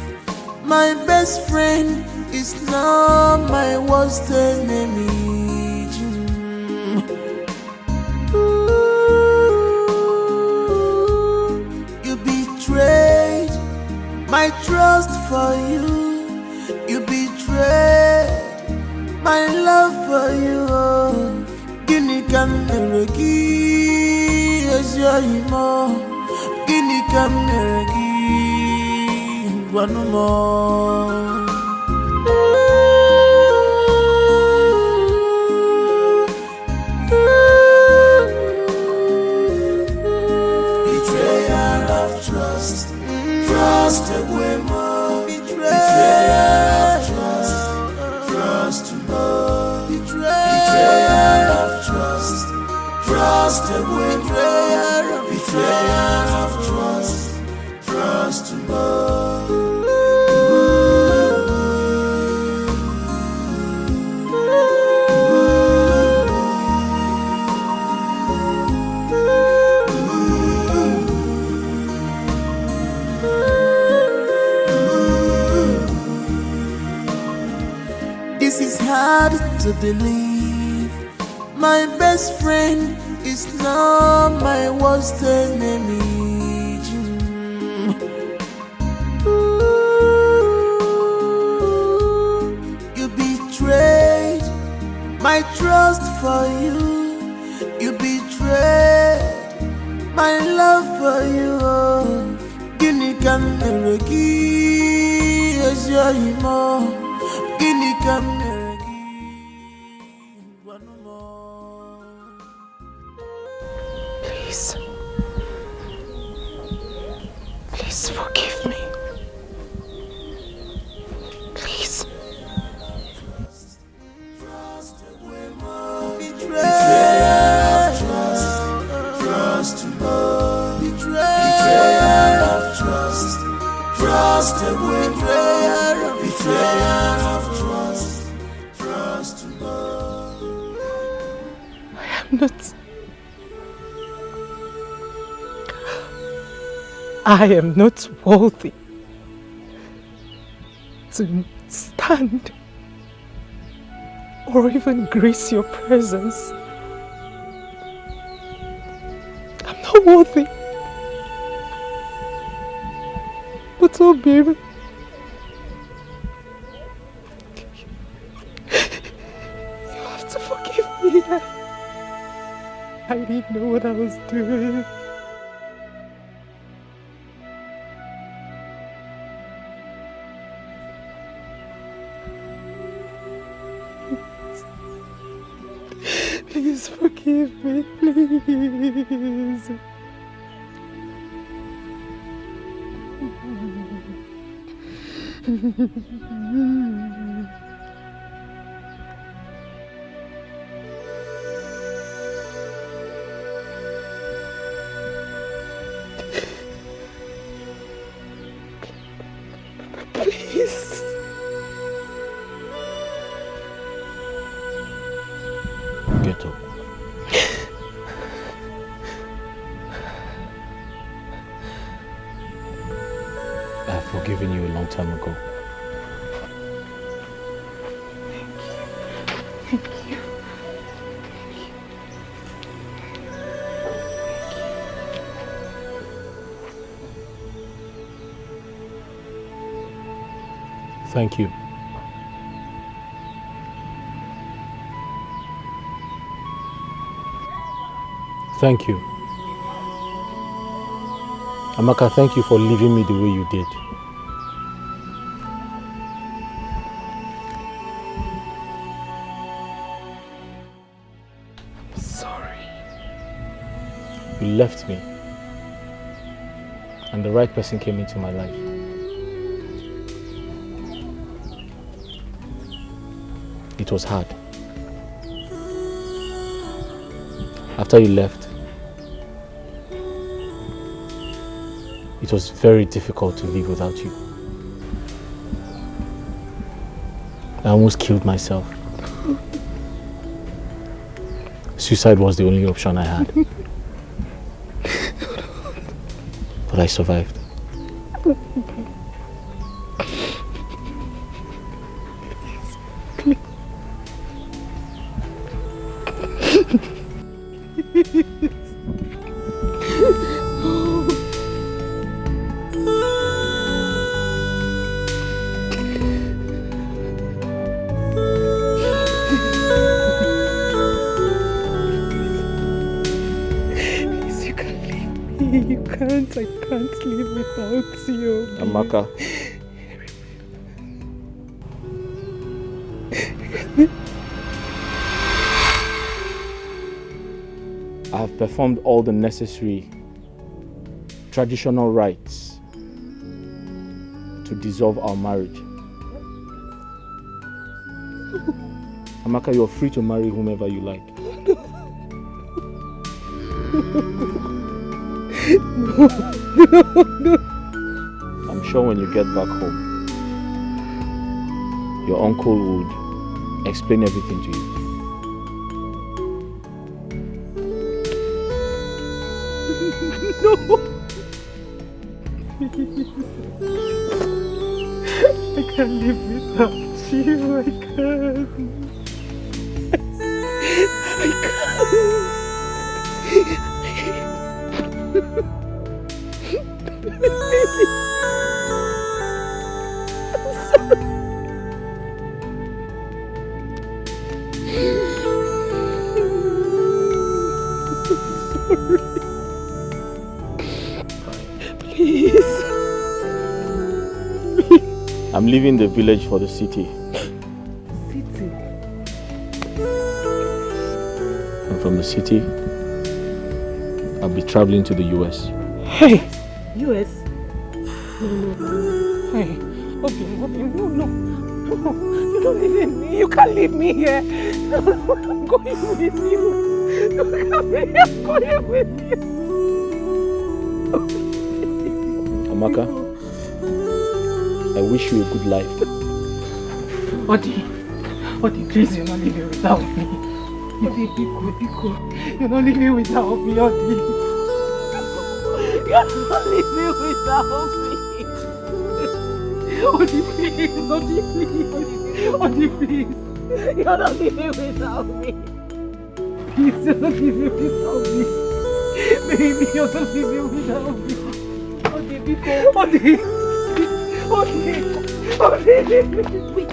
My best friend is now my worst enemy. You betrayed my trust for you. You betrayed my love for you. Guinea can never give as your Guinea can never give one more. Betrayal of trust, trust away more. Betrayal of trust, trust more. Betrayal of trust, trust away more. Betrayal of trust, trust more. This is hard to believe. My best friend is now my worst enemy. You betrayed my trust for you. You betrayed my love for you. Guinea can never give as your Guinea can never give one more. Please forgive me. Please. Betrayal of trust, trust more. Betrayal of trust, trust away. Betrayal of trust, trust more. I am not worthy to stand or even grace your presence. I'm not worthy. But oh baby, you have to forgive me. I didn't know what I was doing. Please forgive me, please. Please. Get up. I've forgiven you a long time ago. Thank you. Thank you. Thank you. Amaka, thank you for leaving me the way you did. I'm sorry. You left me, and the right person came into my life. It was hard. After you left, it was very difficult to live without you. I almost killed myself. Suicide was the only option I had. But I survived. Please, you can't leave me. You can't. I can't live without you. Amaka. I have performed all the necessary traditional rites to dissolve our marriage. Amaka, you're free to marry whomever you like. No. I'm sure when you get back home, your uncle would explain everything to you. No. I can't live without you. I can't. Please. I'm leaving the village for the city. City? And from the city, I'll be traveling to the US. Hey! US? No. Hey, Obi, no. You don't leave me. You can't leave me here. I'm going with you. I'm going with you. Amaka, I wish you a good life. Odi, please, you're not leaving without me. Odi, Biko, you're not leaving without me, Odi. You're not leaving without me. Odi, please, Odi, please. You're not leaving without me. Please, you're not leaving without me. Baby, you're not leaving without me. Odi, Biko, Odi, wait.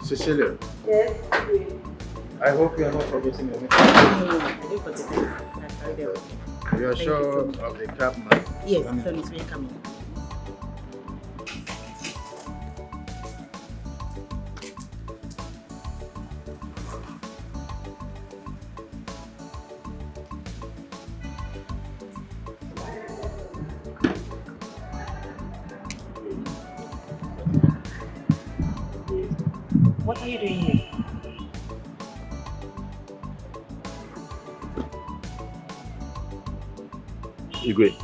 Cecilia. Yes. I hope you are not forgetting anything. No, I didn't forget it. You are sure of the cab, man? Yes, so it's really coming. What are you doing here? Igwe,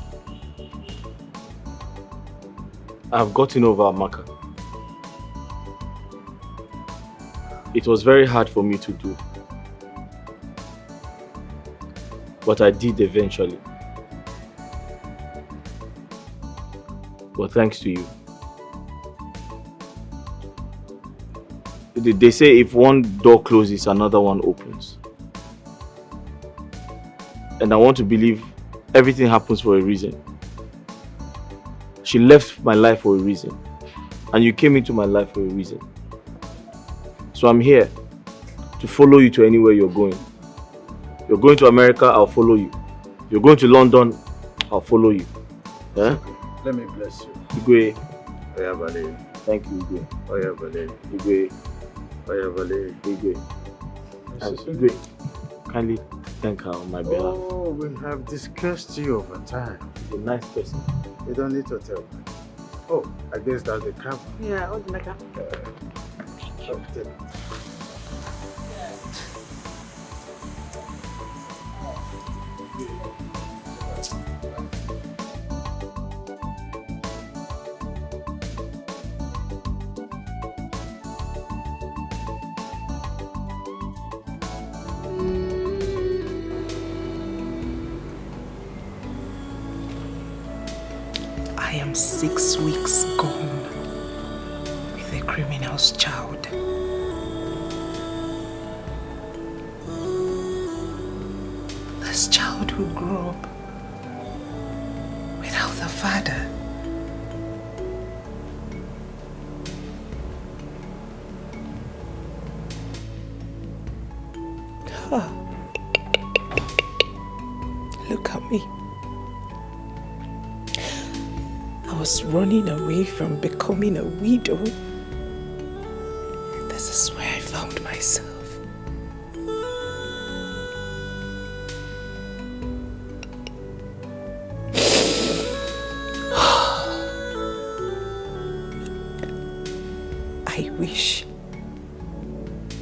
I've gotten over Amaka. It was very hard for me to do, but I did eventually. But thanks to you. They say if one door closes, another one opens. And I want to believe everything happens for a reason. She left my life for a reason. And you came into my life for a reason. So I'm here to follow you to anywhere you're going. You're going to America, I'll follow you. You're going to London, I'll follow you. Yeah? Let me bless you. Igwe. Oya Vale. Thank you, Igwe. Oya Vale. Igwe. Oya Vale. Igwe. And Igwe, kindly thank her on my behalf. Oh, we have discussed you over time. She's a nice person. You don't need to tell me. Oh, I guess that's the cover. Yeah, Odinaka. I am 6 weeks gone with a criminal's child. This child will grow up without a father. Ah. Look at me. I was running away from becoming a widow. This is where I found myself. I wish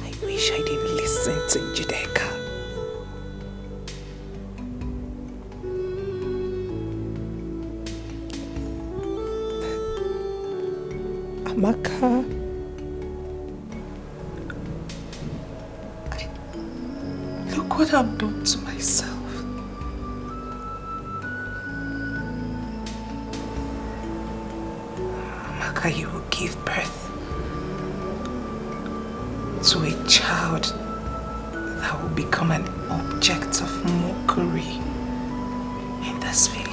I didn't listen to Odinaka. Amaka, look what I've done to myself. Amaka, you will give birth to a child that will become an object of mockery in this village.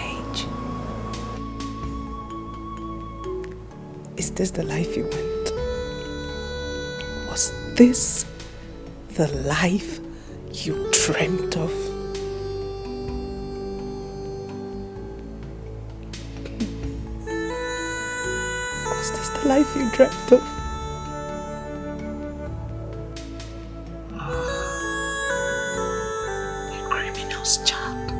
Is this the life you want? Was this the life you dreamt of? Was this the life you dreamt of? A criminal's child.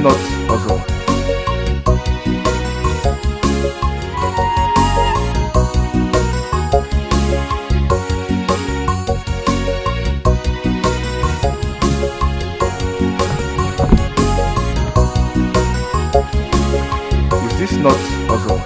Not puzzle. Is this not puzzle?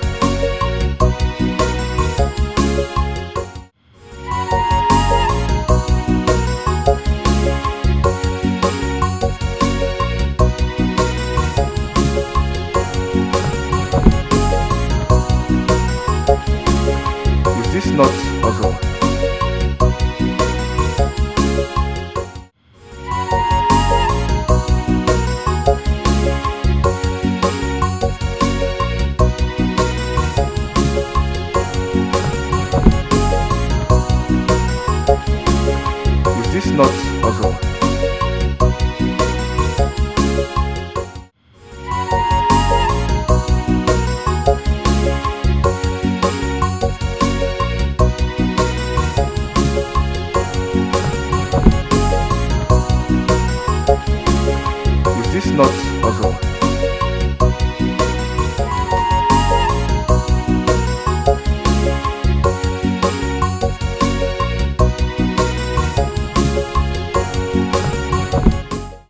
this not also